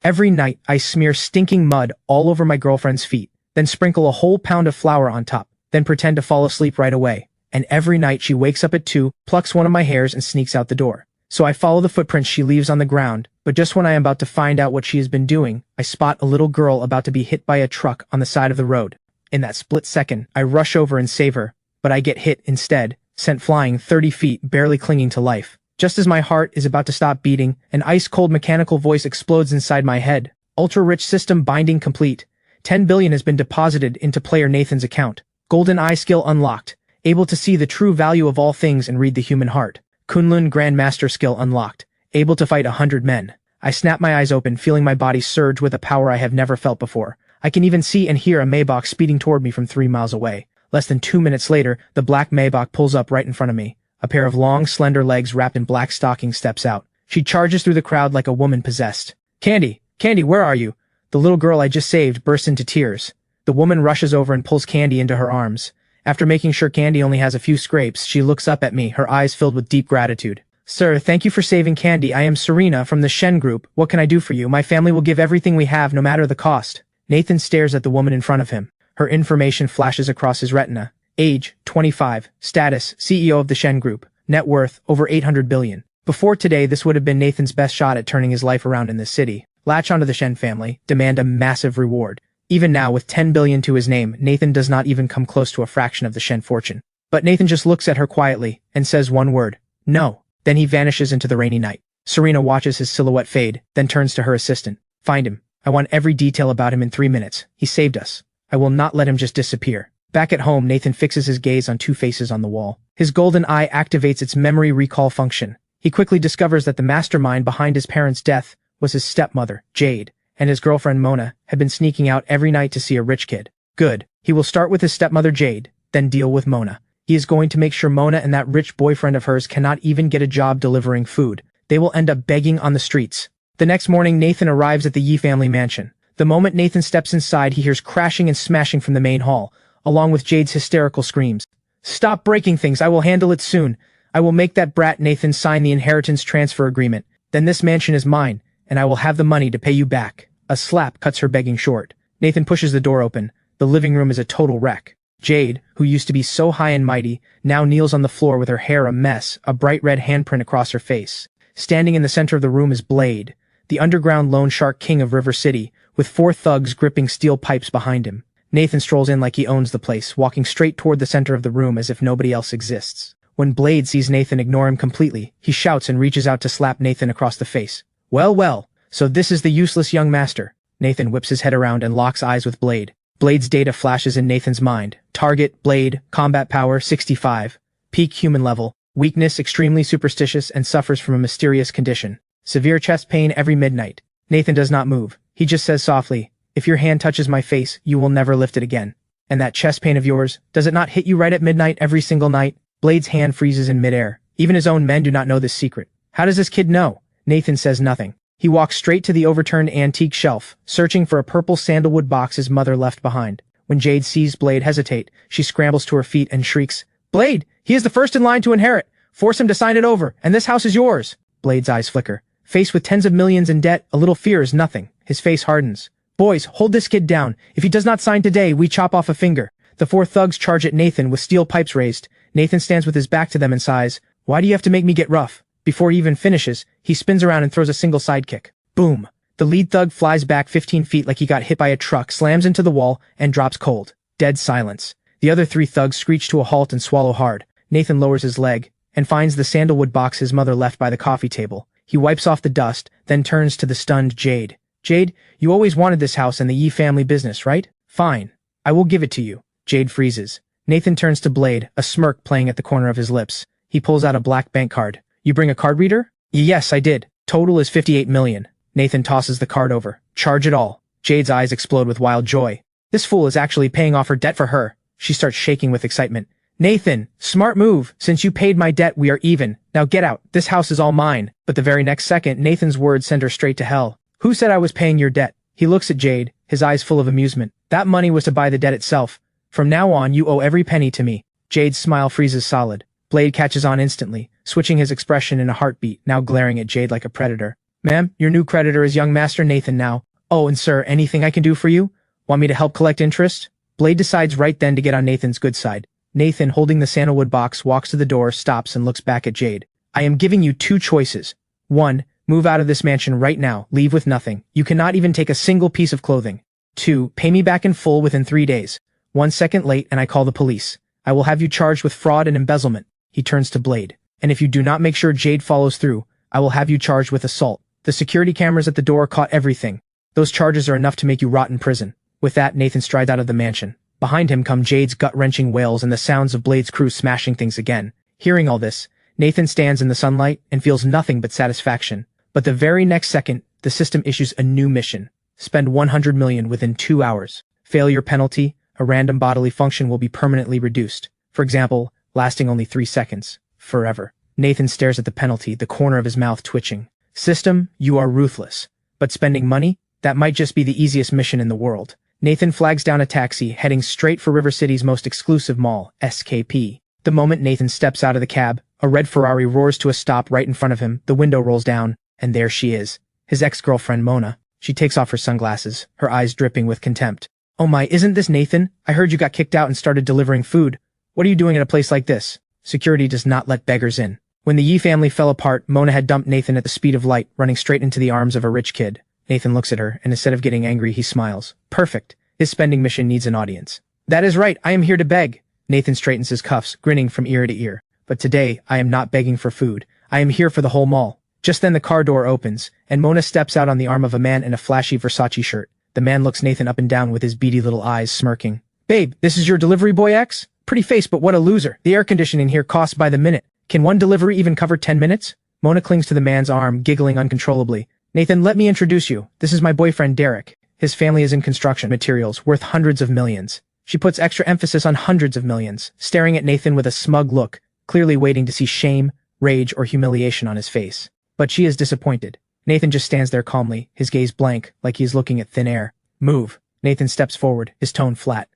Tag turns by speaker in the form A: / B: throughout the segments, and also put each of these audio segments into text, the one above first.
A: Every night, I smear stinking mud all over my girlfriend's feet, then sprinkle a whole pound of flour on top, then pretend to fall asleep right away. And every night she wakes up at 2, plucks one of my hairs and sneaks out the door. So I follow the footprints she leaves on the ground, but just when I am about to find out what she has been doing, I spot a little girl about to be hit by a truck on the side of the road. In that split second, I rush over and save her, but I get hit instead, sent flying 30 feet, barely clinging to life. Just as my heart is about to stop beating, an ice-cold mechanical voice explodes inside my head. Ultra-rich system binding complete. 10 billion has been deposited into player Nathan's account. Golden eye skill unlocked. Able to see the true value of all things and read the human heart. Kunlun Grand Master skill unlocked. Able to fight 100 men. I snap my eyes open, feeling my body surge with a power I have never felt before. I can even see and hear a Maybach speeding toward me from 3 miles away. Less than 2 minutes later, the black Maybach pulls up right in front of me. A pair of long, slender legs wrapped in black stockings steps out. She charges through the crowd like a woman possessed. Candy! Candy, where are you? The little girl I just saved bursts into tears. The woman rushes over and pulls Candy into her arms. After making sure Candy only has a few scrapes, she looks up at me, her eyes filled with deep gratitude. Sir, thank you for saving Candy. I am Serena from the Shen Group. What can I do for you? My family will give everything we have, no matter the cost. Nathan stares at the woman in front of him. Her information flashes across his retina. Age, 25. Status, CEO of the Shen Group. Net worth, over 800 billion. Before today, this would have been Nathan's best shot at turning his life around in this city. Latch onto the Shen family, demand a massive reward. Even now, with 10 billion to his name, Nathan does not even come close to a fraction of the Shen fortune. But Nathan just looks at her quietly and says one word. No. Then he vanishes into the rainy night. Serena watches his silhouette fade, then turns to her assistant. Find him. I want every detail about him in 3 minutes. He saved us. I will not let him just disappear. Back at home, Nathan fixes his gaze on 2 faces on the wall. His golden eye activates its memory recall function. He quickly discovers that the mastermind behind his parents' death was his stepmother, Jade, and his girlfriend Mona had been sneaking out every night to see a rich kid. Good. He will start with his stepmother Jade, then deal with Mona. He is going to make sure Mona and that rich boyfriend of hers cannot even get a job delivering food. They will end up begging on the streets. The next morning, Nathan arrives at the Yi family mansion. The moment Nathan steps inside, he hears crashing and smashing from the main hall, along with Jade's hysterical screams. Stop breaking things, I will handle it soon. I will make that brat Nathan sign the inheritance transfer agreement. Then this mansion is mine, and I will have the money to pay you back. A slap cuts her begging short. Nathan pushes the door open. The living room is a total wreck. Jade, who used to be so high and mighty, now kneels on the floor with her hair a mess, a bright red handprint across her face. Standing in the center of the room is Blade, the underground loan shark king of River City, with 4 thugs gripping steel pipes behind him. Nathan strolls in like he owns the place, walking straight toward the center of the room as if nobody else exists. When Blade sees Nathan ignore him completely, he shouts and reaches out to slap Nathan across the face. Well, well, so this is the useless young master. Nathan whips his head around and locks eyes with Blade. Blade's data flashes in Nathan's mind. Target, Blade, combat power, 65. Peak human level. Weakness, extremely superstitious and suffers from a mysterious condition. Severe chest pain every midnight. Nathan does not move. He just says softly, if your hand touches my face, you will never lift it again. And that chest pain of yours, does it not hit you right at midnight every single night? Blade's hand freezes in midair. Even his own men do not know this secret. How does this kid know? Nathan says nothing. He walks straight to the overturned antique shelf, searching for a purple sandalwood box his mother left behind. When Jade sees Blade hesitate, she scrambles to her feet and shrieks, Blade! He is the first in line to inherit! Force him to sign it over, and this house is yours! Blade's eyes flicker. Faced with tens of millions in debt, a little fear is nothing. His face hardens. Boys, hold this kid down. If he does not sign today, we chop off a finger. The 4 thugs charge at Nathan with steel pipes raised. Nathan stands with his back to them and sighs, why do you have to make me get rough? Before he even finishes, he spins around and throws a single sidekick. Boom! The lead thug flies back 15 feet like he got hit by a truck, slams into the wall, and drops cold. Dead silence. The other 3 thugs screech to a halt and swallow hard. Nathan lowers his leg, and finds the sandalwood box his mother left by the coffee table. He wipes off the dust, then turns to the stunned Jade. Jade, you always wanted this house and the Yi family business, right? Fine. I will give it to you. Jade freezes. Nathan turns to Blade, a smirk playing at the corner of his lips. He pulls out a black bank card. You bring a card reader? Yes, I did. Total is 58 million. Nathan tosses the card over. Charge it all. Jade's eyes explode with wild joy. This fool is actually paying off her debt for her. She starts shaking with excitement. Nathan, smart move. Since you paid my debt, we are even. Now get out. This house is all mine. But the very next second, Nathan's words send her straight to hell. Who said I was paying your debt? He looks at Jade, his eyes full of amusement. That money was to buy the debt itself. From now on, you owe every penny to me. Jade's smile freezes solid. Blade catches on instantly, switching his expression in a heartbeat, now glaring at Jade like a predator. Ma'am, your new creditor is young Master Nathan now. Oh, and sir, anything I can do for you? Want me to help collect interest? Blade decides right then to get on Nathan's good side. Nathan, holding the sandalwood box, walks to the door, stops, and looks back at Jade. I am giving you 2 choices. 1. Move out of this mansion right now, leave with nothing. You cannot even take a single piece of clothing. 2. Pay me back in full within 3 days. 1 second late and I call the police. I will have you charged with fraud and embezzlement. He turns to Blade. And if you do not make sure Jade follows through, I will have you charged with assault. The security cameras at the door caught everything. Those charges are enough to make you rot in prison. With that, Nathan strides out of the mansion. Behind him come Jade's gut-wrenching wails and the sounds of Blade's crew smashing things again. Hearing all this, Nathan stands in the sunlight and feels nothing but satisfaction. But the very next second, the system issues a new mission. Spend 100 million within 2 hours. Failure penalty, a random bodily function will be permanently reduced. For example, lasting only 3 seconds. Forever. Nathan stares at the penalty, the corner of his mouth twitching. System, you are ruthless. But spending money? That might just be the easiest mission in the world. Nathan flags down a taxi, heading straight for River City's most exclusive mall, SKP. The moment Nathan steps out of the cab, a red Ferrari roars to a stop right in front of him, the window rolls down, and there she is. His ex-girlfriend, Mona. She takes off her sunglasses, her eyes dripping with contempt. Oh my, isn't this Nathan? I heard you got kicked out and started delivering food. What are you doing at a place like this? Security does not let beggars in. When the Yi family fell apart, Mona had dumped Nathan at the speed of light, running straight into the arms of a rich kid. Nathan looks at her, and instead of getting angry, he smiles. Perfect. His spending mission needs an audience. That is right, I am here to beg. Nathan straightens his cuffs, grinning from ear to ear. But today, I am not begging for food. I am here for the whole mall. Just then the car door opens, and Mona steps out on the arm of a man in a flashy Versace shirt. The man looks Nathan up and down with his beady little eyes, smirking. Babe, this is your delivery boy X? Pretty face, but what a loser. The air conditioning here costs by the minute. Can one delivery even cover 10 minutes? Mona clings to the man's arm, giggling uncontrollably. Nathan, let me introduce you. This is my boyfriend Derek. His family is in construction materials, worth hundreds of millions. She puts extra emphasis on hundreds of millions, staring at Nathan with a smug look, clearly waiting to see shame, rage, or humiliation on his face. But she is disappointed. Nathan just stands there calmly, his gaze blank, like he is looking at thin air. Move. Nathan steps forward, his tone flat.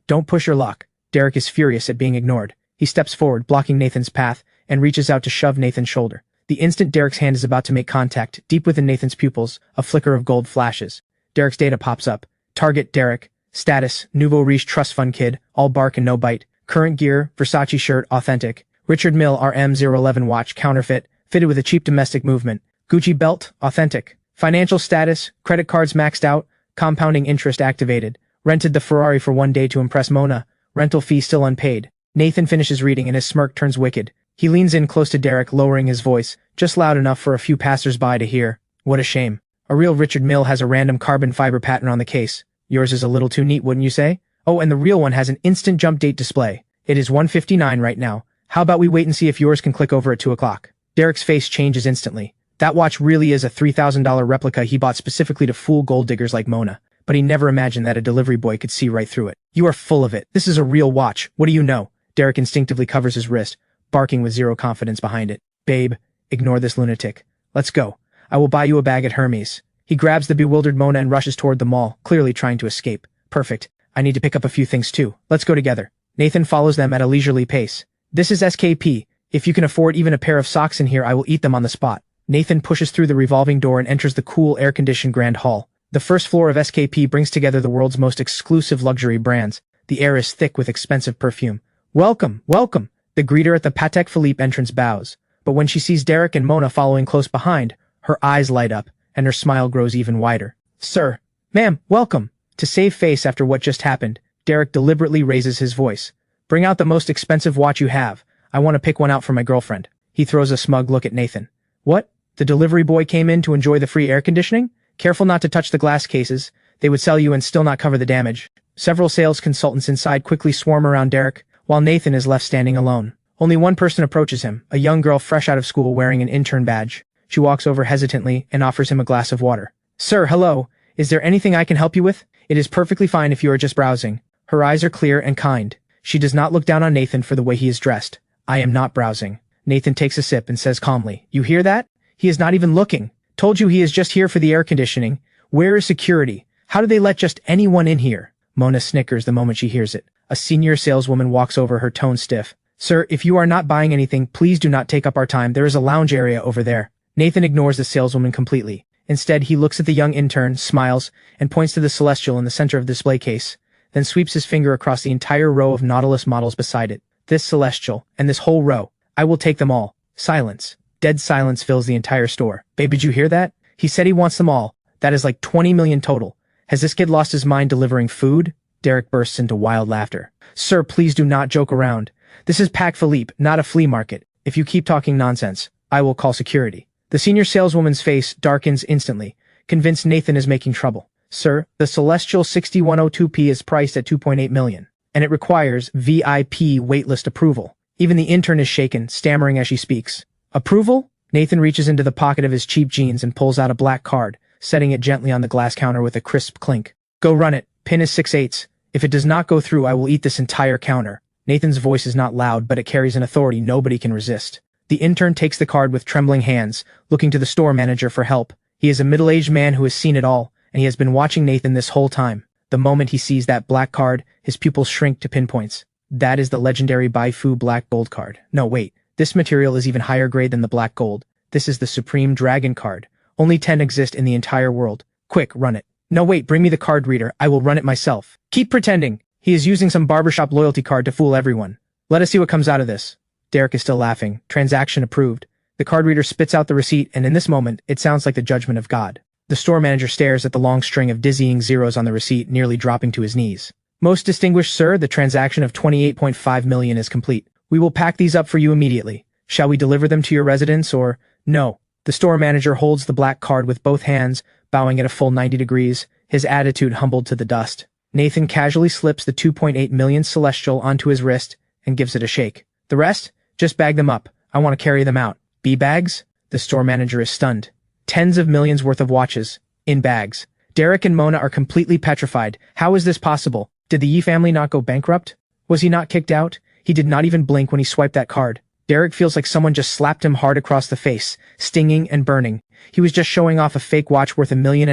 A: Don't push your luck. Derek is furious at being ignored. He steps forward, blocking Nathan's path, and reaches out to shove Nathan's shoulder. The instant Derek's hand is about to make contact, deep within Nathan's pupils, a flicker of gold flashes. Derek's data pops up. Target Derek. Status, Nouveau Riche Trust Fund Kid, all bark and no bite. Current gear, Versace shirt, authentic. Richard Mille RM011 watch, counterfeit, fitted with a cheap domestic movement. Gucci belt, authentic. Financial status, credit cards maxed out, compounding interest activated. Rented the Ferrari for 1 day to impress Mona. Rental fee still unpaid. Nathan finishes reading and his smirk turns wicked. He leans in close to Derek, lowering his voice, just loud enough for a few passers-by to hear. What a shame. A real Richard Mille has a random carbon fiber pattern on the case. Yours is a little too neat, wouldn't you say? Oh, and the real one has an instant jump date display. It is 1:59 right now. How about we wait and see if yours can click over at 2 o'clock? Derek's face changes instantly. That watch really is a $3,000 replica he bought specifically to fool gold diggers like Mona. But he never imagined that a delivery boy could see right through it. You are full of it. This is a real watch. What do you know? Derek instinctively covers his wrist, barking with zero confidence behind it. Babe, ignore this lunatic. Let's go. I will buy you a bag at Hermes. He grabs the bewildered Mona and rushes toward the mall, clearly trying to escape. Perfect. I need to pick up a few things too. Let's go together. Nathan follows them at a leisurely pace. This is SKP. If you can afford even a pair of socks in here, I will eat them on the spot. Nathan pushes through the revolving door and enters the cool, air-conditioned grand hall. The first floor of SKP brings together the world's most exclusive luxury brands. The air is thick with expensive perfume. Welcome, welcome. The greeter at the Patek Philippe entrance bows. But when she sees Derek and Mona following close behind, her eyes light up, and her smile grows even wider. Sir, ma'am, welcome. To save face after what just happened, Derek deliberately raises his voice. Bring out the most expensive watch you have. I want to pick one out for my girlfriend. He throws a smug look at Nathan. What? The delivery boy came in to enjoy the free air conditioning? Careful not to touch the glass cases. They would sell you and still not cover the damage. Several sales consultants inside quickly swarm around Derek, while Nathan is left standing alone. Only one person approaches him, a young girl fresh out of school wearing an intern badge. She walks over hesitantly and offers him a glass of water. Sir, hello. Is there anything I can help you with? It is perfectly fine if you are just browsing. Her eyes are clear and kind. She does not look down on Nathan for the way he is dressed. I am not browsing. Nathan takes a sip and says calmly, You hear that? He is not even looking. Told you he is just here for the air conditioning. Where is security? How do they let just anyone in here? Mona snickers the moment she hears it. A senior saleswoman walks over, her tone stiff. Sir, if you are not buying anything, please do not take up our time. There is a lounge area over there. Nathan ignores the saleswoman completely. Instead, he looks at the young intern, smiles, and points to the celestial in the center of the display case, then sweeps his finger across the entire row of Nautilus models beside it. This celestial, and this whole row. I will take them all. Silence. Dead silence fills the entire store. Babe, did you hear that? He said he wants them all. That is like 20 million total. Has this kid lost his mind delivering food? Derek bursts into wild laughter. Sir, please do not joke around. This is Pac Philippe, not a flea market. If you keep talking nonsense, I will call security. The senior saleswoman's face darkens instantly, convinced Nathan is making trouble. Sir, the Celestial 6102P is priced at 2.8 million, and it requires VIP waitlist approval. Even the intern is shaken, stammering as she speaks. Approval? Nathan reaches into the pocket of his cheap jeans and pulls out a black card, setting it gently on the glass counter with a crisp clink. Go run it. Pin is 6/8. If it does not go through, I will eat this entire counter. Nathan's voice is not loud, but it carries an authority nobody can resist. The intern takes the card with trembling hands, looking to the store manager for help. He is a middle-aged man who has seen it all, and he has been watching Nathan this whole time. The moment he sees that black card, his pupils shrink to pinpoints. That is the legendary Baifu Black Gold card. No, wait. This material is even higher grade than the Black Gold. This is the Supreme Dragon card. Only 10 exist in the entire world. Quick, run it. No, wait, bring me the card reader. I will run it myself. Keep pretending. He is using some barbershop loyalty card to fool everyone. Let us see what comes out of this. Derek is still laughing. Transaction approved. The card reader spits out the receipt, and in this moment, it sounds like the judgment of God. The store manager stares at the long string of dizzying zeros on the receipt, nearly dropping to his knees. Most distinguished sir, the transaction of 28.5 million is complete. We will pack these up for you immediately. Shall we deliver them to your residence, or... No. The store manager holds the black card with both hands, bowing at a full 90 degrees, his attitude humbled to the dust. Nathan casually slips the 2.8 million Celestial onto his wrist and gives it a shake. The rest? Just bag them up. I want to carry them out. B-bags? The store manager is stunned. Tens of millions worth of watches. In bags. Derek and Mona are completely petrified. How is this possible? Did the Yi family not go bankrupt? Was he not kicked out? He did not even blink when he swiped that card. Derek feels like someone just slapped him hard across the face, stinging and burning. He was just showing off a fake watch worth $1.5 million,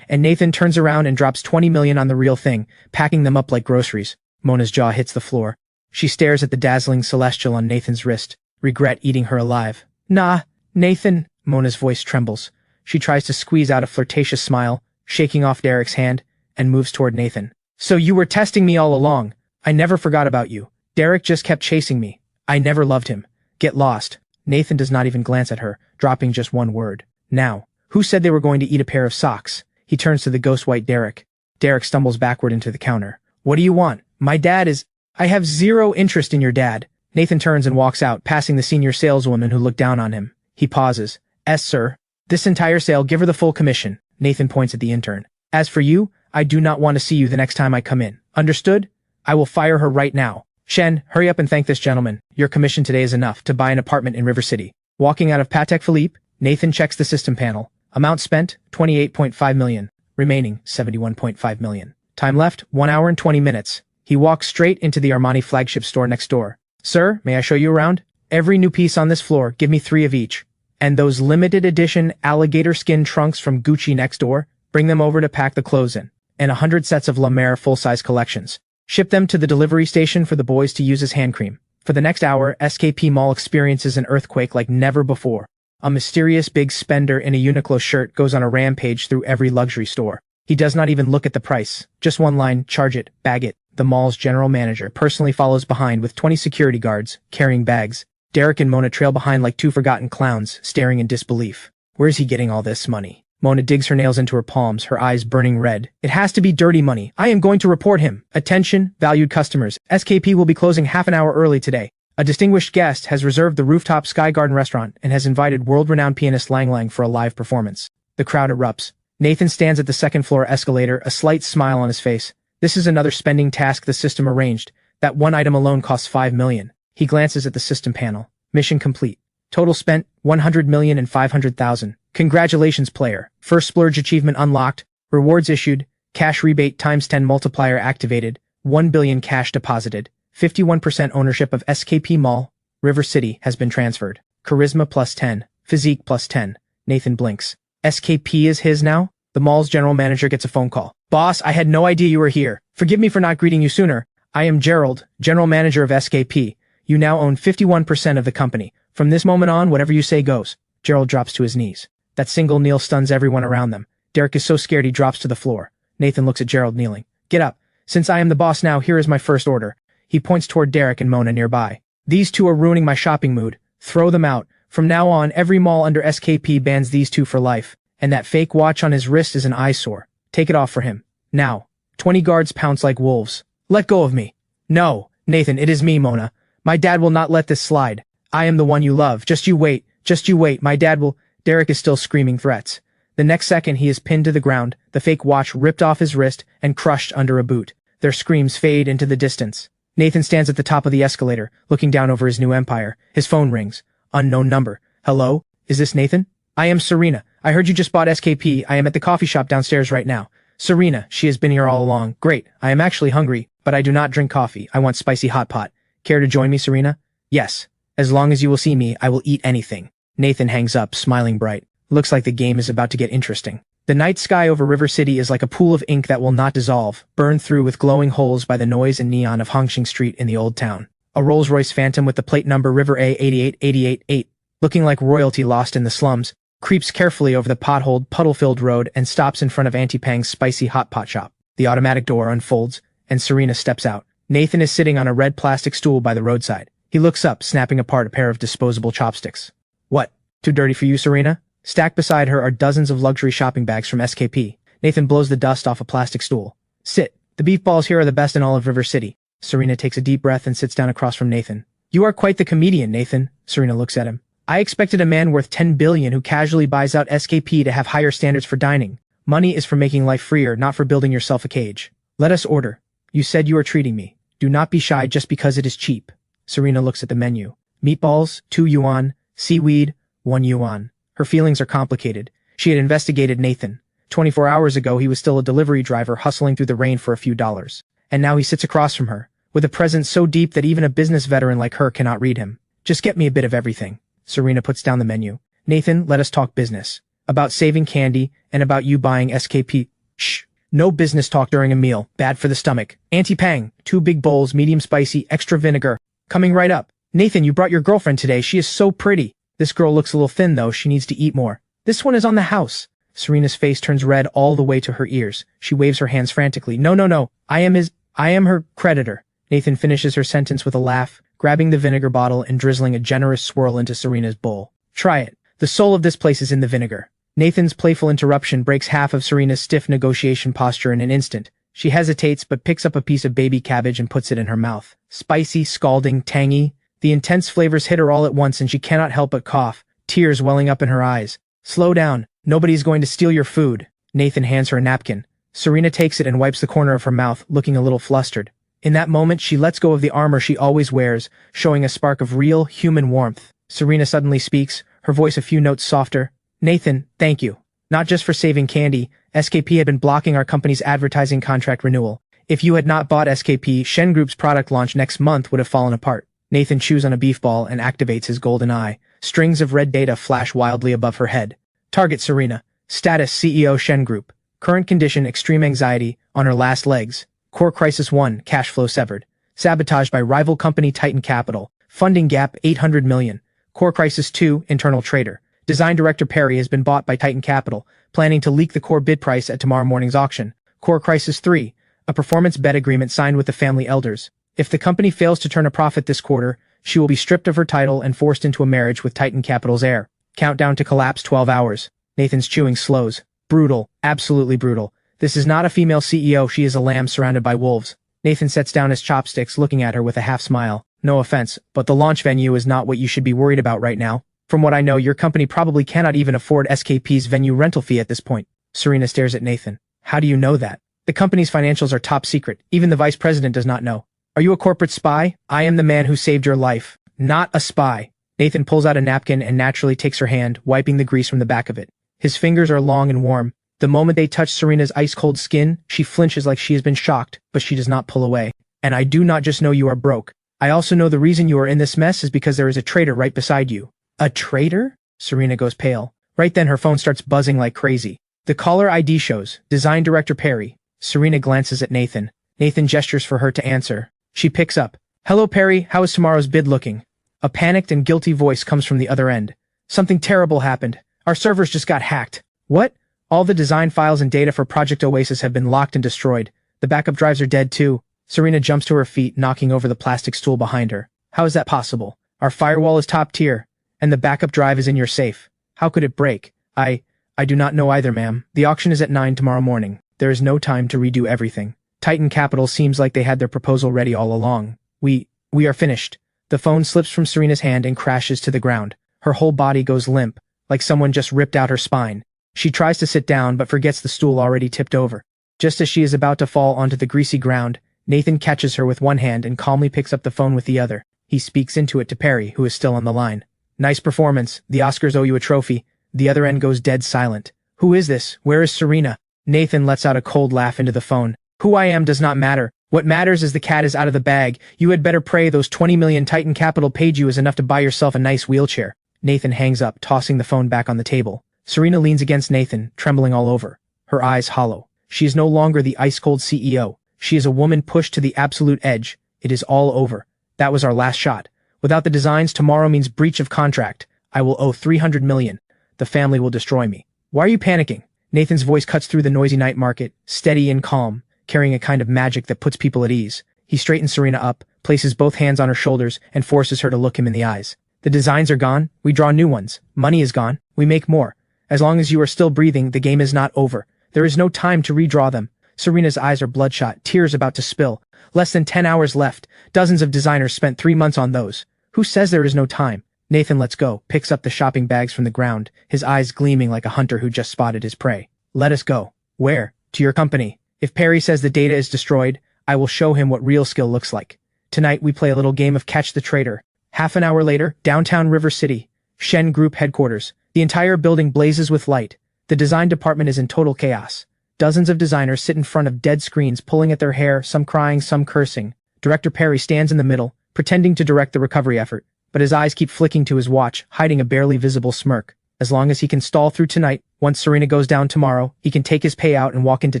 A: and Nathan turns around and drops 20 million on the real thing, packing them up like groceries. Mona's jaw hits the floor. She stares at the dazzling Celestial on Nathan's wrist, regret eating her alive. Nah, Nathan. Mona's voice trembles. She tries to squeeze out a flirtatious smile, shaking off Derek's hand, and moves toward Nathan. So you were testing me all along. I never forgot about you. Derek just kept chasing me. I never loved him. Get lost. Nathan does not even glance at her, dropping just one word. Now, who said they were going to eat a pair of socks? He turns to the ghost white Derek. Derek stumbles backward into the counter. What do you want? My dad is... I have zero interest in your dad. Nathan turns and walks out, passing the senior saleswoman who looked down on him. He pauses. Sir. This entire sale, give her the full commission. Nathan points at the intern. As for you, I do not want to see you the next time I come in. Understood? I will fire her right now. Shen, hurry up and thank this gentleman. Your commission today is enough to buy an apartment in River City. Walking out of Patek Philippe, Nathan checks the system panel. Amount spent, 28.5 million. Remaining, 71.5 million. Time left, 1 hour and 20 minutes. He walks straight into the Armani flagship store next door. Sir, may I show you around? Every new piece on this floor, give me 3 of each. And those limited edition alligator skin trunks from Gucci next door, bring them over to pack the clothes in. And 100 sets of La Mer full-size collections. Ship them to the delivery station for the boys to use as hand cream. For the next hour, SKP Mall experiences an earthquake like never before. A mysterious big spender in a Uniqlo shirt goes on a rampage through every luxury store. He does not even look at the price. Just one line, charge it, bag it. The mall's general manager personally follows behind with 20 security guards, carrying bags. Derek and Mona trail behind like 2 forgotten clowns, staring in disbelief. Where is he getting all this money? Mona digs her nails into her palms, her eyes burning red. It has to be dirty money. I am going to report him. Attention, valued customers. SKP will be closing half an hour early today. A distinguished guest has reserved the rooftop Sky Garden restaurant and has invited world-renowned pianist Lang Lang for a live performance. The crowd erupts. Nathan stands at the second-floor escalator, a slight smile on his face. This is another spending task the system arranged. That one item alone costs 5 million. He glances at the system panel. Mission complete. Total spent, 100,500,000. Congratulations, player. First splurge achievement unlocked. Rewards issued. Cash rebate times 10 multiplier activated. 1 billion cash deposited. 51% ownership of SKP Mall, River City has been transferred. Charisma plus 10. Physique plus 10. Nathan blinks. SKP is his now? The mall's general manager gets a phone call. Boss, I had no idea you were here. Forgive me for not greeting you sooner. I am Gerald, general manager of SKP. You now own 51% of the company. From this moment on, whatever you say goes. Gerald drops to his knees. That single kneel stuns everyone around them. Derek is so scared he drops to the floor. Nathan looks at Gerald kneeling. Get up. Since I am the boss now, here is my first order. He points toward Derek and Mona nearby. These two are ruining my shopping mood. Throw them out. From now on, every mall under SKP bans these two for life. And that fake watch on his wrist is an eyesore. Take it off for him. Now. 20 guards pounce like wolves. Let go of me. No, Nathan, it is me, Mona. My dad will not let this slide. I am the one you love. Just you wait. Just you wait. My dad will... Derek is still screaming threats. The next second he is pinned to the ground, the fake watch ripped off his wrist and crushed under a boot. Their screams fade into the distance. Nathan stands at the top of the escalator, looking down over his new empire. His phone rings. Unknown number. Hello? Is this Nathan? I am Serena. I heard you just bought SKP. I am at the coffee shop downstairs right now. Serena, she has been here all along. Great. I am actually hungry, but I do not drink coffee. I want spicy hot pot. Care to join me, Serena? Yes. As long as you will see me, I will eat anything. Nathan hangs up, smiling bright. Looks like the game is about to get interesting. The night sky over River City is like a pool of ink that will not dissolve, burned through with glowing holes by the noise and neon of Hongqing Street in the Old Town. A Rolls-Royce Phantom with the plate number River A88888, looking like royalty lost in the slums, creeps carefully over the potholed, puddle-filled road and stops in front of Auntie Pang's spicy hot pot shop. The automatic door unfolds, and Serena steps out. Nathan is sitting on a red plastic stool by the roadside. He looks up, snapping apart a pair of disposable chopsticks. What? Too dirty for you, Serena? Stacked beside her are dozens of luxury shopping bags from SKP. Nathan blows the dust off a plastic stool. Sit. The beef balls here are the best in all of River City. Serena takes a deep breath and sits down across from Nathan. You are quite the comedian, Nathan. Serena looks at him. I expected a man worth 10 billion who casually buys out SKP to have higher standards for dining. Money is for making life freer, not for building yourself a cage. Let us order. You said you are treating me. Do not be shy just because it is cheap. Serena looks at the menu. Meatballs, 2 yuan. Seaweed, 1 yuan. Her feelings are complicated. She had investigated Nathan. 24 hours ago, he was still a delivery driver hustling through the rain for a few dollars. And now he sits across from her, with a presence so deep that even a business veteran like her cannot read him. Just get me a bit of everything. Serena puts down the menu. Nathan, let us talk business. About saving candy, and about you buying SKP. Shh. No business talk during a meal. Bad for the stomach. Auntie Pang, 2 big bowls, medium spicy, extra vinegar. Coming right up. Nathan, you brought your girlfriend today. She is so pretty. This girl looks a little thin, though. She needs to eat more. This one is on the house. Serena's face turns red all the way to her ears. She waves her hands frantically. No. I am her creditor. Nathan finishes her sentence with a laugh, grabbing the vinegar bottle and drizzling a generous swirl into Serena's bowl. Try it. The soul of this place is in the vinegar. Nathan's playful interruption breaks half of Serena's stiff negotiation posture in an instant. She hesitates but picks up a piece of baby cabbage and puts it in her mouth. Spicy, scalding, tangy. The intense flavors hit her all at once and she cannot help but cough, tears welling up in her eyes. Slow down. Nobody's going to steal your food. Nathan hands her a napkin. Serena takes it and wipes the corner of her mouth, looking a little flustered. In that moment, she lets go of the armor she always wears, showing a spark of real, human warmth. Serena suddenly speaks, her voice a few notes softer. Nathan, thank you. Not just for saving candy, SKP had been blocking our company's advertising contract renewal. If you had not bought SKP, Shen Group's product launch next month would have fallen apart. Nathan chews on a beef ball and activates his golden eye. Strings of red data flash wildly above her head. Target Serena. Status CEO Shen Group. Current condition extreme anxiety, on her last legs. Core Crisis 1, cash flow severed. Sabotage by rival company Titan Capital. Funding gap 800 million. Core Crisis 2, internal trader. Design director Perry has been bought by Titan Capital, planning to leak the core bid price at tomorrow morning's auction. Core Crisis 3, a performance bet agreement signed with the family elders. If the company fails to turn a profit this quarter, she will be stripped of her title and forced into a marriage with Titan Capital's heir. Countdown to collapse 12 hours. Nathan's chewing slows. Brutal. Absolutely brutal. This is not a female CEO, she is a lamb surrounded by wolves. Nathan sets down his chopsticks, looking at her with a half smile. No offense, but the launch venue is not what you should be worried about right now. From what I know, your company probably cannot even afford SKP's venue rental fee at this point. Serena stares at Nathan. How do you know that? The company's financials are top secret. Even the vice president does not know. Are you a corporate spy? I am the man who saved your life. Not a spy. Nathan pulls out a napkin and naturally takes her hand, wiping the grease from the back of it. His fingers are long and warm. The moment they touch Serena's ice-cold skin, she flinches like she has been shocked, but she does not pull away. And I do not just know you are broke. I also know the reason you are in this mess is because there is a traitor right beside you. A traitor? Serena goes pale. Right then her phone starts buzzing like crazy. The caller ID shows, Design Director Perry. Serena glances at Nathan. Nathan gestures for her to answer. She picks up. Hello Perry, how is tomorrow's bid looking? A panicked and guilty voice comes from the other end. Something terrible happened. Our servers just got hacked. What? All the design files and data for Project Oasis have been locked and destroyed. The backup drives are dead too. Serena jumps to her feet, knocking over the plastic stool behind her. How is that possible? Our firewall is top tier, and the backup drive is in your safe. How could it break? I do not know either, ma'am. The auction is at 9 tomorrow morning. There is no time to redo everything. Titan Capital seems like they had their proposal ready all along. We are finished. The phone slips from Serena's hand and crashes to the ground. Her whole body goes limp, like someone just ripped out her spine. She tries to sit down but forgets the stool already tipped over. Just as she is about to fall onto the greasy ground, Nathan catches her with one hand and calmly picks up the phone with the other. He speaks into it to Perry, who is still on the line. Nice performance. The Oscars owe you a trophy. The other end goes dead silent. Who is this? Where is Serena? Nathan lets out a cold laugh into the phone. Who I am does not matter. What matters is the cat is out of the bag. You had better pray those 20 million Titan Capital paid you is enough to buy yourself a nice wheelchair. Nathan hangs up, tossing the phone back on the table. Serena leans against Nathan, trembling all over. Her eyes hollow. She is no longer the ice-cold CEO. She is a woman pushed to the absolute edge. It is all over. That was our last shot. Without the designs, tomorrow means breach of contract. I will owe 300 million. The family will destroy me. Why are you panicking? Nathan's voice cuts through the noisy night market, steady and calm, carrying a kind of magic that puts people at ease. He straightens Serena up, places both hands on her shoulders, and forces her to look him in the eyes. The designs are gone. We draw new ones. Money is gone. We make more. As long as you are still breathing, the game is not over. There is no time to redraw them. Serena's eyes are bloodshot, tears about to spill. Less than 10 hours left. Dozens of designers spent 3 months on those. Who says there is no time? Nathan lets go, picks up the shopping bags from the ground, his eyes gleaming like a hunter who just spotted his prey. Let us go. Where? To your company. If Perry says the data is destroyed, I will show him what real skill looks like. Tonight we play a little game of catch the traitor. Half an hour later, downtown River City, Shen Group headquarters. The entire building blazes with light. The design department is in total chaos. Dozens of designers sit in front of dead screens, pulling at their hair, some crying, some cursing. Director Perry stands in the middle, pretending to direct the recovery effort, but his eyes keep flicking to his watch, hiding a barely visible smirk. As long as he can stall through tonight, once Serena goes down tomorrow, he can take his payout and walk into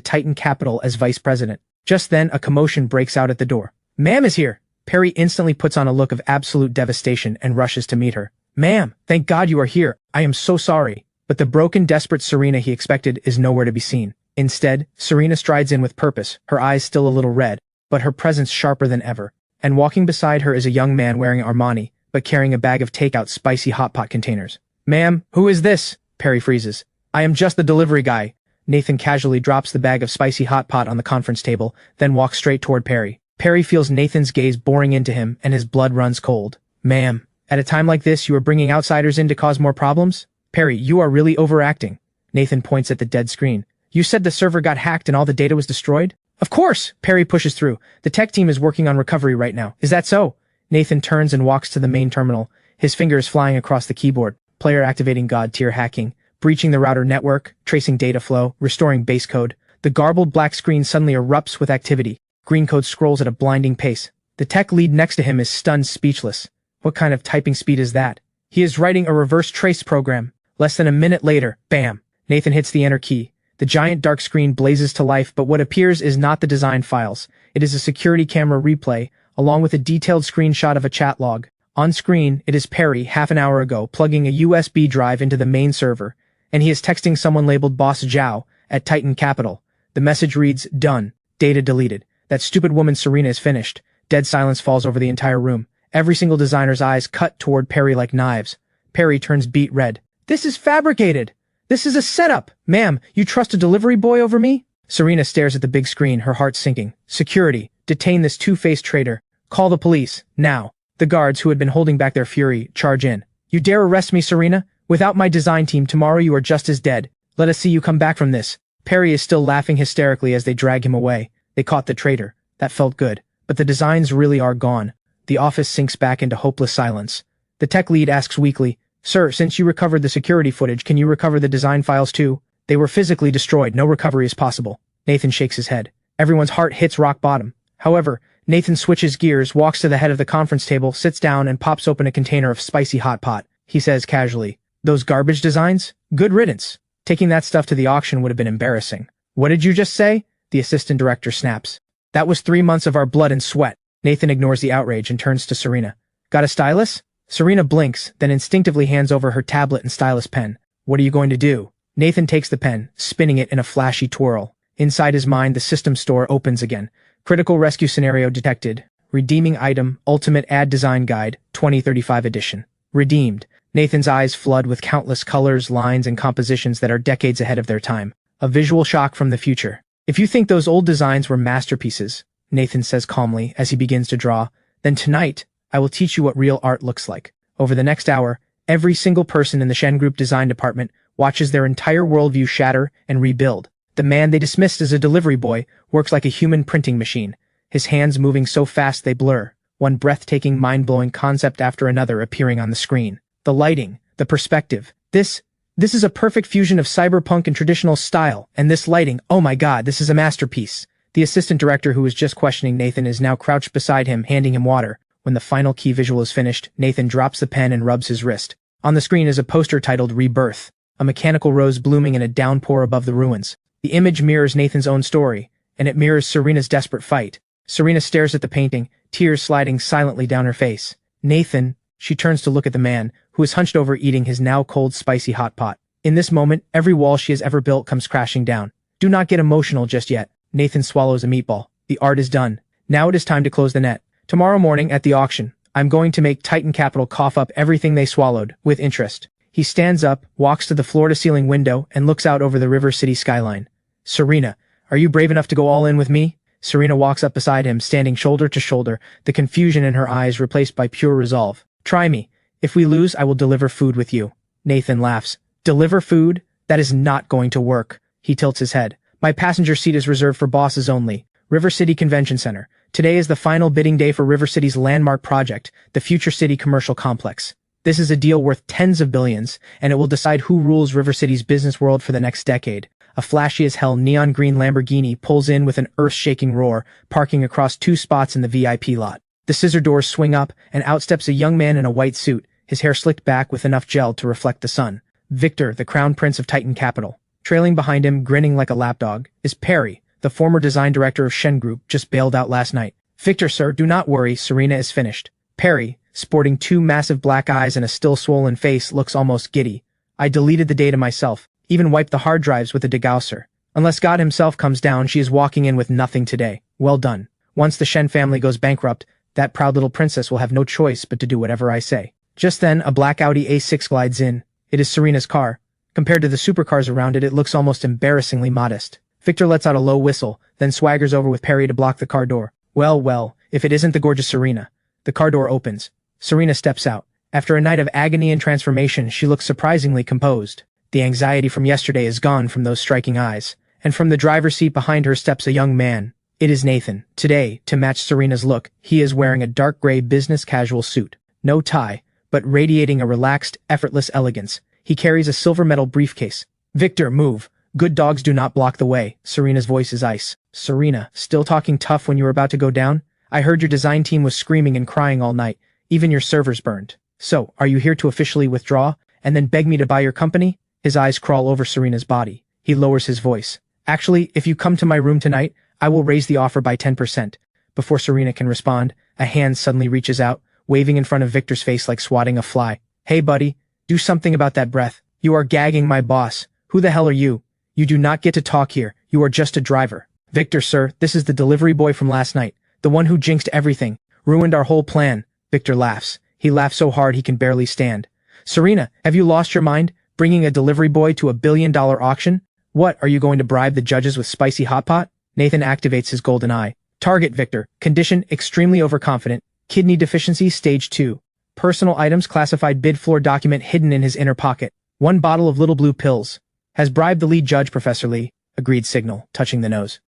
A: Titan Capital as vice president. Just then, a commotion breaks out at the door. Ma'am is here! Perry instantly puts on a look of absolute devastation and rushes to meet her. Ma'am, thank God you are here. I am so sorry. But the broken, desperate Serena he expected is nowhere to be seen. Instead, Serena strides in with purpose, her eyes still a little red, but her presence sharper than ever. And walking beside her is a young man wearing Armani, but carrying a bag of takeout spicy hot pot containers. Ma'am, who is this? Perry freezes. I am just the delivery guy. Nathan casually drops the bag of spicy hot pot on the conference table, then walks straight toward Perry. Perry feels Nathan's gaze boring into him, and his blood runs cold. Ma'am, at a time like this you are bringing outsiders in to cause more problems? Perry, you are really overacting. Nathan points at the dead screen. You said the server got hacked and all the data was destroyed? Of course! Perry pushes through. The tech team is working on recovery right now. Is that so? Nathan turns and walks to the main terminal, his fingers flying across the keyboard. Player activating God-tier hacking, breaching the router network, tracing data flow, restoring base code. The garbled black screen suddenly erupts with activity. Green code scrolls at a blinding pace. The tech lead next to him is stunned speechless. What kind of typing speed is that? He is writing a reverse trace program. Less than a minute later, bam! Nathan hits the enter key. The giant dark screen blazes to life, but what appears is not the design files. It is a security camera replay, along with a detailed screenshot of a chat log. On screen, it is Perry, half an hour ago, plugging a USB drive into the main server, and he is texting someone labeled Boss Zhao at Titan Capital. The message reads, done. Data deleted. That stupid woman Serena is finished. Dead silence falls over the entire room. Every single designer's eyes cut toward Perry like knives. Perry turns beet red. This is fabricated! This is a setup! Ma'am, you trust a delivery boy over me? Serena stares at the big screen, her heart sinking. Security. Detain this two-faced traitor. Call the police. Now. The guards, who had been holding back their fury, charge in. You dare arrest me, Serena? Without my design team, tomorrow you are just as dead. Let us see you come back from this. Perry is still laughing hysterically as they drag him away. They caught the traitor. That felt good. But the designs really are gone. The office sinks back into hopeless silence. The tech lead asks weakly, Sir, since you recovered the security footage, can you recover the design files too? They were physically destroyed. No recovery is possible. Nathan shakes his head. Everyone's heart hits rock bottom. However, Nathan switches gears, walks to the head of the conference table, sits down, and pops open a container of spicy hot pot. He says casually, Those garbage designs? Good riddance. Taking that stuff to the auction would have been embarrassing. What did you just say? The assistant director snaps. That was 3 months of our blood and sweat. Nathan ignores the outrage and turns to Serena. Got a stylus? Serena blinks, then instinctively hands over her tablet and stylus pen. What are you going to do? Nathan takes the pen, spinning it in a flashy twirl. Inside his mind, the system store opens again. Critical rescue scenario detected. Redeeming item, Ultimate Ad Design Guide, 2035 edition. Redeemed. Nathan's eyes flood with countless colors, lines, and compositions that are decades ahead of their time. A visual shock from the future. If you think those old designs were masterpieces, Nathan says calmly as he begins to draw, then tonight, I will teach you what real art looks like. Over the next hour, every single person in the Shen Group design department watches their entire worldview shatter and rebuild. The man they dismissed as a delivery boy works like a human printing machine, his hands moving so fast they blur, one breathtaking, mind-blowing concept after another appearing on the screen. The lighting, the perspective. This is a perfect fusion of cyberpunk and traditional style, and this lighting, oh my god, this is a masterpiece. The assistant director who was just questioning Nathan is now crouched beside him, handing him water. When the final key visual is finished, Nathan drops the pen and rubs his wrist. On the screen is a poster titled Rebirth, a mechanical rose blooming in a downpour above the ruins. The image mirrors Nathan's own story, and it mirrors Serena's desperate fight. Serena stares at the painting, tears sliding silently down her face. Nathan, she turns to look at the man, who is hunched over eating his now cold spicy hot pot. In this moment, every wall she has ever built comes crashing down. Do not get emotional just yet. Nathan swallows a meatball. The art is done. Now it is time to close the net. Tomorrow morning at the auction, I'm going to make Titan Capital cough up everything they swallowed, with interest. He stands up, walks to the floor-to-ceiling window, and looks out over the River City skyline. Serena, are you brave enough to go all in with me? Serena walks up beside him, standing shoulder to shoulder, the confusion in her eyes replaced by pure resolve. Try me. If we lose, I will deliver food with you. Nathan laughs. Deliver food? That is not going to work. He tilts his head. My passenger seat is reserved for bosses only. River City Convention Center. Today is the final bidding day for River City's landmark project, the Future City Commercial Complex. This is a deal worth tens of billions, and it will decide who rules River City's business world for the next decade. A flashy-as-hell neon green Lamborghini pulls in with an earth-shaking roar, parking across 2 spots in the VIP lot. The scissor doors swing up, and out steps a young man in a white suit, his hair slicked back with enough gel to reflect the sun. Victor, the crown prince of Titan Capital. Trailing behind him, grinning like a lapdog, is Perry, the former design director of Shen Group, just bailed out last night. Victor, sir, do not worry, Serena is finished. Perry, sporting 2 massive black eyes and a still swollen face, looks almost giddy. I deleted the data myself, even wiped the hard drives with a degausser. Unless God himself comes down, she is walking in with nothing today. Well done. Once the Shen family goes bankrupt, that proud little princess will have no choice but to do whatever I say. Just then, a black Audi A6 glides in. It is Serena's car. Compared to the supercars around it, it looks almost embarrassingly modest. Victor lets out a low whistle, then swaggers over with Perry to block the car door. Well, if it isn't the gorgeous Serena. The car door opens. Serena steps out. After a night of agony and transformation, she looks surprisingly composed. The anxiety from yesterday is gone from those striking eyes. And from the driver's seat behind her steps a young man. It is Nathan. Today, to match Serena's look, he is wearing a dark gray business casual suit. No tie, but radiating a relaxed, effortless elegance. He carries a silver metal briefcase. Victor, move. Good dogs do not block the way. Serena's voice is ice. Serena, still talking tough when you were about to go down? I heard your design team was screaming and crying all night. Even your servers burned. So, are you here to officially withdraw, and then beg me to buy your company? His eyes crawl over Serena's body. He lowers his voice. Actually, if you come to my room tonight, I will raise the offer by 10%. Before Serena can respond, a hand suddenly reaches out, waving in front of Victor's face like swatting a fly. Hey buddy, do something about that breath. You are gagging my boss. Who the hell are you? You do not get to talk here. You are just a driver. Victor, sir, this is the delivery boy from last night. The one who jinxed everything. Ruined our whole plan. Victor laughs. He laughs so hard he can barely stand. Serena, have you lost your mind? Bringing a delivery boy to $1 billion auction? What, are you going to bribe the judges with spicy hot pot? Nathan activates his golden eye. Target Victor. Condition extremely overconfident. Kidney deficiency stage 2. Personal items classified bid floor document hidden in his inner pocket. 1 bottle of little blue pills. Has bribed the lead judge, Professor Lee. Agreed signal, touching the nose.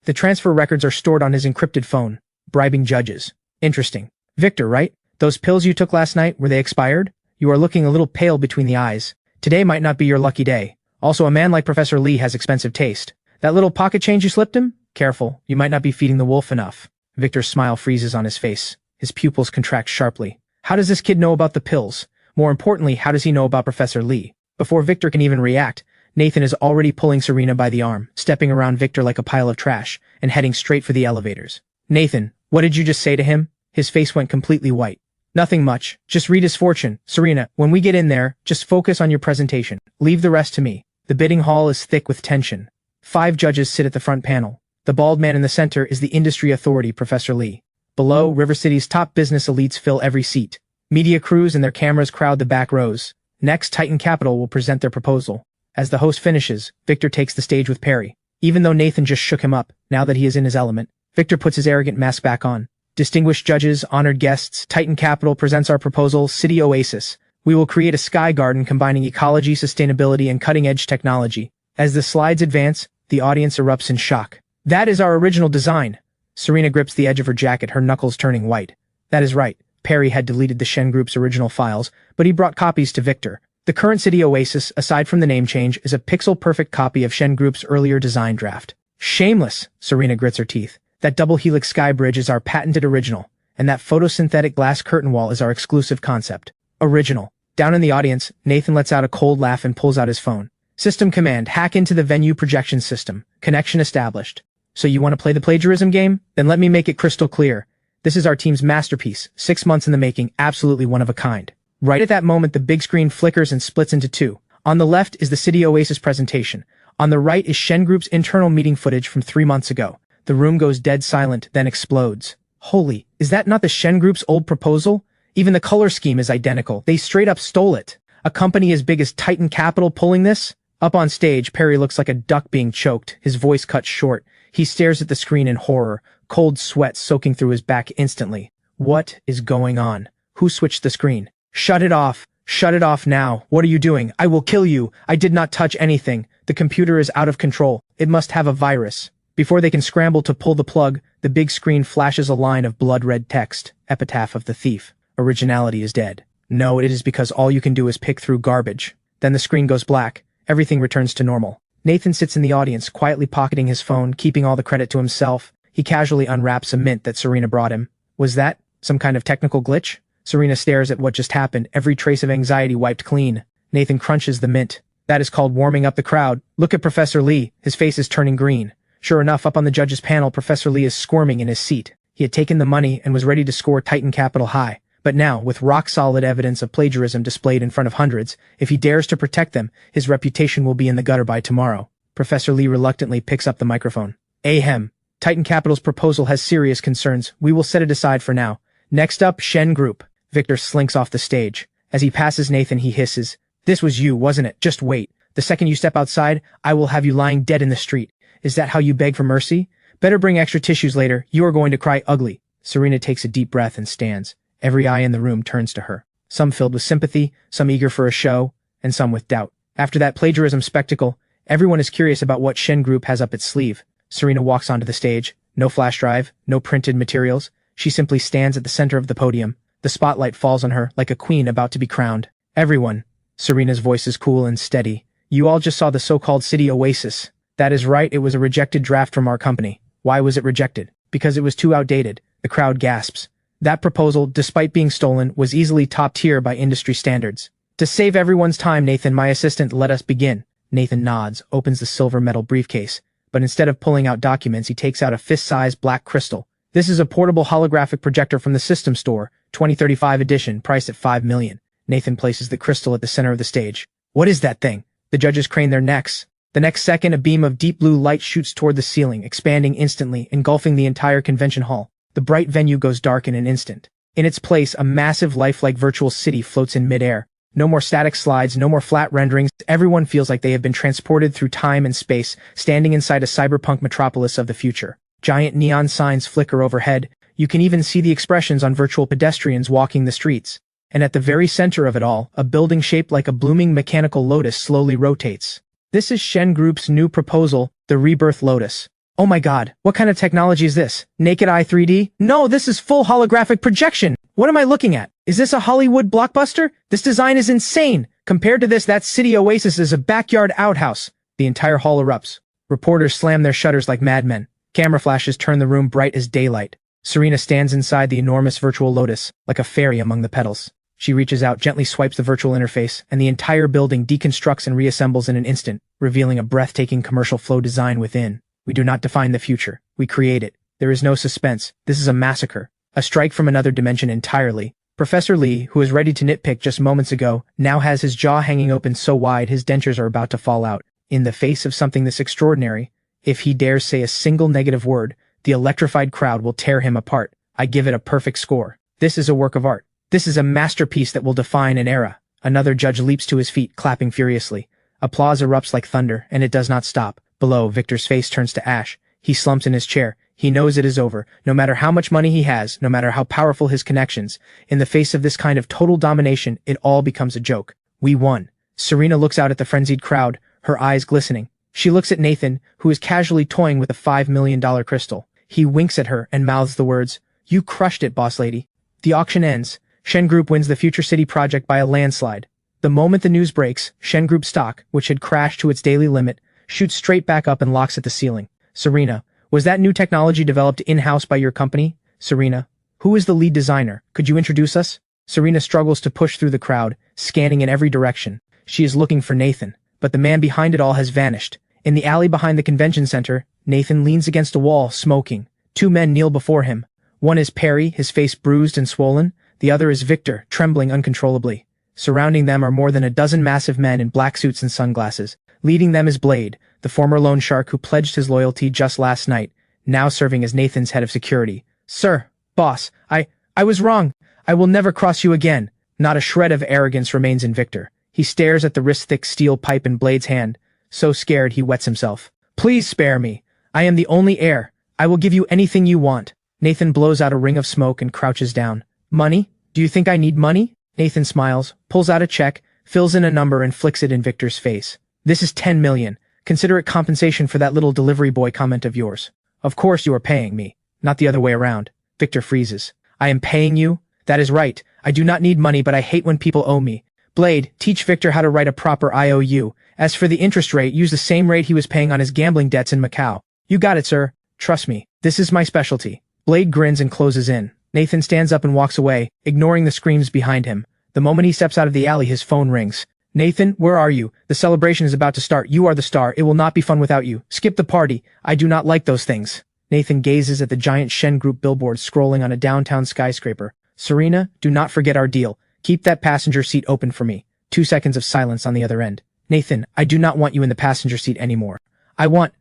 A: The transfer records are stored on his encrypted phone. Bribing judges. Interesting. Victor, right? Those pills you took last night, were they expired? You are looking a little pale between the eyes. Today might not be your lucky day. Also, a man like Professor Lee has expensive taste. That little pocket change you slipped him? Careful, you might not be feeding the wolf enough. Victor's smile freezes on his face. His pupils contract sharply. How does this kid know about the pills? More importantly, how does he know about Professor Lee? Before Victor can even react, Nathan is already pulling Serena by the arm, stepping around Victor like a pile of trash, and heading straight for the elevators. Nathan, what did you just say to him? His face went completely white. Nothing much. Just read his fortune. Serena, when we get in there, just focus on your presentation. Leave the rest to me. The bidding hall is thick with tension. 5 judges sit at the front panel. The bald man in the center is the industry authority, Professor Lee. Below, River City's top business elites fill every seat. Media crews and their cameras crowd the back rows. Next, Titan Capital will present their proposal. As the host finishes, Victor takes the stage with Perry. Even though Nathan just shook him up, now that he is in his element, Victor puts his arrogant mask back on. Distinguished judges, honored guests, Titan Capital presents our proposal, City Oasis. We will create a sky garden combining ecology, sustainability, and cutting-edge technology. As the slides advance, the audience erupts in shock. That is our original design. Serena grips the edge of her jacket, her knuckles turning white. That is right. Perry had deleted the Shen Group's original files, but he brought copies to Victor. The current City Oasis, aside from the name change, is a pixel-perfect copy of Shen Group's earlier design draft. Shameless, Serena grits her teeth. That double helix sky bridge is our patented original, and that photosynthetic glass curtain wall is our exclusive concept. Original. Down in the audience, Nathan lets out a cold laugh and pulls out his phone. System command, hack into the venue projection system. Connection established. So you want to play the plagiarism game? Then let me make it crystal clear. This is our team's masterpiece, 6 months in the making, absolutely one of a kind. Right at that moment, the big screen flickers and splits into 2. On the left is the City Oasis presentation. On the right is Shen Group's internal meeting footage from 3 months ago. The room goes dead silent, then explodes. Holy, is that not the Shen Group's old proposal? Even the color scheme is identical. They straight up stole it. A company as big as Titan Capital pulling this? Up on stage, Perry looks like a duck being choked, his voice cut short. He stares at the screen in horror, cold sweat soaking through his back instantly. What is going on? Who switched the screen? Shut it off. Shut it off now. What are you doing? I will kill you. I did not touch anything. The computer is out of control. It must have a virus. Before they can scramble to pull the plug, the big screen flashes a line of blood-red text. Epitaph of the thief. Originality is dead. No, it is because all you can do is pick through garbage. Then the screen goes black. Everything returns to normal. Nathan sits in the audience, quietly pocketing his phone, keeping all the credit to himself. He casually unwraps a mint that Serena brought him. Was that some kind of technical glitch? Serena stares at what just happened, every trace of anxiety wiped clean. Nathan crunches the mint. That is called warming up the crowd. Look at Professor Lee. His face is turning green. Sure enough, up on the judges' panel, Professor Lee is squirming in his seat. He had taken the money and was ready to score Titan Capital high. But now, with rock-solid evidence of plagiarism displayed in front of hundreds, if he dares to protect them, his reputation will be in the gutter by tomorrow. Professor Lee reluctantly picks up the microphone. Ahem. Titan Capital's proposal has serious concerns. We will set it aside for now. Next up, Shen Group. Victor slinks off the stage. As he passes Nathan, he hisses. This was you, wasn't it? Just wait. The second you step outside, I will have you lying dead in the street. Is that how you beg for mercy? Better bring extra tissues later. You are going to cry ugly. Serena takes a deep breath and stands. Every eye in the room turns to her. Some filled with sympathy, some eager for a show, and some with doubt. After that plagiarism spectacle, everyone is curious about what Shen Group has up its sleeve. Serena walks onto the stage. No flash drive, no printed materials. She simply stands at the center of the podium. The spotlight falls on her like a queen about to be crowned. Everyone. Serena's voice is cool and steady. You all just saw the so-called City Oasis. That is right, it was a rejected draft from our company. Why was it rejected? Because it was too outdated. The crowd gasps. That proposal, despite being stolen, was easily top tier by industry standards. To save everyone's time, Nathan, my assistant, let us begin. Nathan nods, opens the silver metal briefcase. But instead of pulling out documents, he takes out a fist-sized black crystal. This is a portable holographic projector from the System Store, 2035 edition, priced at $5 million. Nathan places the crystal at the center of the stage. What is that thing? The judges crane their necks. The next second, a beam of deep blue light shoots toward the ceiling, expanding instantly, engulfing the entire convention hall. The bright venue goes dark in an instant. In its place, a massive lifelike virtual city floats in midair. No more static slides, no more flat renderings. Everyone feels like they have been transported through time and space, standing inside a cyberpunk metropolis of the future. Giant neon signs flicker overhead. You can even see the expressions on virtual pedestrians walking the streets. And at the very center of it all, a building shaped like a blooming mechanical lotus slowly rotates. This is Shen Group's new proposal, the Rebirth Lotus. Oh my god, what kind of technology is this? Naked Eye 3D? No, this is full holographic projection! What am I looking at? Is this a Hollywood blockbuster? This design is insane! Compared to this, that City Oasis is a backyard outhouse. The entire hall erupts. Reporters slam their shutters like madmen. Camera flashes turn the room bright as daylight. Serena stands inside the enormous virtual lotus, like a fairy among the petals. She reaches out, gently swipes the virtual interface, and the entire building deconstructs and reassembles in an instant, revealing a breathtaking commercial flow design within. We do not define the future. We create it. There is no suspense. This is a massacre. A strike from another dimension entirely. Professor Lee, who was ready to nitpick just moments ago, now has his jaw hanging open so wide his dentures are about to fall out. In the face of something this extraordinary, if he dares say a single negative word, the electrified crowd will tear him apart. I give it a perfect score. This is a work of art. This is a masterpiece that will define an era. Another judge leaps to his feet, clapping furiously. Applause erupts like thunder, and it does not stop. Below, Victor's face turns to ash. He slumps in his chair. He knows it is over. No matter how much money he has, no matter how powerful his connections, in the face of this kind of total domination, it all becomes a joke. We won. Serena looks out at the frenzied crowd, her eyes glistening. She looks at Nathan, who is casually toying with a $5 million crystal. He winks at her and mouths the words, "You crushed it, boss lady." The auction ends. Shen Group wins the Future City project by a landslide. The moment the news breaks, Shen Group stock, which had crashed to its daily limit, shoots straight back up and locks at the ceiling. Serena, was that new technology developed in-house by your company? Serena, who is the lead designer? Could you introduce us? Serena struggles to push through the crowd, scanning in every direction. She is looking for Nathan, but the man behind it all has vanished. In the alley behind the convention center, Nathan leans against a wall, smoking. Two men kneel before him. One is Perry, his face bruised and swollen. The other is Victor, trembling uncontrollably. Surrounding them are more than a dozen massive men in black suits and sunglasses. Leading them is Blade, the former loan shark who pledged his loyalty just last night, now serving as Nathan's head of security. "Sir, boss, I was wrong. I will never cross you again." Not a shred of arrogance remains in Victor. He stares at the wrist-thick steel pipe in Blade's hand, so scared he wets himself. "Please spare me. I am the only heir. I will give you anything you want." Nathan blows out a ring of smoke and crouches down. "Money? Do you think I need money?" Nathan smiles, pulls out a check, fills in a number and flicks it in Victor's face. "This is 10 million. Consider it compensation for that little delivery boy comment of yours." "Of course you are paying me, not the other way around." Victor freezes. "I am paying you? That is right. I do not need money, but I hate when people owe me." Blade, teach Victor how to write a proper IOU. As for the interest rate, use the same rate he was paying on his gambling debts in Macau. "You got it, sir. Trust me. This is my specialty." Blade grins and closes in. Nathan stands up and walks away, ignoring the screams behind him. The moment he steps out of the alley, his phone rings. "Nathan, where are you? The celebration is about to start. You are the star. It will not be fun without you. Skip the party. I do not like those things." Nathan gazes at the giant Shen Group billboard scrolling on a downtown skyscraper. "Serena, do not forget our deal. Keep that passenger seat open for me." 2 seconds of silence on the other end. "Nathan, I do not want you in the passenger seat anymore. I want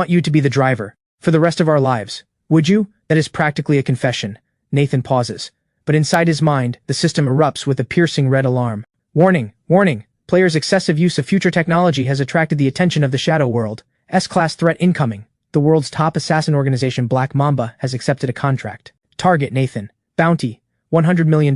A: you to be the driver. For the rest of our lives. Would you?" That is practically a confession. Nathan pauses. But inside his mind, the system erupts with a piercing red alarm. "Warning! Warning! Players' excessive use of future technology has attracted the attention of the Shadow World. S-class threat incoming. The world's top assassin organization Black Mamba has accepted a contract. Target Nathan. Bounty, $100 million.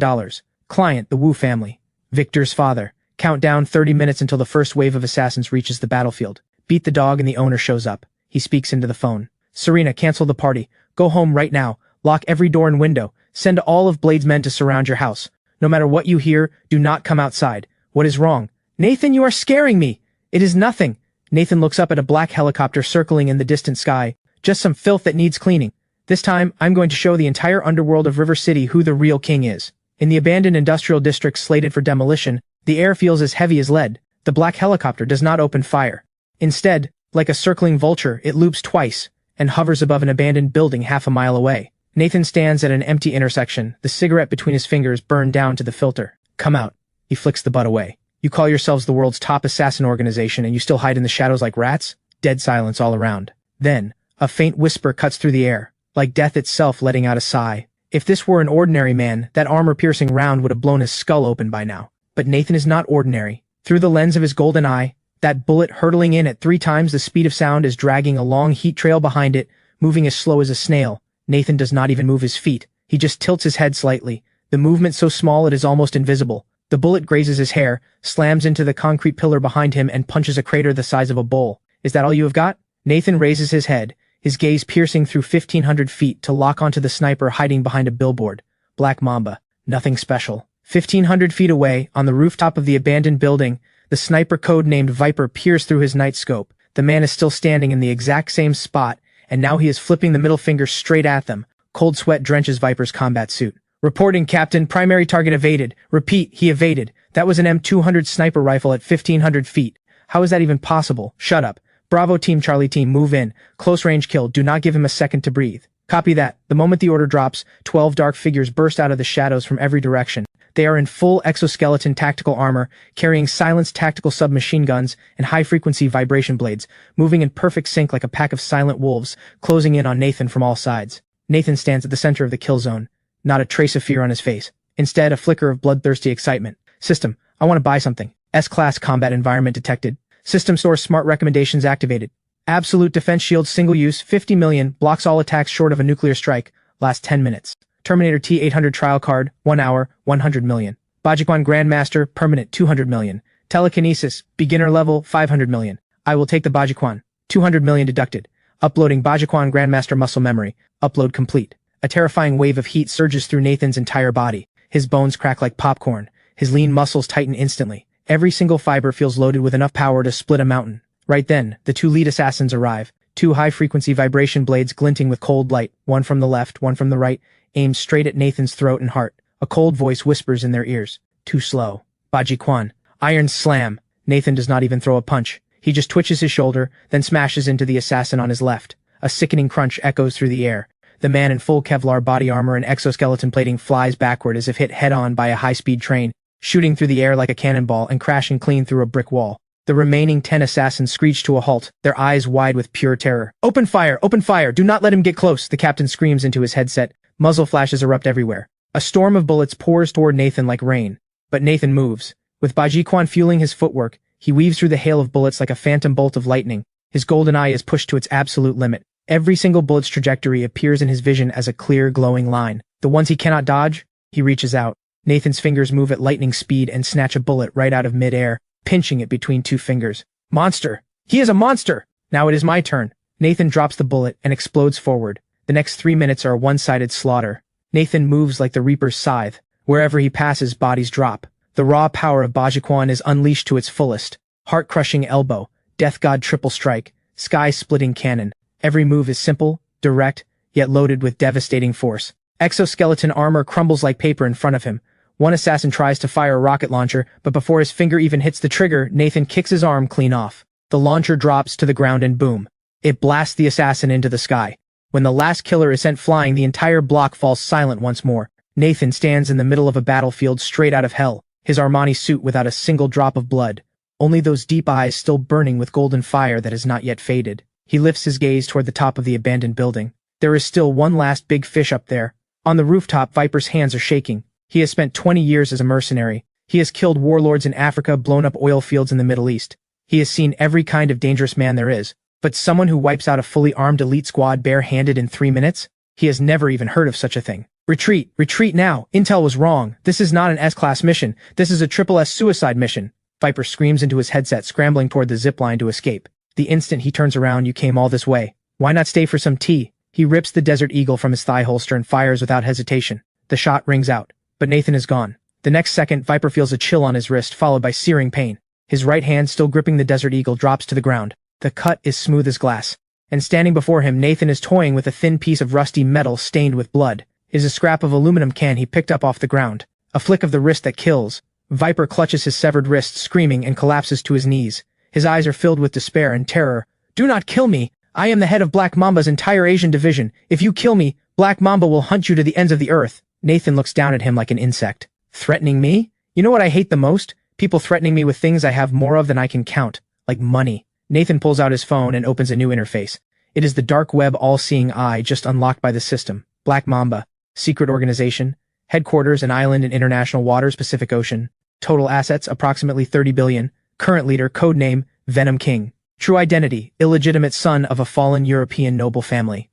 A: Client, the Wu family. Victor's father. Countdown 30 minutes until the first wave of assassins reaches the battlefield. Beat the dog and the owner shows up. He speaks into the phone. "Serena, cancel the party. Go home right now. Lock every door and window. Send all of Blade's men to surround your house. No matter what you hear, do not come outside. What is wrong?" "Nathan, you are scaring me." "It is nothing." Nathan looks up at a black helicopter circling in the distant sky. "Just some filth that needs cleaning. This time, I'm going to show the entire underworld of River City who the real king is." In the abandoned industrial district slated for demolition, the air feels as heavy as lead. The black helicopter does not open fire. Instead, like a circling vulture, it loops twice and hovers above an abandoned building half a mile away. Nathan stands at an empty intersection, the cigarette between his fingers burned down to the filter. "Come out." He flicks the butt away. "You call yourselves the world's top assassin organization and you still hide in the shadows like rats?" Dead silence all around. Then, a faint whisper cuts through the air, like death itself letting out a sigh. If this were an ordinary man, that armor-piercing round would have blown his skull open by now. But Nathan is not ordinary. Through the lens of his golden eye, that bullet hurtling in at 3 times the speed of sound is dragging a long heat trail behind it, moving as slow as a snail. Nathan does not even move his feet. He just tilts his head slightly, the movement so small it is almost invisible. The bullet grazes his hair, slams into the concrete pillar behind him and punches a crater the size of a bowl. "Is that all you have got?" Nathan raises his head, his gaze piercing through 1,500 feet to lock onto the sniper hiding behind a billboard. Black Mamba. Nothing special. 1,500 feet away, on the rooftop of the abandoned building, the sniper code-named Viper peers through his night scope. The man is still standing in the exact same spot, and now he is flipping the middle finger straight at them. Cold sweat drenches Viper's combat suit. "Reporting, Captain. Primary target evaded. Repeat, he evaded. That was an M200 sniper rifle at 1,500 feet. How is that even possible?" "Shut up. Bravo Team Charlie Team, move in. Close range kill. Do not give him a second to breathe." "Copy that." The moment the order drops, 12 dark figures burst out of the shadows from every direction. They are in full exoskeleton tactical armor, carrying silenced tactical submachine guns and high-frequency vibration blades, moving in perfect sync like a pack of silent wolves, closing in on Nathan from all sides. Nathan stands at the center of the kill zone, not a trace of fear on his face. Instead, a flicker of bloodthirsty excitement. System, I want to buy something. S-class combat environment detected. System source smart recommendations activated. Absolute defense shield single use, 50 million, blocks all attacks short of a nuclear strike, last 10 minutes. Terminator T-800 trial card, 1 hour, 100 million. Bajiquan Grand Master, permanent, 200 million. Telekinesis, beginner level, 500 million. I will take the Bajiquan. 200 million deducted. Uploading Bajiquan Grand Master muscle memory. Upload complete. A terrifying wave of heat surges through Nathan's entire body. His bones crack like popcorn. His lean muscles tighten instantly. Every single fiber feels loaded with enough power to split a mountain. Right then, the two lead assassins arrive. Two high-frequency vibration blades glinting with cold light, one from the left, one from the right, aimed straight at Nathan's throat and heart. A cold voice whispers in their ears. Too slow. Bajiquan. Iron slam. Nathan does not even throw a punch. He just twitches his shoulder, then smashes into the assassin on his left. A sickening crunch echoes through the air. The man in full Kevlar body armor and exoskeleton plating flies backward as if hit head-on by a high-speed train, shooting through the air like a cannonball and crashing clean through a brick wall. The remaining 10 assassins screech to a halt, their eyes wide with pure terror. Open fire! Open fire! Do not let him get close! The captain screams into his headset. Muzzle flashes erupt everywhere. A storm of bullets pours toward Nathan like rain. But Nathan moves. With Bajiquan fueling his footwork, he weaves through the hail of bullets like a phantom bolt of lightning. His golden eye is pushed to its absolute limit. Every single bullet's trajectory appears in his vision as a clear, glowing line. The ones he cannot dodge, he reaches out. Nathan's fingers move at lightning speed and snatch a bullet right out of mid-air, pinching it between two fingers. Monster! He is a monster! Now it is my turn. Nathan drops the bullet and explodes forward. The next 3 minutes are a one-sided slaughter. Nathan moves like the Reaper's scythe. Wherever he passes, bodies drop. The raw power of Bajiquan is unleashed to its fullest. Heart-crushing elbow, death god triple strike, sky-splitting cannon. Every move is simple, direct, yet loaded with devastating force. Exoskeleton armor crumbles like paper in front of him. One assassin tries to fire a rocket launcher, but before his finger even hits the trigger, Nathan kicks his arm clean off. The launcher drops to the ground and boom. It blasts the assassin into the sky. When the last killer is sent flying, the entire block falls silent once more. Nathan stands in the middle of a battlefield straight out of hell, his Armani suit without a single drop of blood. Only those deep eyes still burning with golden fire that has not yet faded. He lifts his gaze toward the top of the abandoned building. There is still one last big fish up there. On the rooftop, Viper's hands are shaking. He has spent 20 years as a mercenary. He has killed warlords in Africa, blown up oil fields in the Middle East. He has seen every kind of dangerous man there is. But someone who wipes out a fully armed elite squad bare-handed in 3 minutes? He has never even heard of such a thing. Retreat! Retreat now! Intel was wrong. This is not an S-class mission. This is a triple S suicide mission. Viper screams into his headset, scrambling toward the zipline to escape. The instant he turns around, you came all this way. Why not stay for some tea? He rips the Desert Eagle from his thigh holster and fires without hesitation. The shot rings out. But Nathan is gone. The next second, Viper feels a chill on his wrist, followed by searing pain. His right hand, still gripping the Desert Eagle, drops to the ground. The cut is smooth as glass. And standing before him, Nathan is toying with a thin piece of rusty metal stained with blood. It is a scrap of aluminum can he picked up off the ground. A flick of the wrist that kills. Viper clutches his severed wrist, screaming, and collapses to his knees. His eyes are filled with despair and terror. Do not kill me! I am the head of Black Mamba's entire Asian division. If you kill me, Black Mamba will hunt you to the ends of the earth. Nathan looks down at him like an insect. Threatening me? You know what I hate the most? People threatening me with things I have more of than I can count. Like money. Nathan pulls out his phone and opens a new interface. It is the dark web all-seeing eye just unlocked by the system. Black Mamba. Secret organization. Headquarters, an island in international waters, Pacific Ocean. Total assets, approximately 30 billion. Current leader, codename, Venom King. True identity, illegitimate son of a fallen European noble family.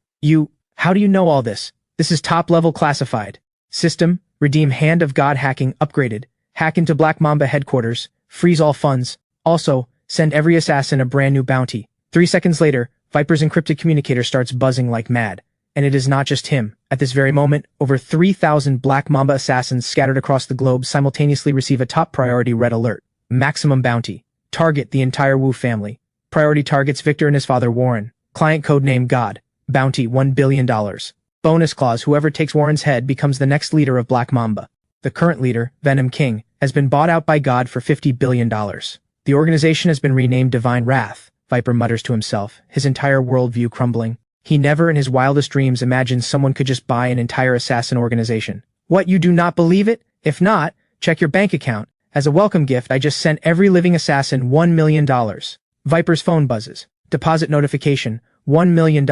A: How do you know all this? This is top-level classified. System, redeem Hand of God hacking upgraded. Hack into Black Mamba headquarters. Freeze all funds. Also, send every assassin a brand new bounty. 3 seconds later, Viper's encrypted communicator starts buzzing like mad. And it is not just him. At this very moment, over 3,000 Black Mamba assassins scattered across the globe simultaneously receive a top priority red alert. Maximum bounty. Target the entire Wu family. Priority targets Victor and his father Warren. Client codename God. Bounty $1 billion. Bonus clause, whoever takes Warren's head becomes the next leader of Black Mamba. The current leader, Venom King, has been bought out by God for $50 billion. The organization has been renamed Divine Wrath, Viper mutters to himself, his entire worldview crumbling. He never in his wildest dreams imagined someone could just buy an entire assassin organization. What, you do not believe it? If not, Check your bank account. As a welcome gift, I just sent every living assassin $1 million. Viper's phone buzzes. Deposit notification, $1 million.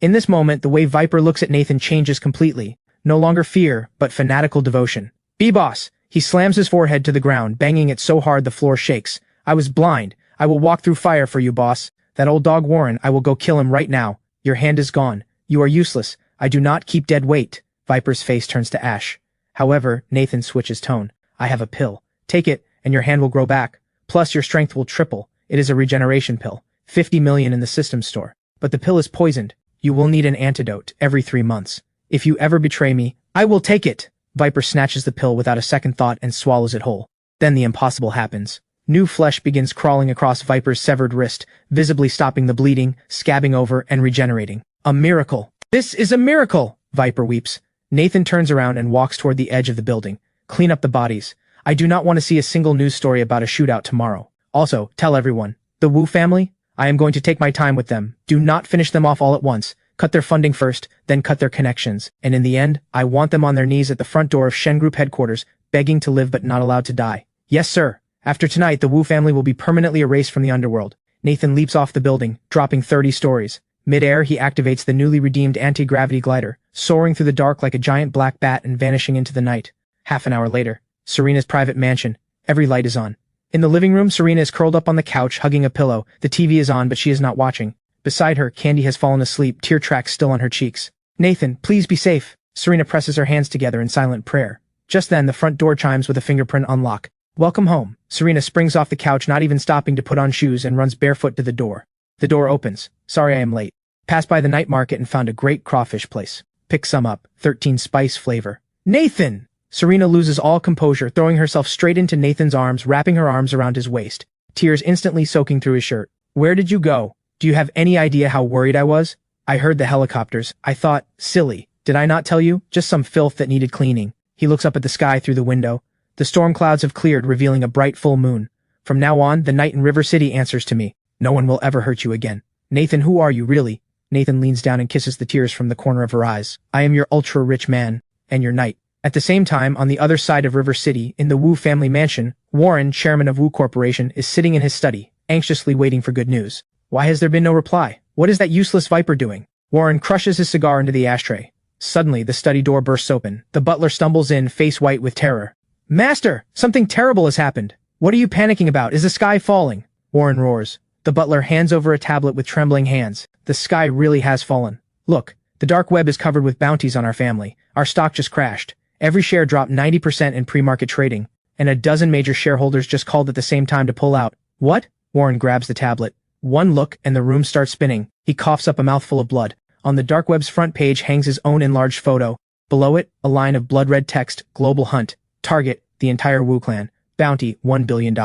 A: In this moment, the way Viper looks at Nathan changes completely. No longer fear, but fanatical devotion. B-boss! He slams his forehead to the ground, banging it so hard the floor shakes. I was blind. I will walk through fire for you, boss. That old dog Warren, I will go kill him right now. Your hand is gone. You are useless. I do not keep dead weight. Viper's face turns to ash. However, Nathan switches tone. I have a pill. Take it, and your hand will grow back. Plus, your strength will triple. It is a regeneration pill. 50 million in the system store. But the pill is poisoned. You will need an antidote every 3 months. If you ever betray me, I will take it. Viper snatches the pill without a second thought and swallows it whole. Then the impossible happens. New flesh begins crawling across Viper's severed wrist, visibly stopping the bleeding, scabbing over, and regenerating. A miracle. This is a miracle! Viper weeps. Nathan turns around and walks toward the edge of the building. Clean up the bodies. I do not want to see a single news story about a shootout tomorrow. Also, tell everyone. The Wu family? I am going to take my time with them. Do not finish them off all at once. Cut their funding first, then cut their connections. And in the end, I want them on their knees at the front door of Shen Group headquarters, begging to live but not allowed to die. Yes, sir. After tonight, the Wu family will be permanently erased from the underworld. Nathan leaps off the building, dropping 30 stories. Mid-air, he activates the newly redeemed anti-gravity glider, soaring through the dark like a giant black bat and vanishing into the night. Half an hour later, Serena's private mansion. Every light is on. In the living room, Serena is curled up on the couch, hugging a pillow. The TV is on, but she is not watching. Beside her, Candy has fallen asleep, tear tracks still on her cheeks. Nathan, please be safe. Serena presses her hands together in silent prayer. Just then, the front door chimes with a fingerprint unlock. Welcome home. Serena springs off the couch, not even stopping to put on shoes, and runs barefoot to the door. The door opens. Sorry I am late. Passed by the night market and found a great crawfish place. Pick some up. 13 spice flavor. Nathan! Serena loses all composure, throwing herself straight into Nathan's arms, wrapping her arms around his waist. Tears instantly soaking through his shirt. Where did you go? Do you have any idea how worried I was? I heard the helicopters. I thought, silly. Did I not tell you? Just some filth that needed cleaning. He looks up at the sky through the window. The storm clouds have cleared, revealing a bright full moon. From now on, the night in River City answers to me. No one will ever hurt you again. Nathan, who are you, really? Nathan leans down and kisses the tears from the corner of her eyes. I am your ultra-rich man, and your knight. At the same time, on the other side of River City, in the Wu family mansion, Warren, chairman of Wu Corporation, is sitting in his study, anxiously waiting for good news. Why has there been no reply? What is that useless Viper doing? Warren crushes his cigar into the ashtray. Suddenly, the study door bursts open. The butler stumbles in, face white with terror. Master! Something terrible has happened! What are you panicking about? Is the sky falling? Warren roars. The butler hands over a tablet with trembling hands. The sky really has fallen. Look, the dark web is covered with bounties on our family. Our stock just crashed. Every share dropped 90% in pre-market trading, and a dozen major shareholders just called at the same time to pull out. What? Warren grabs the tablet. One look, and the room starts spinning. He coughs up a mouthful of blood. On the dark web's front page hangs his own enlarged photo. Below it, a line of blood-red text, Global Hunt. Target, the entire Wu clan. Bounty, $1 billion.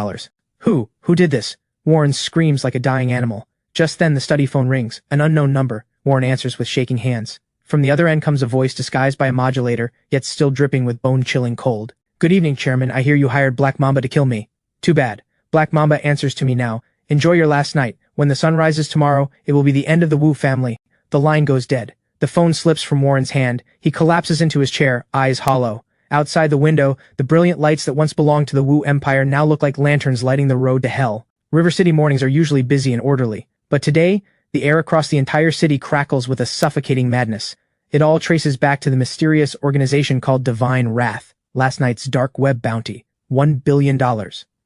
A: Who did this? Warren screams like a dying animal. Just then the study phone rings. An unknown number. Warren answers with shaking hands. From the other end comes a voice disguised by a modulator, yet still dripping with bone-chilling cold. Good evening, Chairman. I hear you hired Black Mamba to kill me. Too bad. Black Mamba answers to me now. Enjoy your last night. When the sun rises tomorrow, it will be the end of the Wu family. The line goes dead. The phone slips from Warren's hand. He collapses into his chair, eyes hollow. Outside the window, the brilliant lights that once belonged to the Wu Empire now look like lanterns lighting the road to hell. River City mornings are usually busy and orderly. But today, the air across the entire city crackles with a suffocating madness. It all traces back to the mysterious organization called Divine Wrath. Last night's dark web bounty. $1 billion.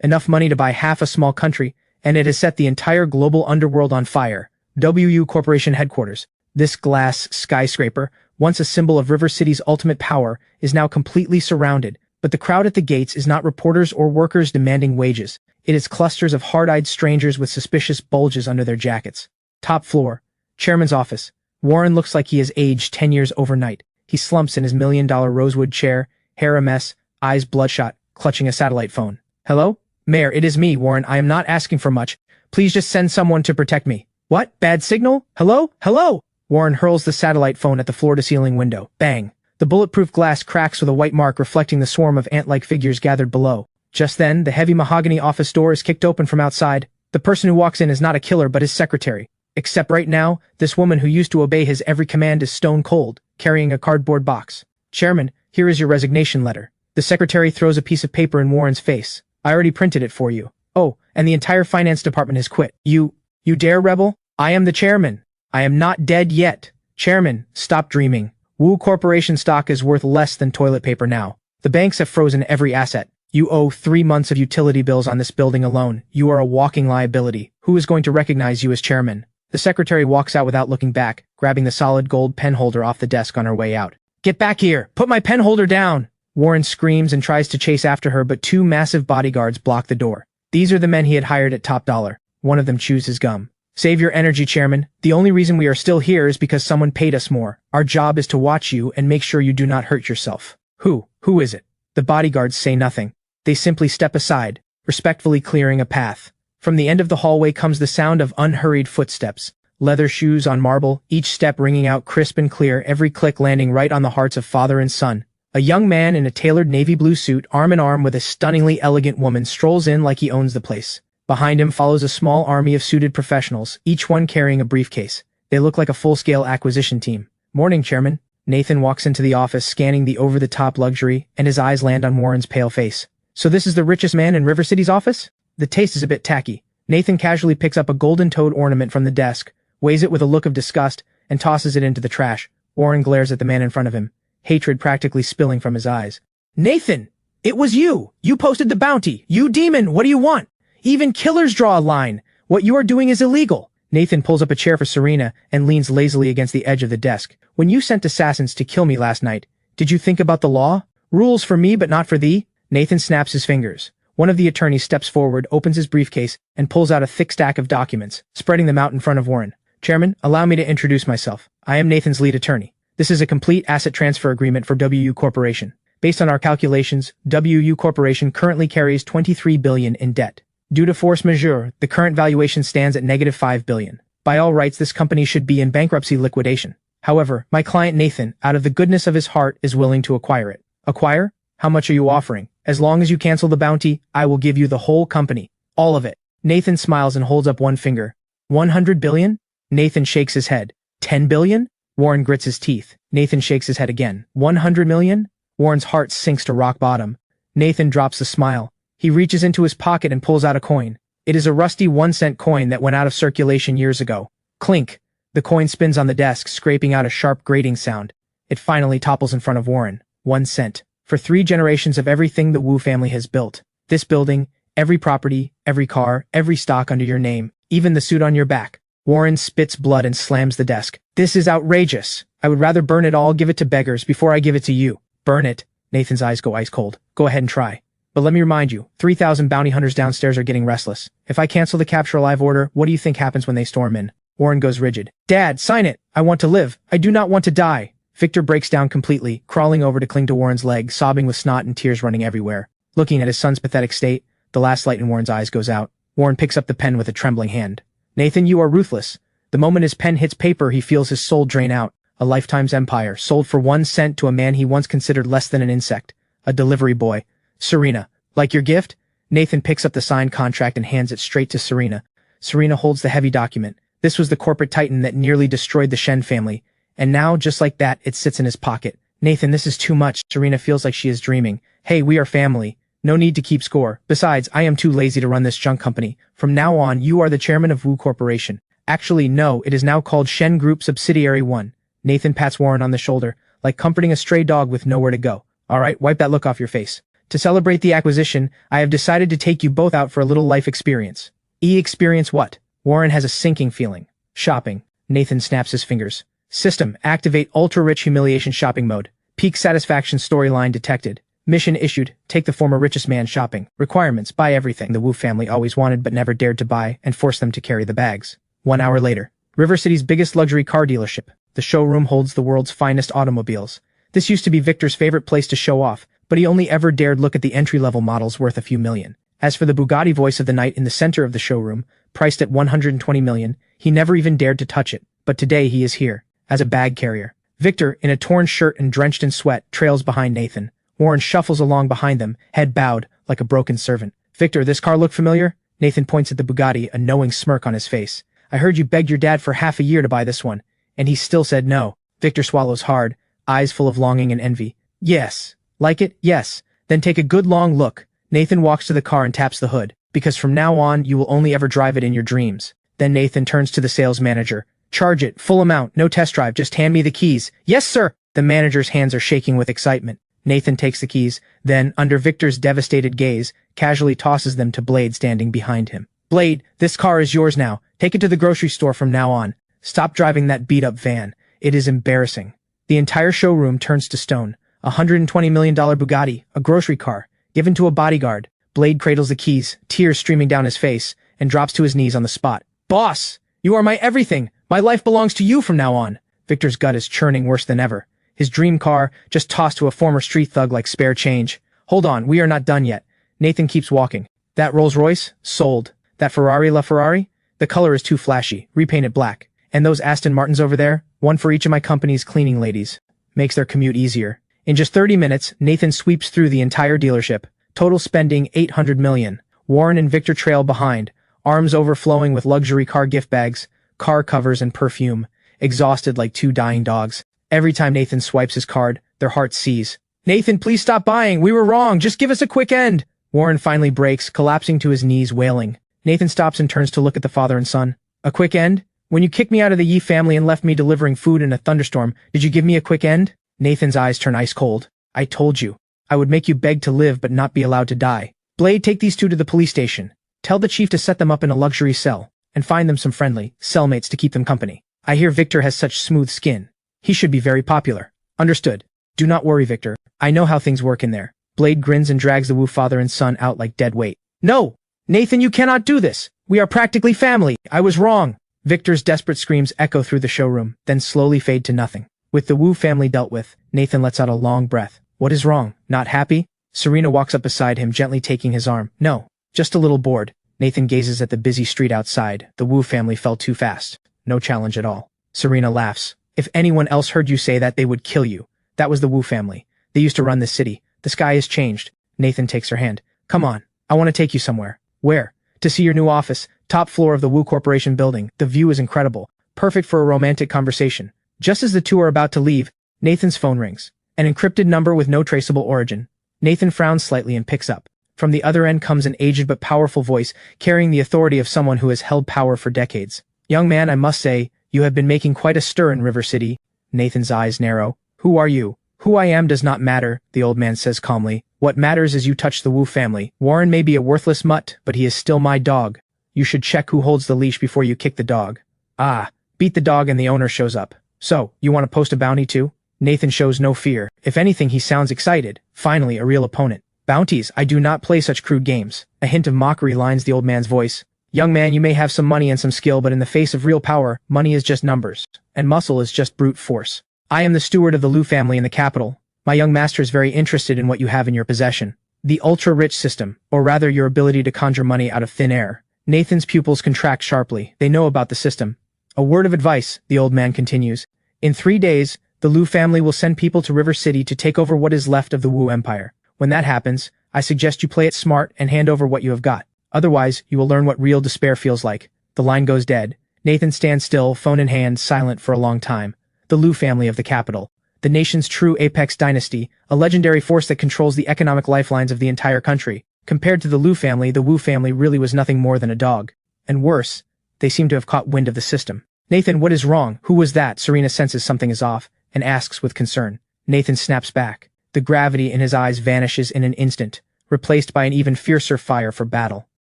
A: Enough money to buy half a small country, and it has set the entire global underworld on fire. WU Corporation headquarters. This glass skyscraper, once a symbol of River City's ultimate power, is now completely surrounded, but the crowd at the gates is not reporters or workers demanding wages. It is clusters of hard-eyed strangers with suspicious bulges under their jackets. Top floor. Chairman's office. Warren looks like he has aged 10 years overnight. He slumps in his $1,000,000 rosewood chair, hair a mess, eyes bloodshot, clutching a satellite phone. Hello? Mayor, it is me, Warren. I am not asking for much. Please just send someone to protect me. What? Bad signal? Hello? Hello? Warren hurls the satellite phone at the floor-to-ceiling window. Bang. The bulletproof glass cracks with a white mark reflecting the swarm of ant-like figures gathered below. Just then, the heavy mahogany office door is kicked open from outside. The person who walks in is not a killer but his secretary. Except right now, this woman who used to obey his every command is stone cold, carrying a cardboard box. Chairman, here is your resignation letter. The secretary throws a piece of paper in Warren's face. I already printed it for you. Oh, and the entire finance department has quit. You dare rebel? I am the chairman. I am not dead yet. Chairman, stop dreaming. Wu Corporation stock is worth less than toilet paper now. The banks have frozen every asset. You owe 3 months of utility bills on this building alone. You are a walking liability. Who is going to recognize you as chairman? The secretary walks out without looking back, grabbing the solid gold pen holder off the desk on her way out. Get back here! Put my pen holder down! Warren screams and tries to chase after her, but 2 massive bodyguards block the door. These are the men he had hired at top dollar. One of them chews his gum. Save your energy, Chairman. The only reason we are still here is because someone paid us more. Our job is to watch you and make sure you do not hurt yourself. Who is it? The bodyguards say nothing. They simply step aside, respectfully clearing a path. From the end of the hallway comes the sound of unhurried footsteps. Leather shoes on marble, each step ringing out crisp and clear, every click landing right on the hearts of father and son. A young man in a tailored navy blue suit, arm in arm with a stunningly elegant woman, strolls in like he owns the place. Behind him follows a small army of suited professionals, each one carrying a briefcase. They look like a full-scale acquisition team. Morning, Chairman. Nathan walks into the office, scanning the over-the-top luxury, and his eyes land on Warren's pale face. So this is the richest man in River City's office? The taste is a bit tacky. Nathan casually picks up a golden-toed ornament from the desk, weighs it with a look of disgust, and tosses it into the trash. Warren glares at the man in front of him, hatred practically spilling from his eyes. Nathan! It was you! You posted the bounty! You demon! What do you want? Even killers draw a line! What you are doing is illegal! Nathan pulls up a chair for Serena and leans lazily against the edge of the desk. When you sent assassins to kill me last night, did you think about the law? Rules for me but not for thee? Nathan snaps his fingers. One of the attorneys steps forward, opens his briefcase, and pulls out a thick stack of documents, spreading them out in front of Warren. Chairman, allow me to introduce myself. I am Nathan's lead attorney. This is a complete asset transfer agreement for WU Corporation. Based on our calculations, WU Corporation currently carries $23 billion in debt. Due to force majeure, the current valuation stands at negative $5 billion. By all rights, this company should be in bankruptcy liquidation. However, my client Nathan, out of the goodness of his heart, is willing to acquire it. Acquire? How much are you offering? As long as you cancel the bounty, I will give you the whole company. All of it. Nathan smiles and holds up one finger. 100 billion? Nathan shakes his head. 10 billion? Warren grits his teeth. Nathan shakes his head again. 100 million? Warren's heart sinks to rock bottom. Nathan drops a smile. He reaches into his pocket and pulls out a coin. It is a rusty 1-cent coin that went out of circulation years ago. Clink. The coin spins on the desk, scraping out a sharp grating sound. It finally topples in front of Warren. 1 cent. For 3 generations of everything the Wu family has built. This building, every property, every car, every stock under your name, even the suit on your back. Warren spits blood and slams the desk. This is outrageous. I would rather burn it all, give it to beggars before I give it to you. Burn it. Nathan's eyes go ice cold. Go ahead and try. But let me remind you, 3,000 bounty hunters downstairs are getting restless. If I cancel the capture alive order, what do you think happens when they storm in? Warren goes rigid. Dad, sign it. I want to live. I do not want to die. Victor breaks down completely, crawling over to cling to Warren's leg, sobbing with snot and tears running everywhere. Looking at his son's pathetic state, the last light in Warren's eyes goes out. Warren picks up the pen with a trembling hand. Nathan, you are ruthless. The moment his pen hits paper, he feels his soul drain out. A lifetime's empire, sold for 1 cent to a man he once considered less than an insect. A delivery boy. Serena. Like your gift? Nathan picks up the signed contract and hands it straight to Serena. Serena holds the heavy document. This was the corporate titan that nearly destroyed the Shen family. And now, just like that, it sits in his pocket. Nathan, this is too much. Serena feels like she is dreaming. Hey, we are family. No need to keep score. Besides, I am too lazy to run this junk company. From now on, you are the chairman of Wu Corporation. Actually, no, it is now called Shen Group Subsidiary 1. Nathan pats Warren on the shoulder, like comforting a stray dog with nowhere to go. All right, wipe that look off your face. To celebrate the acquisition, I have decided to take you both out for a little life experience. Experience what? Warren has a sinking feeling. Shopping. Nathan snaps his fingers. System, activate ultra-rich humiliation shopping mode. Peak satisfaction storyline detected. Mission issued, take the former richest man shopping. Requirements, buy everything the Wu family always wanted but never dared to buy, and force them to carry the bags. 1 hour later. River City's biggest luxury car dealership. The showroom holds the world's finest automobiles. This used to be Victor's favorite place to show off, but he only ever dared look at the entry-level models worth a few million. As for the Bugatti voice of the night in the center of the showroom, priced at 120 million, he never even dared to touch it. But today he is here, as a bag carrier. Victor, in a torn shirt and drenched in sweat, trails behind Nathan. Warren shuffles along behind them, head bowed, like a broken servant. Victor, this car look familiar? Nathan points at the Bugatti, a knowing smirk on his face. I heard you begged your dad for half a year to buy this one, and he still said no. Victor swallows hard, eyes full of longing and envy. Yes. Like it? Yes. Then take a good long look. Nathan walks to the car and taps the hood, because from now on you will only ever drive it in your dreams. Then Nathan turns to the sales manager. Charge it, full amount, no test drive, just hand me the keys. Yes, sir! The manager's hands are shaking with excitement. Nathan takes the keys, then, under Victor's devastated gaze, casually tosses them to Blade standing behind him. Blade, this car is yours now. Take it to the grocery store from now on. Stop driving that beat-up van. It is embarrassing. The entire showroom turns to stone. $120 million Bugatti, a grocery car, given to a bodyguard. Blade cradles the keys, tears streaming down his face, and drops to his knees on the spot. Boss! You are my everything! My life belongs to you from now on! Victor's gut is churning worse than ever. His dream car, just tossed to a former street thug like spare change. Hold on, we are not done yet. Nathan keeps walking. That Rolls Royce? Sold. That Ferrari LaFerrari? The color is too flashy. Repaint it black. And those Aston Martins over there? One for each of my company's cleaning ladies. Makes their commute easier. In just 30 minutes, Nathan sweeps through the entire dealership. Total spending $800 million. Warren and Victor trail behind, arms overflowing with luxury car gift bags, car covers and perfume, exhausted like two dying dogs. Every time Nathan swipes his card, their hearts seize. Nathan, please stop buying. We were wrong. Just give us a quick end. Warren finally breaks, collapsing to his knees, wailing. Nathan stops and turns to look at the father and son. A quick end? When you kicked me out of the Yi family and left me delivering food in a thunderstorm, did you give me a quick end? Nathan's eyes turn ice cold. I told you. I would make you beg to live but not be allowed to die. Blade, take these two to the police station. Tell the chief to set them up in a luxury cell, and find them some friendly cellmates to keep them company. I hear Victor has such smooth skin. He should be very popular. Understood. Do not worry, Victor. I know how things work in there. Blade grins and drags the Wu father and son out like dead weight. No! Nathan, you cannot do this! We are practically family! I was wrong! Victor's desperate screams echo through the showroom, then slowly fade to nothing. With the Wu family dealt with, Nathan lets out a long breath. What is wrong? Not happy? Serena walks up beside him, gently taking his arm. No, just a little bored. Nathan gazes at the busy street outside. The Wu family fell too fast. No challenge at all. Serena laughs. If anyone else heard you say that, they would kill you. That was the Wu family. They used to run this city. The sky has changed. Nathan takes her hand. Come on. I want to take you somewhere. Where? To see your new office. Top floor of the Wu Corporation building. The view is incredible. Perfect for a romantic conversation. Just as the two are about to leave, Nathan's phone rings. An encrypted number with no traceable origin. Nathan frowns slightly and picks up. From the other end comes an aged but powerful voice, carrying the authority of someone who has held power for decades. Young man, I must say, you have been making quite a stir in River City. Nathan's eyes narrow. Who are you? Who I am does not matter, the old man says calmly. What matters is you touch the Wu family. Warren may be a worthless mutt, but he is still my dog. You should check who holds the leash before you kick the dog. Ah, beat the dog and the owner shows up. So, you want to post a bounty too? Nathan shows no fear. If anything, he sounds excited. Finally, a real opponent. Bounties, I do not play such crude games. A hint of mockery lines the old man's voice. Young man, you may have some money and some skill, but in the face of real power, money is just numbers, and muscle is just brute force. I am the steward of the Liu family in the capital. My young master is very interested in what you have in your possession. The ultra-rich system, or rather your ability to conjure money out of thin air. Nathan's pupils contract sharply. They know about the system. A word of advice, the old man continues. In 3 days, the Liu family will send people to River City to take over what is left of the Wu Empire. When that happens, I suggest you play it smart and hand over what you have got. Otherwise, you will learn what real despair feels like. The line goes dead. Nathan stands still, phone in hand, silent for a long time. The Liu family of the capital. The nation's true apex dynasty, a legendary force that controls the economic lifelines of the entire country. Compared to the Liu family, the Wu family really was nothing more than a dog. And worse, they seem to have caught wind of the system. Nathan, what is wrong? Who was that? Serena senses something is off, and asks with concern. Nathan snaps back. The gravity in his eyes vanishes in an instant, replaced by an even fiercer fire for battle.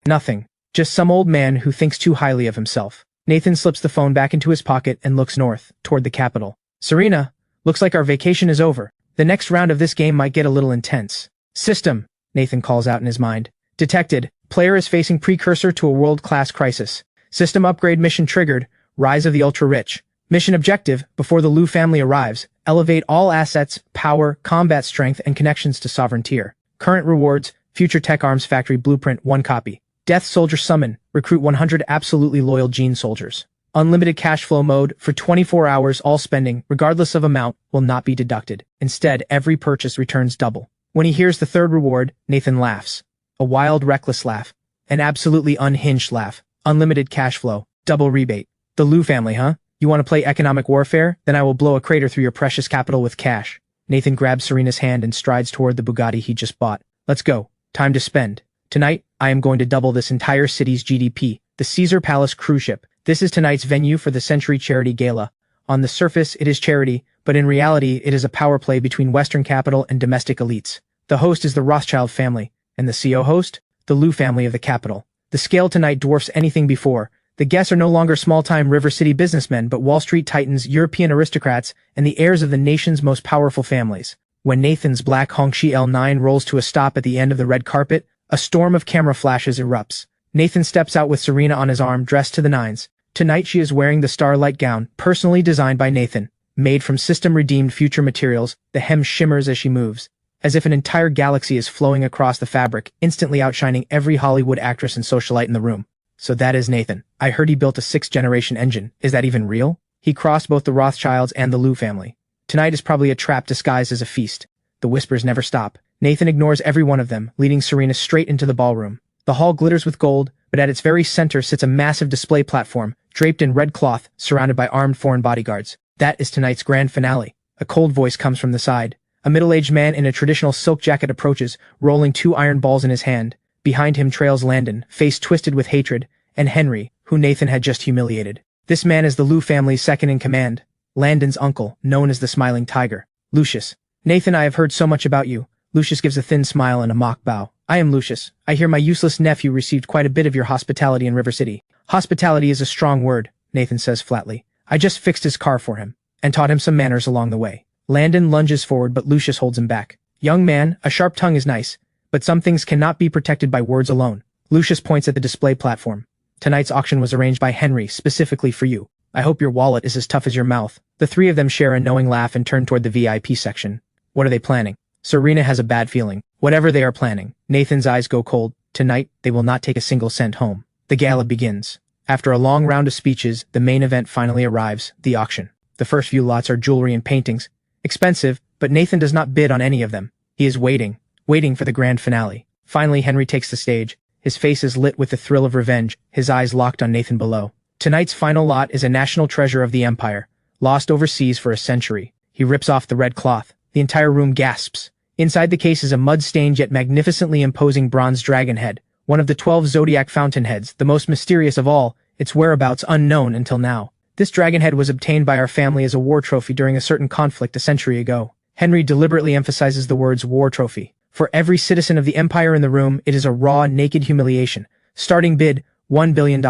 A: Nothing. Just some old man who thinks too highly of himself. Nathan slips the phone back into his pocket and looks north, toward the capital. Serena, looks like our vacation is over. The next round of this game might get a little intense. System, Nathan calls out in his mind. Detected. Player is facing precursor to a world-class crisis. System upgrade mission triggered. Rise of the ultra-rich. Mission objective, before the Liu family arrives, elevate all assets, power, combat strength, and connections to sovereign tier. Current rewards, Future Tech Arms Factory Blueprint 1 copy. Death Soldier Summon, recruit 100 absolutely loyal Gene soldiers. Unlimited cash flow mode, for 24 hours all spending, regardless of amount, will not be deducted. Instead, every purchase returns double. When he hears the third reward, Nathan laughs. A wild, reckless laugh. An absolutely unhinged laugh. Unlimited cash flow. Double rebate. The Liu family, huh? You want to play economic warfare? Then I will blow a crater through your precious capital with cash. Nathan grabs Serena's hand and strides toward the Bugatti he just bought. Let's go. Time to spend. Tonight, I am going to double this entire city's GDP. The Caesar Palace cruise ship. This is tonight's venue for the Century Charity Gala. On the surface, it is charity, but in reality, it is a power play between Western capital and domestic elites. The host is the Rothschild family, and the CO host? The Liu family of the capital. The scale tonight dwarfs anything before. The guests are no longer small-time River City businessmen but Wall Street titans, European aristocrats, and the heirs of the nation's most powerful families. When Nathan's black Hongqi L9 rolls to a stop at the end of the red carpet, a storm of camera flashes erupts. Nathan steps out with Serena on his arm, dressed to the nines. Tonight she is wearing the starlight gown, personally designed by Nathan. Made from system-redeemed future materials, the hem shimmers as she moves, as if an entire galaxy is flowing across the fabric, instantly outshining every Hollywood actress and socialite in the room. So that is Nathan. I heard he built a 6th-generation engine. Is that even real? He crossed both the Rothschilds and the Liu family. Tonight is probably a trap disguised as a feast. The whispers never stop. Nathan ignores every one of them, leading Serena straight into the ballroom. The hall glitters with gold, but at its very center sits a massive display platform, draped in red cloth, surrounded by armed foreign bodyguards. That is tonight's grand finale. A cold voice comes from the side. A middle-aged man in a traditional silk jacket approaches, rolling 2 iron balls in his hand. Behind him trails Landon, face twisted with hatred, and Henry, who Nathan had just humiliated. This man is the Liu family's second-in-command, Landon's uncle, known as the Smiling Tiger. Lucius. Nathan, I have heard so much about you. Lucius gives a thin smile and a mock bow. I am Lucius. I hear my useless nephew received quite a bit of your hospitality in River City. Hospitality is a strong word, Nathan says flatly. I just fixed his car for him, and taught him some manners along the way. Landon lunges forward, but Lucius holds him back. Young man, a sharp tongue is nice, but some things cannot be protected by words alone. Lucius points at the display platform. Tonight's auction was arranged by Henry, specifically for you. I hope your wallet is as tough as your mouth. The three of them share a knowing laugh and turn toward the VIP section. What are they planning? Serena has a bad feeling. Whatever they are planning. Nathan's eyes go cold. Tonight, they will not take a single cent home. The gala begins. After a long round of speeches, the main event finally arrives, the auction. The first few lots are jewelry and paintings. Expensive, but Nathan does not bid on any of them. He is waiting for the grand finale. Finally, Henry takes the stage. His face is lit with the thrill of revenge, his eyes locked on Nathan below. Tonight's final lot is a national treasure of the Empire, lost overseas for a century. He rips off the red cloth. The entire room gasps. Inside the case is a mud-stained yet magnificently imposing bronze dragon head, one of the 12 zodiac fountainheads, the most mysterious of all, its whereabouts unknown until now. This dragon head was obtained by our family as a war trophy during a certain conflict a century ago. Henry deliberately emphasizes the words war trophy. For every citizen of the Empire in the room, it is a raw, naked humiliation. Starting bid, $1 billion.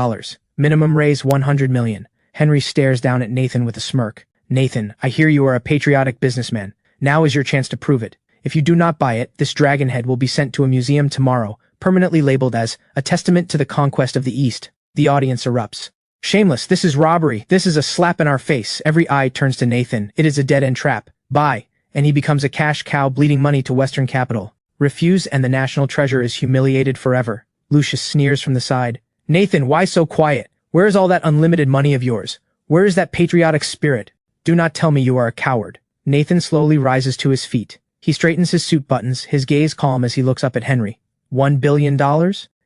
A: Minimum raise, $100 million. Henry stares down at Nathan with a smirk. Nathan, I hear you are a patriotic businessman. Now is your chance to prove it. If you do not buy it, this dragon head will be sent to a museum tomorrow, permanently labeled as a testament to the conquest of the East. The audience erupts. Shameless, this is robbery. This is a slap in our face. Every eye turns to Nathan. It is a dead-end trap. Buy. And he becomes a cash cow bleeding money to Western capital. Refuse and the national treasure is humiliated forever. Lucius sneers from the side. Nathan, why so quiet? Where is all that unlimited money of yours? Where is that patriotic spirit? Do not tell me you are a coward. Nathan slowly rises to his feet. He straightens his suit buttons, his gaze calm as he looks up at Henry. $1 billion?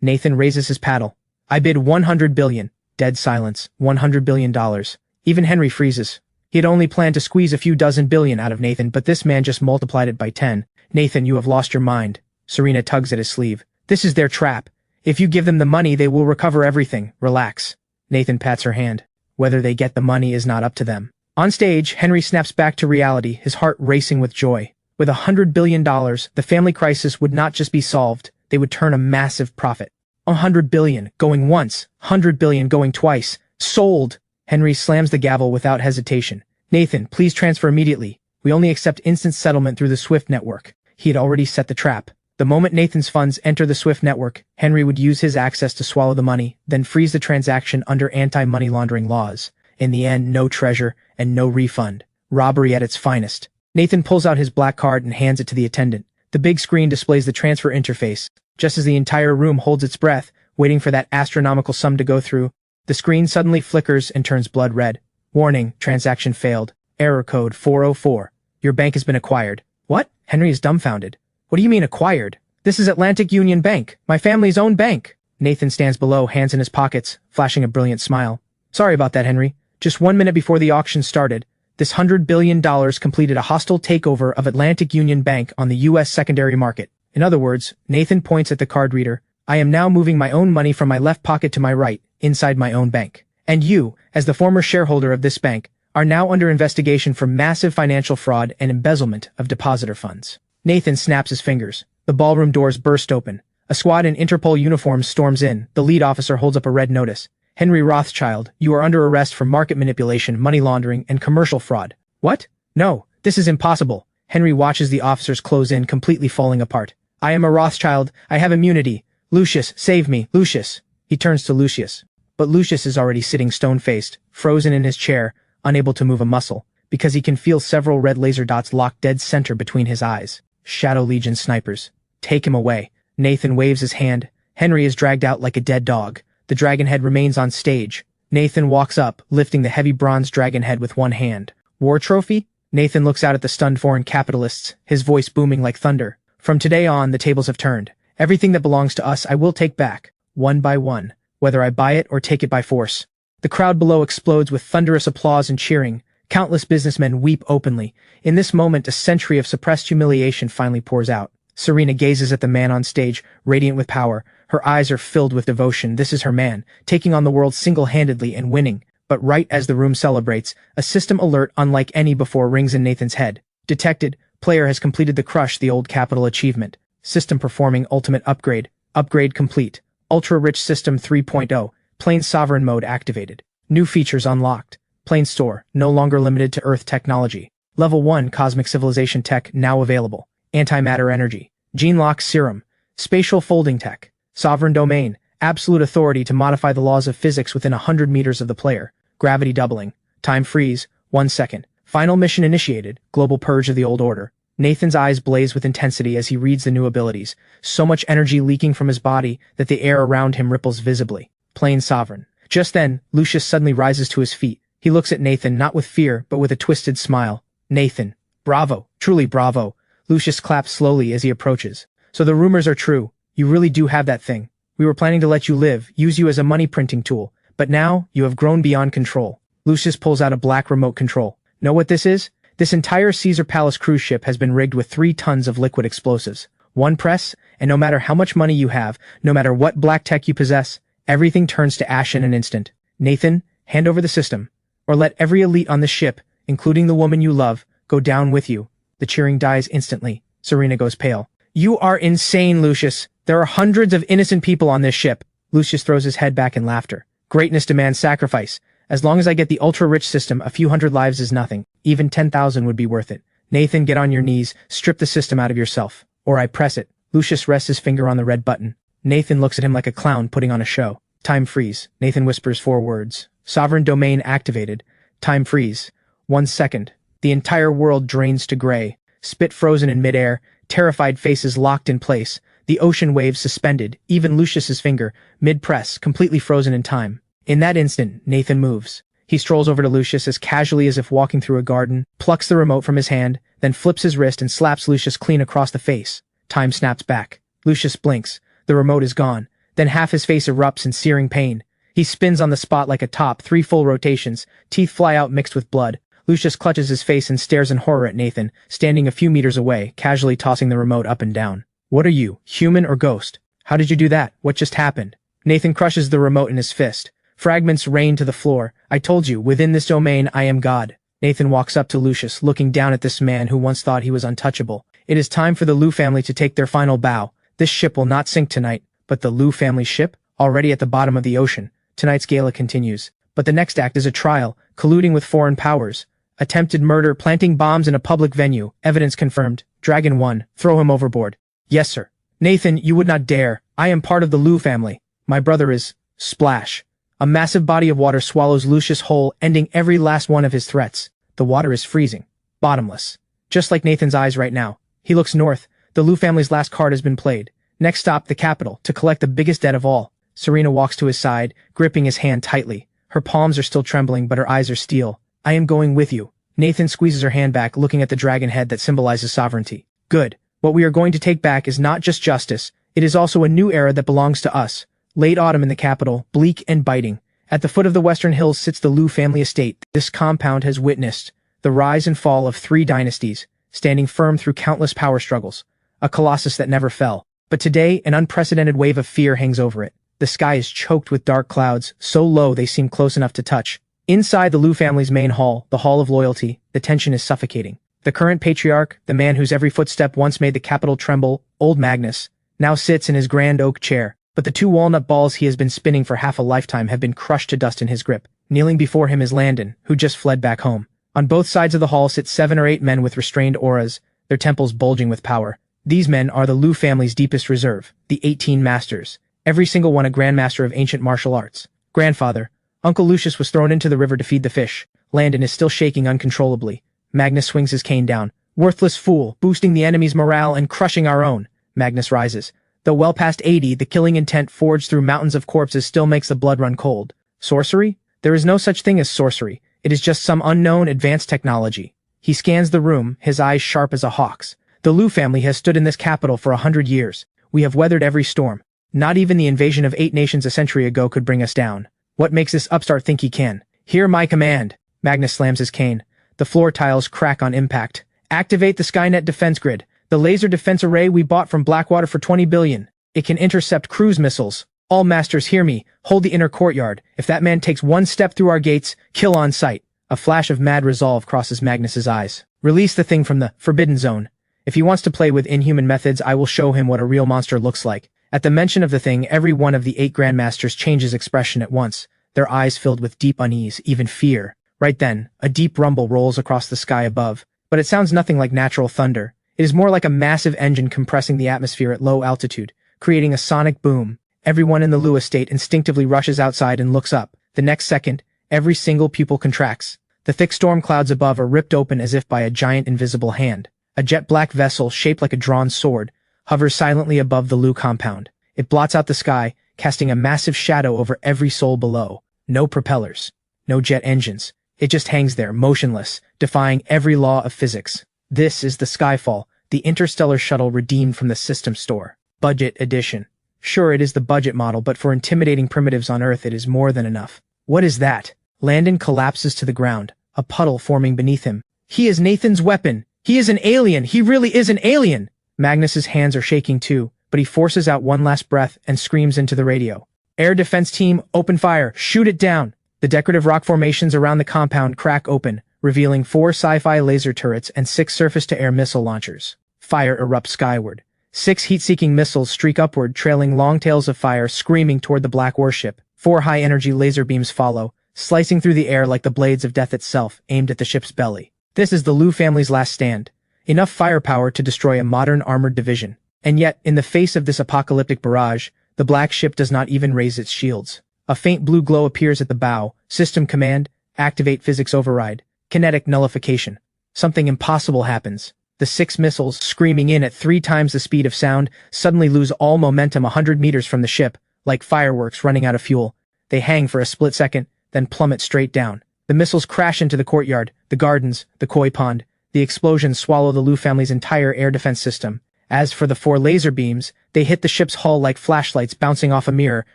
A: Nathan raises his paddle. I bid $100 billion. Dead silence. $100 billion. Even Henry freezes. He had only planned to squeeze a few dozen billion out of Nathan, but this man just multiplied it by 10. Nathan, you have lost your mind. Serena tugs at his sleeve. This is their trap. If you give them the money, they will recover everything. Relax. Nathan pats her hand. Whether they get the money is not up to them. On stage, Henry snaps back to reality, his heart racing with joy. With $100 billion, the family crisis would not just be solved, they would turn a massive profit. $100 billion going once, $100 billion going twice. Sold! Henry slams the gavel without hesitation. Nathan, please transfer immediately. We only accept instant settlement through the SWIFT network. He had already set the trap. The moment Nathan's funds enter the SWIFT network, Henry would use his access to swallow the money, then freeze the transaction under anti-money laundering laws. In the end, no treasure and no refund. Robbery at its finest. Nathan pulls out his black card and hands it to the attendant. The big screen displays the transfer interface. Just as the entire room holds its breath, waiting for that astronomical sum to go through, the screen suddenly flickers and turns blood red. Warning, transaction failed. Error code 404. Your bank has been acquired. What? Henry is dumbfounded. What do you mean acquired? This is Atlantic Union Bank, my family's own bank. Nathan stands below, hands in his pockets, flashing a brilliant smile. Sorry about that, Henry. Just 1 minute before the auction started, This $100 billion completed a hostile takeover of Atlantic Union Bank on the U.S. secondary market. In other words, Nathan points at the card reader, I am now moving my own money from my left pocket to my right, inside my own bank. And you, as the former shareholder of this bank, are now under investigation for massive financial fraud and embezzlement of depositor funds. Nathan snaps his fingers. The ballroom doors burst open. A squad in Interpol uniforms storms in. The lead officer holds up a red notice. Henry Rothschild, you are under arrest for market manipulation, money laundering, and commercial fraud. What? No, this is impossible. Henry watches the officers close in, completely falling apart. I am a Rothschild. I have immunity. Lucius, save me, Lucius. He turns to Lucius. But Lucius is already sitting stone-faced, frozen in his chair, unable to move a muscle, because he can feel several red laser dots locked dead center between his eyes. Shadow Legion snipers. Take him away. Nathan waves his hand. Henry is dragged out like a dead dog. The dragon head remains on stage. Nathan walks up, lifting the heavy bronze dragon head with one hand. War trophy? Nathan looks out at the stunned foreign capitalists, his voice booming like thunder. From today on, the tables have turned. Everything that belongs to us I will take back, one by one, whether I buy it or take it by force. The crowd below explodes with thunderous applause and cheering. Countless businessmen weep openly. In this moment, a century of suppressed humiliation finally pours out. Serena gazes at the man on stage, radiant with power. Her eyes are filled with devotion. This is her man, taking on the world single-handedly and winning. But right as the room celebrates, a system alert unlike any before rings in Nathan's head. Detected. Player has completed the Crush the Old Capital achievement. System performing ultimate upgrade. Upgrade complete. Ultra-rich system 3.0. Plane sovereign mode activated. New features unlocked. Plane store, no longer limited to Earth technology. Level 1 cosmic civilization tech now available. Antimatter energy. Gene lock serum. Spatial folding tech. Sovereign domain. Absolute authority to modify the laws of physics within 100 meters of the player. Gravity doubling. Time freeze. 1 second. Final mission initiated. Global purge of the old order. Nathan's eyes blaze with intensity as he reads the new abilities. So much energy leaking from his body that the air around him ripples visibly. Plane sovereign. Just then, Lucius suddenly rises to his feet. He looks at Nathan not with fear, but with a twisted smile. Nathan. Bravo. Truly bravo. Lucius claps slowly as he approaches. So the rumors are true. You really do have that thing. We were planning to let you live, use you as a money printing tool. But now, you have grown beyond control. Lucius pulls out a black remote control. Know what this is? This entire Caesar Palace cruise ship has been rigged with 3 tons of liquid explosives. One press, and no matter how much money you have, no matter what black tech you possess, everything turns to ash in an instant. Nathan, hand over the system. Or let every elite on the ship, including the woman you love, go down with you. The cheering dies instantly. Serena goes pale. You are insane, Lucius. There are hundreds of innocent people on this ship. Lucius throws his head back in laughter. Greatness demands sacrifice. As long as I get the ultra-rich system, a few hundred lives is nothing. Even 10,000 would be worth it. Nathan, get on your knees. Strip the system out of yourself. Or I press it. Lucius rests his finger on the red button. Nathan looks at him like a clown putting on a show. Time freeze. Nathan whispers 4 words. Sovereign domain activated. Time freeze. 1 second. The entire world drains to gray. Spit frozen in midair. Terrified faces locked in place. The ocean waves suspended. Even Lucius's finger, mid-press, completely frozen in time. In that instant, Nathan moves. He strolls over to Lucius as casually as if walking through a garden, plucks the remote from his hand, then flips his wrist and slaps Lucius clean across the face. Time snaps back. Lucius blinks. The remote is gone. Then half his face erupts in searing pain. He spins on the spot like a top, 3 full rotations. Teeth fly out mixed with blood. Lucius clutches his face and stares in horror at Nathan, standing a few meters away, casually tossing the remote up and down. What are you, human or ghost? How did you do that? What just happened? Nathan crushes the remote in his fist. Fragments rain to the floor. I told you, within this domain, I am God. Nathan walks up to Lucius, looking down at this man who once thought he was untouchable. It is time for the Liu family to take their final bow. This ship will not sink tonight, but the Liu family ship, already at the bottom of the ocean. Tonight's gala continues. But the next act is a trial, colluding with foreign powers. Attempted murder, planting bombs in a public venue. Evidence confirmed. Dragon 1, throw him overboard. Yes, sir. Nathan, you would not dare. I am part of the Liu family. My brother is... Splash. A massive body of water swallows Lucius whole, ending every last one of his threats. The water is freezing. Bottomless. Just like Nathan's eyes right now. He looks north. The Liu family's last card has been played. Next stop, the capital, to collect the biggest debt of all. Serena walks to his side, gripping his hand tightly. Her palms are still trembling, but her eyes are steel. I am going with you. Nathan squeezes her hand back, looking at the dragon head that symbolizes sovereignty. Good. What we are going to take back is not just justice. It is also a new era that belongs to us. Late autumn in the capital, bleak and biting. At the foot of the western hills sits the Liu family estate. This compound has witnessed the rise and fall of 3 dynasties, standing firm through countless power struggles. A colossus that never fell. But today, an unprecedented wave of fear hangs over it. The sky is choked with dark clouds, so low they seem close enough to touch. Inside the Liu family's main hall, the Hall of Loyalty, the tension is suffocating. The current patriarch, the man whose every footstep once made the capital tremble, old Magnus, now sits in his grand oak chair, but the 2 walnut balls he has been spinning for half a lifetime have been crushed to dust in his grip. Kneeling before him is Landon, who just fled back home. On both sides of the hall sit 7 or 8 men with restrained auras, their temples bulging with power. These men are the Liu family's deepest reserve, the 18 masters, every single one a Grand Master of ancient martial arts. Grandfather, Uncle Lucius was thrown into the river to feed the fish. Landon is still shaking uncontrollably. Magnus swings his cane down. Worthless fool, boosting the enemy's morale and crushing our own. Magnus rises. Though well past 80, the killing intent forged through mountains of corpses still makes the blood run cold. Sorcery? There is no such thing as sorcery. It is just some unknown advanced technology. He scans the room, his eyes sharp as a hawk's. The Liu family has stood in this capital for 100 years. We have weathered every storm. Not even the invasion of 8 nations a century ago could bring us down. What makes this upstart think he can? Hear my command. Magnus slams his cane. The floor tiles crack on impact. Activate the Skynet defense grid. The laser defense array we bought from Blackwater for 20 billion. It can intercept cruise missiles. All masters hear me. Hold the inner courtyard. If that man takes 1 step through our gates, kill on sight. A flash of mad resolve crosses Magnus's eyes. Release the thing from the forbidden zone. If he wants to play with inhuman methods, I will show him what a real monster looks like. At the mention of the thing, every one of the 8 grandmasters changes expression at once, their eyes filled with deep unease, even fear. Right then, a deep rumble rolls across the sky above, but it sounds nothing like natural thunder. It is more like a massive engine compressing the atmosphere at low altitude, creating a sonic boom. Everyone in the Liu estate instinctively rushes outside and looks up. The next second, every single pupil contracts. The thick storm clouds above are ripped open as if by a giant invisible hand. A jet-black vessel, shaped like a drawn sword, hovers silently above the Liu compound. It blots out the sky, casting a massive shadow over every soul below. No propellers. No jet engines. It just hangs there, motionless, defying every law of physics. This is the Skyfall, the interstellar shuttle redeemed from the system store. Budget edition. Sure, it is the budget model, but for intimidating primitives on Earth, it is more than enough. What is that? Landon collapses to the ground, a puddle forming beneath him. He is Nathan's weapon. He is an alien. He really is an alien. Magnus's hands are shaking too, but he forces out one last breath and screams into the radio. Air defense team, open fire. Shoot it down. The decorative rock formations around the compound crack open, revealing 4 sci-fi laser turrets and 6 surface-to-air missile launchers. Fire erupts skyward. 6 heat-seeking missiles streak upward, trailing long tails of fire screaming toward the black warship. 4 high-energy laser beams follow, slicing through the air like the blades of death itself, aimed at the ship's belly. This is the Liu family's last stand. Enough firepower to destroy a modern armored division. And yet, in the face of this apocalyptic barrage, the black ship does not even raise its shields. A faint blue glow appears at the bow. System command, activate physics override. Kinetic nullification. Something impossible happens. The 6 missiles, screaming in at 3 times the speed of sound, suddenly lose all momentum 100 meters from the ship, like fireworks running out of fuel. They hang for a split second, then plummet straight down. The missiles crash into the courtyard, the gardens, the koi pond. The explosions swallow the Liu family's entire air defense system. As for the 4 laser beams, they hit the ship's hull like flashlights bouncing off a mirror,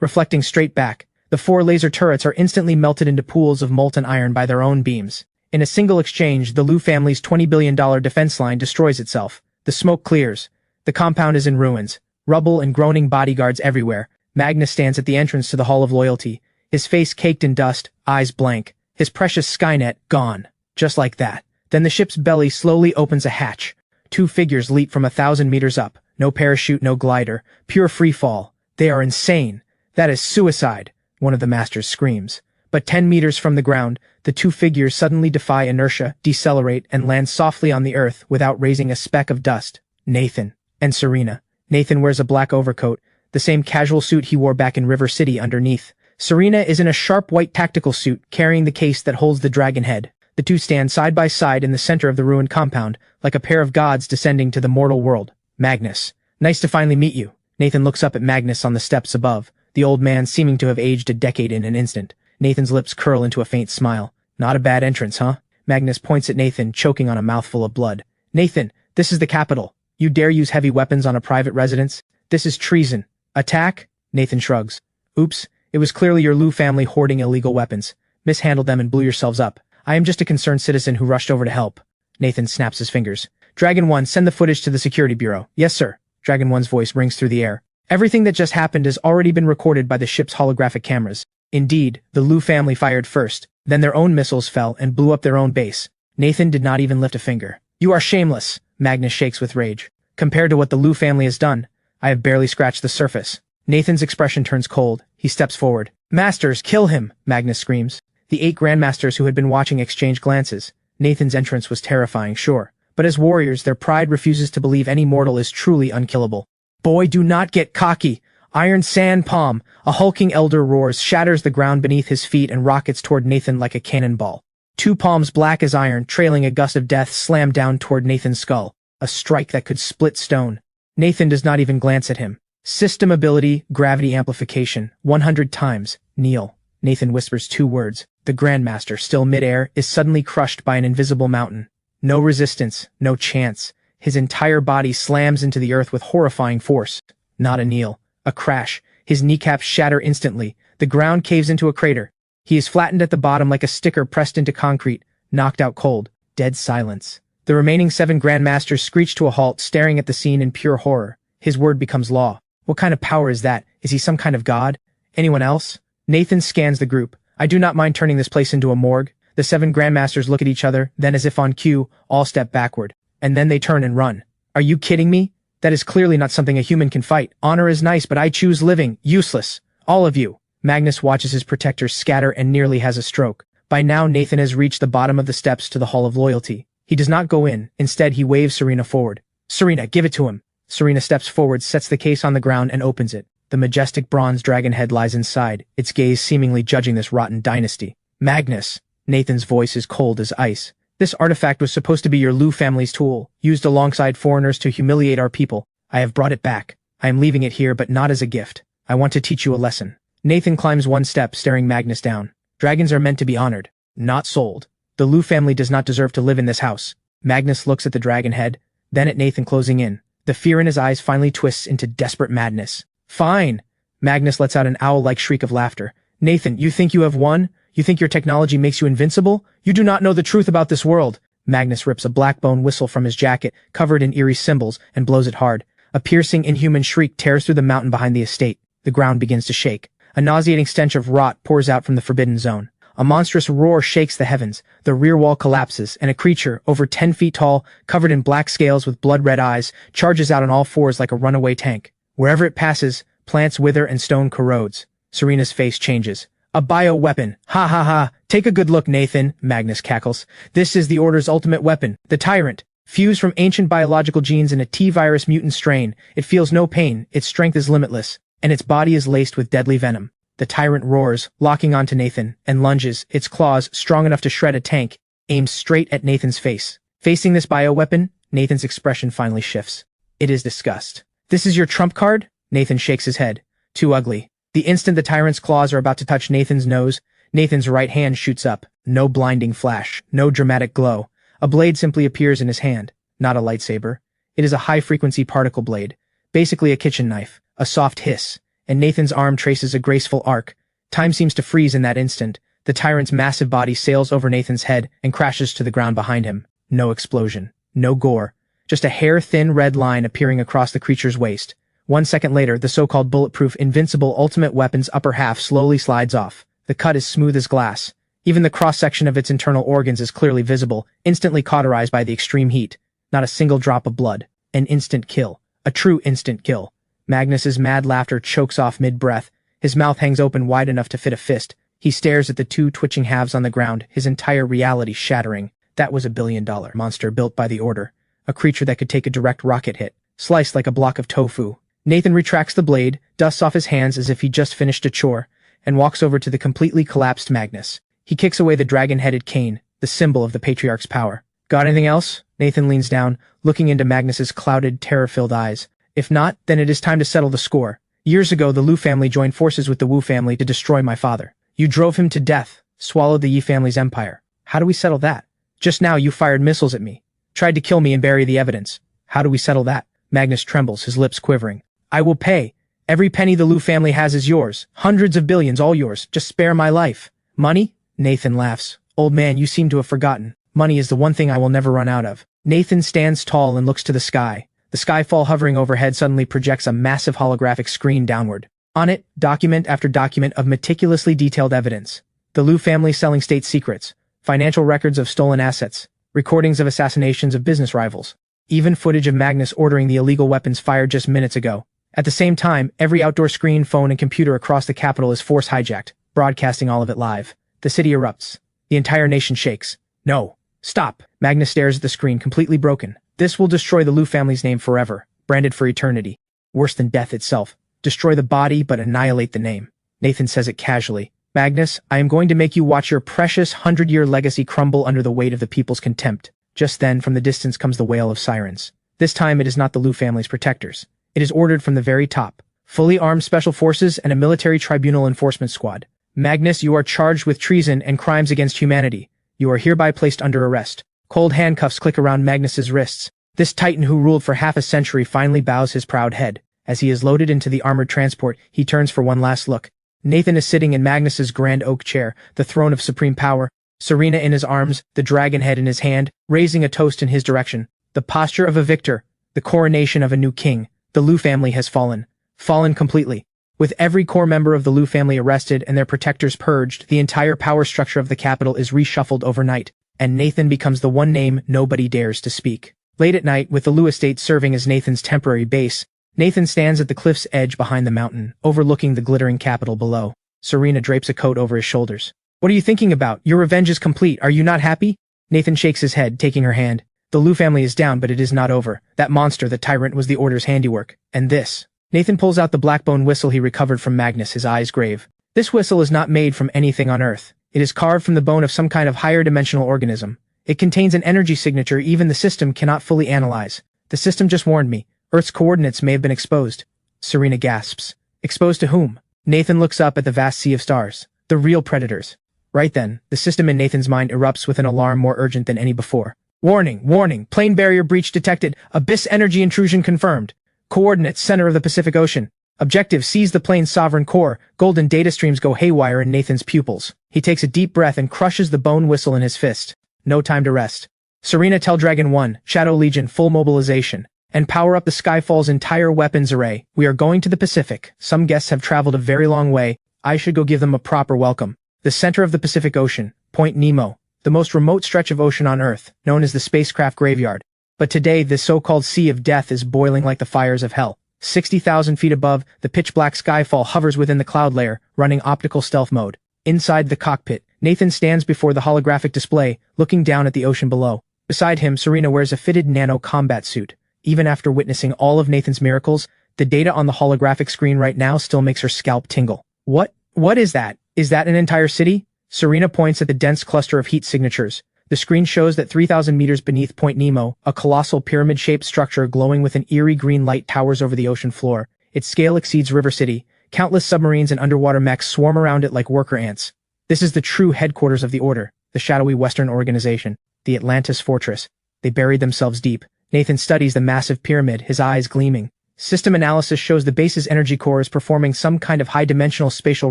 A: reflecting straight back. The 4 laser turrets are instantly melted into pools of molten iron by their own beams. In a single exchange, the Liu family's $20 billion defense line destroys itself. The smoke clears. The compound is in ruins. Rubble and groaning bodyguards everywhere. Magnus stands at the entrance to the Hall of Loyalty, his face caked in dust, eyes blank. His precious Skynet gone. Just like that. Then the ship's belly slowly opens a hatch. 2 figures leap from 1,000 meters up. No parachute, no glider. Pure free fall. They are insane. That is suicide. One of the masters screams. But 10 meters from the ground, the 2 figures suddenly defy inertia, decelerate, and land softly on the earth without raising a speck of dust. Nathan. And Serena. Nathan wears a black overcoat, the same casual suit he wore back in River City underneath. Serena is in a sharp white tactical suit, carrying the case that holds the dragon head. The 2 stand side by side in the center of the ruined compound, like a pair of gods descending to the mortal world. Magnus. Nice to finally meet you. Nathan looks up at Magnus on the steps above, the old man seeming to have aged a decade in an instant. Nathan's lips curl into a faint smile. Not a bad entrance, huh? Magnus points at Nathan, choking on a mouthful of blood. Nathan, this is the capital. You dare use heavy weapons on a private residence? This is treason. Attack? Nathan shrugs. Oops, it was clearly your Liu family hoarding illegal weapons. Mishandled them and blew yourselves up. I am just a concerned citizen who rushed over to help. Nathan snaps his fingers. Dragon 1, send the footage to the security bureau. Yes, sir. Dragon 1's voice rings through the air. Everything that just happened has already been recorded by the ship's holographic cameras. Indeed, the Lu family fired first, then their own missiles fell and blew up their own base. Nathan did not even lift a finger. You are shameless, Magnus shakes with rage. Compared to what the Lu family has done, I have barely scratched the surface. Nathan's expression turns cold. He steps forward. Masters, kill him, Magnus screams. The 8 grandmasters who had been watching exchange glances. Nathan's entrance was terrifying, sure. But as warriors, their pride refuses to believe any mortal is truly unkillable. Boy, do not get cocky. Iron Sand Palm, a hulking elder roars, shatters the ground beneath his feet and rockets toward Nathan like a cannonball. 2 palms black as iron, trailing a gust of death, slam down toward Nathan's skull. A strike that could split stone. Nathan does not even glance at him. System ability, gravity amplification, 100 times. Kneel. Nathan whispers 2 words. The Grandmaster, still midair, is suddenly crushed by an invisible mountain. No resistance, no chance. His entire body slams into the earth with horrifying force. Not a kneel. A crash. His kneecaps shatter instantly. The ground caves into a crater. He is flattened at the bottom like a sticker pressed into concrete, knocked out cold. Dead silence. The remaining 7 Grandmasters screech to a halt, staring at the scene in pure horror. His word becomes law. What kind of power is that? Is he some kind of god? Anyone else? Nathan scans the group. I do not mind turning this place into a morgue. The 7 Grandmasters look at each other, then as if on cue, all step backward. And then they turn and run. Are you kidding me? That is clearly not something a human can fight. Honor is nice, but I choose living. Useless. All of you. Magnus watches his protectors scatter and nearly has a stroke. By now, Nathan has reached the bottom of the steps to the Hall of Loyalty. He does not go in. Instead, he waves Serena forward. Serena, give it to him. Serena steps forward, sets the case on the ground, and opens it. The majestic bronze dragon head lies inside, its gaze seemingly judging this rotten dynasty. Magnus. Nathan's voice is cold as ice. This artifact was supposed to be your Lu family's tool, used alongside foreigners to humiliate our people. I have brought it back. I am leaving it here, but not as a gift. I want to teach you a lesson. Nathan climbs 1 step, staring Magnus down. Dragons are meant to be honored, not sold. The Lu family does not deserve to live in this house. Magnus looks at the dragon head, then at Nathan closing in. The fear in his eyes finally twists into desperate madness. Fine. Magnus lets out an owl-like shriek of laughter. Nathan, you think you have won? You think your technology makes you invincible? You do not know the truth about this world. Magnus rips a black bone whistle from his jacket, covered in eerie symbols, and blows it hard. A piercing, inhuman shriek tears through the mountain behind the estate. The ground begins to shake. A nauseating stench of rot pours out from the forbidden zone. A monstrous roar shakes the heavens. The rear wall collapses, and a creature, over 10 feet tall, covered in black scales with blood-red eyes, charges out on all fours like a runaway tank. Wherever it passes, plants wither and stone corrodes. Serena's face changes. A bioweapon. Ha ha ha. Take a good look, Nathan, Magnus cackles. This is the Order's ultimate weapon, the Tyrant. Fused from ancient biological genes in a T-virus mutant strain, it feels no pain, its strength is limitless, and its body is laced with deadly venom. The Tyrant roars, locking onto Nathan, and lunges, its claws, strong enough to shred a tank, aimed straight at Nathan's face. Facing this bioweapon, Nathan's expression finally shifts. It is disgust. This is your trump card? Nathan shakes his head. Too ugly. The instant the Tyrant's claws are about to touch Nathan's nose, Nathan's right hand shoots up. No blinding flash, no dramatic glow. A blade simply appears in his hand. Not a lightsaber. It is a high-frequency particle blade. Basically a kitchen knife. A soft hiss. And Nathan's arm traces a graceful arc. Time seems to freeze in that instant. The Tyrant's massive body sails over Nathan's head and crashes to the ground behind him. No explosion. No gore. Just a hair-thin red line appearing across the creature's waist. 1 second later, the so-called bulletproof, invincible ultimate weapon's upper half slowly slides off. The cut is smooth as glass. Even the cross-section of its internal organs is clearly visible, instantly cauterized by the extreme heat. Not a single drop of blood. An instant kill. A true instant kill. Magnus's mad laughter chokes off mid-breath. His mouth hangs open wide enough to fit a fist. He stares at the 2 twitching halves on the ground, his entire reality shattering. That was a billion-dollar monster built by the Order. A creature that could take a direct rocket hit. Sliced like a block of tofu. Nathan retracts the blade, dusts off his hands as if he just finished a chore, and walks over to the completely collapsed Magnus. He kicks away the dragon-headed cane, the symbol of the Patriarch's power. Got anything else? Nathan leans down, looking into Magnus's clouded, terror-filled eyes. If not, then it is time to settle the score. Years ago, the Lu family joined forces with the Wu family to destroy my father. You drove him to death, swallowed the Yi family's empire. How do we settle that? Just now you fired missiles at me. Tried to kill me and bury the evidence. How do we settle that? Magnus trembles, his lips quivering. I will pay. Every penny the Lu family has is yours. Hundreds of billions, all yours. Just spare my life. Money? Nathan laughs. Old man, you seem to have forgotten. Money is the one thing I will never run out of. Nathan stands tall and looks to the sky. The skyfall hovering overhead suddenly projects a massive holographic screen downward. On it, document after document of meticulously detailed evidence. The Liu family selling state secrets, financial records of stolen assets, recordings of assassinations of business rivals, even footage of Magnus ordering the illegal weapons fired just minutes ago. At the same time, every outdoor screen, phone, and computer across the capital is force hijacked, broadcasting all of it live. The city erupts. The entire nation shakes. No. Stop. Magnus stares at the screen, completely broken. This will destroy the Liu family's name forever, branded for eternity. Worse than death itself. Destroy the body, but annihilate the name. Nathan says it casually. Magnus, I am going to make you watch your precious 100-year legacy crumble under the weight of the people's contempt. Just then, from the distance comes the wail of sirens. This time it is not the Liu family's protectors. It is ordered from the very top. Fully armed special forces and a military tribunal enforcement squad. Magnus, you are charged with treason and crimes against humanity. You are hereby placed under arrest. Cold handcuffs click around Magnus's wrists. This titan who ruled for half a century finally bows his proud head. As he is loaded into the armored transport, he turns for one last look. Nathan is sitting in Magnus's grand oak chair, the throne of supreme power, Serena in his arms, the dragon head in his hand, raising a toast in his direction. The posture of a victor, the coronation of a new king. The Liu family has fallen. Fallen completely. With every core member of the Liu family arrested and their protectors purged, the entire power structure of the capital is reshuffled overnight, and Nathan becomes the one name nobody dares to speak. Late at night, with the Liu estate serving as Nathan's temporary base, Nathan stands at the cliff's edge behind the mountain, overlooking the glittering capital below. Serena drapes a coat over his shoulders. What are you thinking about? Your revenge is complete. Are you not happy? Nathan shakes his head, taking her hand. The Liu family is down, but it is not over. That monster, the tyrant, was the Order's handiwork. And this. Nathan pulls out the black-bone whistle he recovered from Magnus, his eyes grave. This whistle is not made from anything on Earth. It is carved from the bone of some kind of higher dimensional organism. It contains an energy signature even the system cannot fully analyze. The system just warned me. Earth's coordinates may have been exposed. Serena gasps. Exposed to whom? Nathan looks up at the vast sea of stars. The real predators. Right then, the system in Nathan's mind erupts with an alarm more urgent than any before. Warning, warning, plane barrier breach detected. Abyss energy intrusion confirmed. Coordinates, center of the Pacific Ocean. Objective, seize the plane's sovereign core. Golden data streams go haywire in Nathan's pupils. He takes a deep breath and crushes the bone whistle in his fist. No time to rest. Serena, tell Dragon 1, Shadow Legion, full mobilization. And power up the Skyfall's entire weapons array. We are going to the Pacific. Some guests have traveled a very long way. I should go give them a proper welcome. The center of the Pacific Ocean, Point Nemo. The most remote stretch of ocean on Earth, known as the spacecraft graveyard. But today, this so-called sea of death is boiling like the fires of hell. 60,000 feet above, the pitch-black Skyfall hovers within the cloud layer, running optical stealth mode. Inside the cockpit, Nathan stands before the holographic display, looking down at the ocean below. Beside him, Serena wears a fitted nano-combat suit. Even after witnessing all of Nathan's miracles, the data on the holographic screen right now still makes her scalp tingle. What is that? Is that an entire city? Serena points at the dense cluster of heat signatures. The screen shows that 3,000 meters beneath Point Nemo, a colossal pyramid-shaped structure glowing with an eerie green light towers over the ocean floor. Its scale exceeds River City. Countless submarines and underwater mechs swarm around it like worker ants. This is the true headquarters of the Order, the shadowy Western organization, the Atlantis Fortress. They buried themselves deep. Nathan studies the massive pyramid, his eyes gleaming. System analysis shows the base's energy core is performing some kind of high-dimensional spatial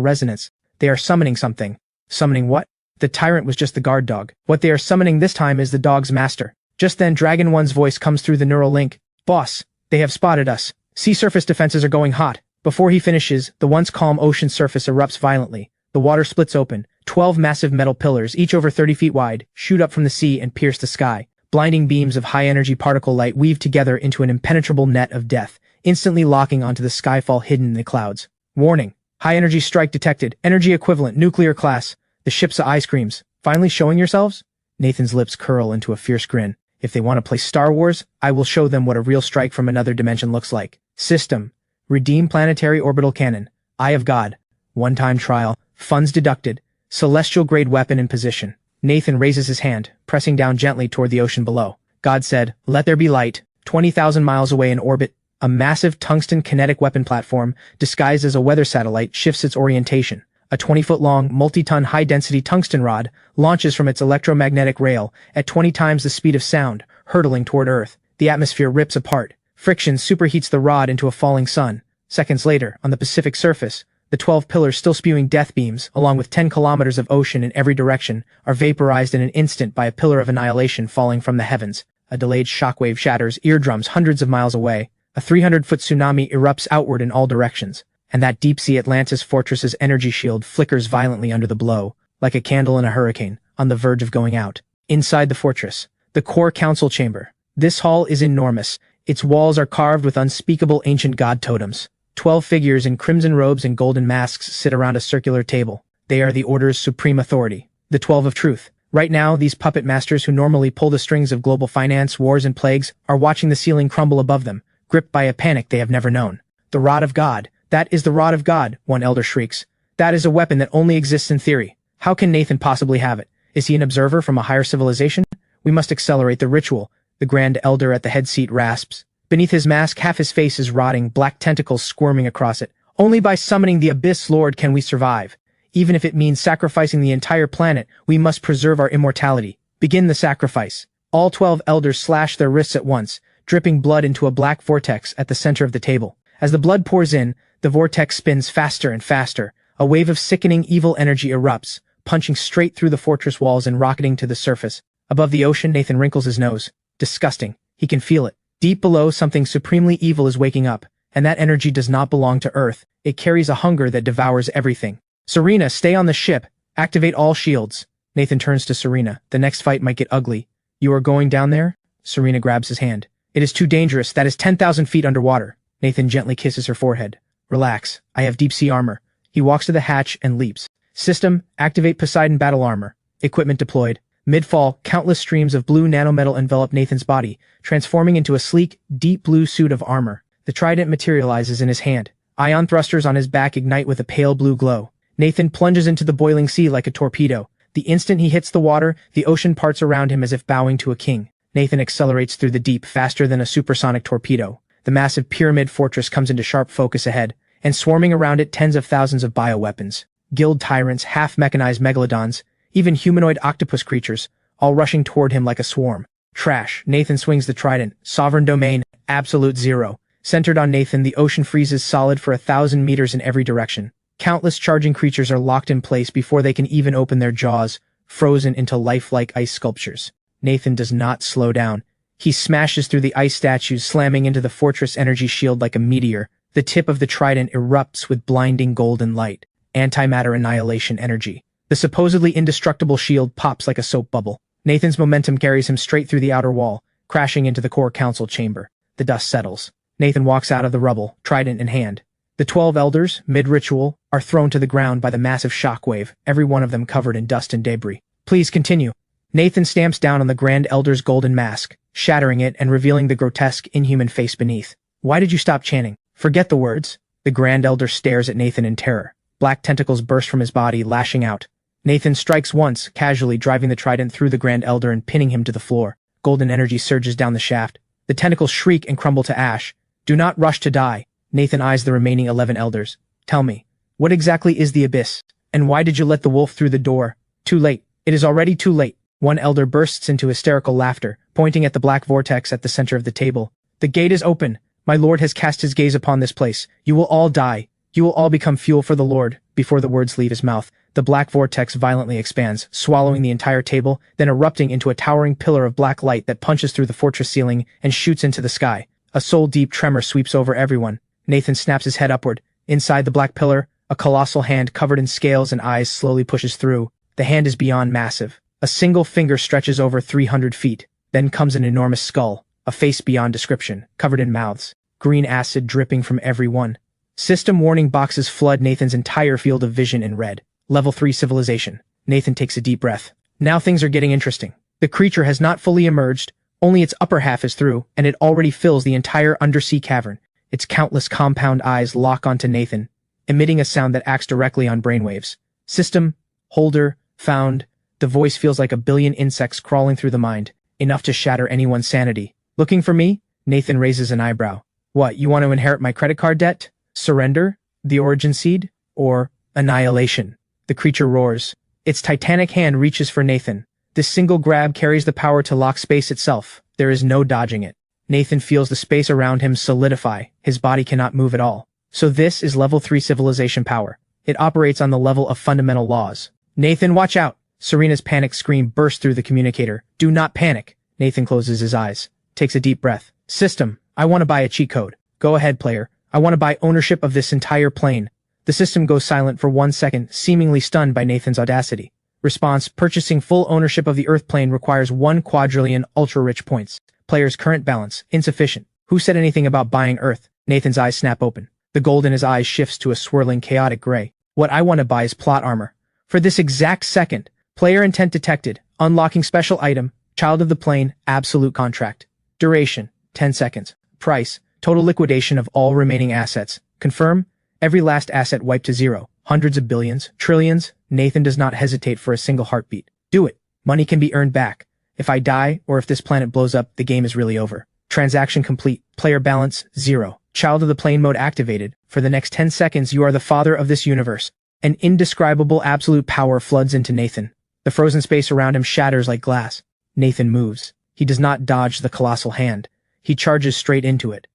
A: resonance. They are summoning something. Summoning what? The tyrant was just the guard dog. What they are summoning this time is the dog's master. Just then Dragon 1's voice comes through the neural link. Boss, they have spotted us. Sea surface defenses are going hot. Before he finishes, the once calm ocean surface erupts violently. The water splits open. 12 massive metal pillars, each over 30 feet wide, shoot up from the sea and pierce the sky. Blinding beams of high-energy particle light weave together into an impenetrable net of death, instantly locking onto the Skyfall hidden in the clouds. Warning. High-energy strike detected. Energy equivalent. Nuclear class. The ship's ice creams. Finally showing yourselves? Nathan's lips curl into a fierce grin. If they want to play Star Wars, I will show them what a real strike from another dimension looks like. System. Redeem planetary orbital cannon. Eye of God. One-time trial. Funds deducted. Celestial-grade weapon in position. Nathan raises his hand, pressing down gently toward the ocean below. God said, let there be light. 20,000 miles away in orbit, a massive tungsten kinetic weapon platform, disguised as a weather satellite, shifts its orientation. A 20-foot-long, multi-ton high-density tungsten rod launches from its electromagnetic rail at 20 times the speed of sound, hurtling toward Earth. The atmosphere rips apart. Friction superheats the rod into a falling sun. Seconds later, on the Pacific surface, The 12 pillars still spewing death beams, along with 10 kilometers of ocean in every direction, are vaporized in an instant by a pillar of annihilation falling from the heavens. A delayed shockwave shatters eardrums hundreds of miles away. A 300-foot tsunami erupts outward in all directions, and that deep-sea Atlantis fortress's energy shield flickers violently under the blow, like a candle in a hurricane, on the verge of going out. Inside the fortress, the core council chamber. This hall is enormous. Its walls are carved with unspeakable ancient god totems. 12 figures in crimson robes and golden masks sit around a circular table. They are the Order's supreme authority, the 12 of Truth. Right now, these puppet masters who normally pull the strings of global finance, wars, and plagues are watching the ceiling crumble above them, gripped by a panic they have never known. The Rod of God. That is the Rod of God, one elder shrieks. That is a weapon that only exists in theory. How can Nathan possibly have it? Is he an observer from a higher civilization? We must accelerate the ritual, the Grand Elder at the head seat rasps. Beneath his mask, half his face is rotting, black tentacles squirming across it. Only by summoning the Abyss Lord can we survive. Even if it means sacrificing the entire planet, we must preserve our immortality. Begin the sacrifice. All 12 elders slash their wrists at once, dripping blood into a black vortex at the center of the table. As the blood pours in, the vortex spins faster and faster. A wave of sickening evil energy erupts, punching straight through the fortress walls and rocketing to the surface. Above the ocean, Nathan wrinkles his nose. Disgusting. He can feel it. Deep below, something supremely evil is waking up, and that energy does not belong to Earth. It carries a hunger that devours everything. Serena, stay on the ship. Activate all shields. Nathan turns to Serena. The next fight might get ugly. You are going down there? Serena grabs his hand. It is too dangerous. That is 10,000 feet underwater. Nathan gently kisses her forehead. Relax. I have deep sea armor. He walks to the hatch and leaps. System, activate Poseidon battle armor. Equipment deployed. Mid-fall, countless streams of blue nanometal envelop Nathan's body, transforming into a sleek, deep blue suit of armor. The trident materializes in his hand. Ion thrusters on his back ignite with a pale blue glow. Nathan plunges into the boiling sea like a torpedo. The instant he hits the water, the ocean parts around him as if bowing to a king. Nathan accelerates through the deep faster than a supersonic torpedo. The massive pyramid fortress comes into sharp focus ahead, and swarming around it tens of thousands of bioweapons. Guild tyrants, half-mechanized megalodons, even humanoid octopus creatures, all rushing toward him like a swarm. Trash. Nathan swings the trident. Sovereign domain. Absolute zero. Centered on Nathan, the ocean freezes solid for 1,000 meters in every direction. Countless charging creatures are locked in place before they can even open their jaws, frozen into lifelike ice sculptures. Nathan does not slow down. He smashes through the ice statues, slamming into the fortress energy shield like a meteor. The tip of the trident erupts with blinding golden light. Antimatter annihilation energy. The supposedly indestructible shield pops like a soap bubble. Nathan's momentum carries him straight through the outer wall, crashing into the core council chamber. The dust settles. Nathan walks out of the rubble, trident in hand. The 12 elders, mid-ritual, are thrown to the ground by the massive shockwave, every one of them covered in dust and debris. Please continue. Nathan stamps down on the Grand Elder's golden mask, shattering it and revealing the grotesque, inhuman face beneath. Why did you stop chanting? Forget the words. The Grand Elder stares at Nathan in terror. Black tentacles burst from his body, lashing out. Nathan strikes once, casually driving the trident through the Grand Elder and pinning him to the floor. Golden energy surges down the shaft. The tentacles shriek and crumble to ash. Do not rush to die. Nathan eyes the remaining 11 elders. Tell me, what exactly is the Abyss? And why did you let the wolf through the door? Too late. It is already too late. One elder bursts into hysterical laughter, pointing at the black vortex at the center of the table. The gate is open. My lord has cast his gaze upon this place. You will all die. You will all become fuel for the Lord. Before the words leave his mouth, the black vortex violently expands, swallowing the entire table, then erupting into a towering pillar of black light that punches through the fortress ceiling and shoots into the sky. A soul-deep tremor sweeps over everyone. Nathan snaps his head upward. Inside the black pillar, a colossal hand covered in scales and eyes slowly pushes through. The hand is beyond massive. A single finger stretches over 300 feet. Then comes an enormous skull, a face beyond description, covered in mouths, green acid dripping from every one. System warning boxes flood Nathan's entire field of vision in red. Level 3 civilization. Nathan takes a deep breath. Now things are getting interesting. The creature has not fully emerged, only its upper half is through, and it already fills the entire undersea cavern. Its countless compound eyes lock onto Nathan, emitting a sound that acts directly on brainwaves. System, holder, found. The voice feels like a billion insects crawling through the mind, enough to shatter anyone's sanity. Looking for me? Nathan raises an eyebrow. What, you want to inherit my credit card debt? Surrender? The origin seed? Or annihilation? The creature roars. Its titanic hand reaches for Nathan. This single grab carries the power to lock space itself. There is no dodging it. Nathan feels the space around him solidify. His body cannot move at all. So this is level 3 civilization power. It operates on the level of fundamental laws. Nathan, watch out! Serena's panicked scream burst through the communicator. Do not panic. Nathan closes his eyes, takes a deep breath. System, I want to buy a cheat code. Go ahead, player. I want to buy ownership of this entire plane. The system goes silent for 1 second, seemingly stunned by Nathan's audacity. Response, purchasing full ownership of the Earth plane requires 1 quadrillion ultra-rich points. Player's current balance, insufficient. Who said anything about buying Earth? Nathan's eyes snap open. The gold in his eyes shifts to a swirling, chaotic gray. What I want to buy is plot armor. For this exact second, player intent detected. Unlocking special item, child of the plane, absolute contract. Duration, 10 seconds. Price, total liquidation of all remaining assets. Confirm, every last asset wiped to zero. Hundreds of billions, trillions. Nathan does not hesitate for a single heartbeat. Do it. Money can be earned back. If I die, or if this planet blows up, the game is really over. Transaction complete. Player balance, 0. Child of the plane mode activated. For the next 10 seconds, you are the father of this universe. An indescribable absolute power floods into Nathan. The frozen space around him shatters like glass. Nathan moves. He does not dodge the colossal hand. He charges straight into it.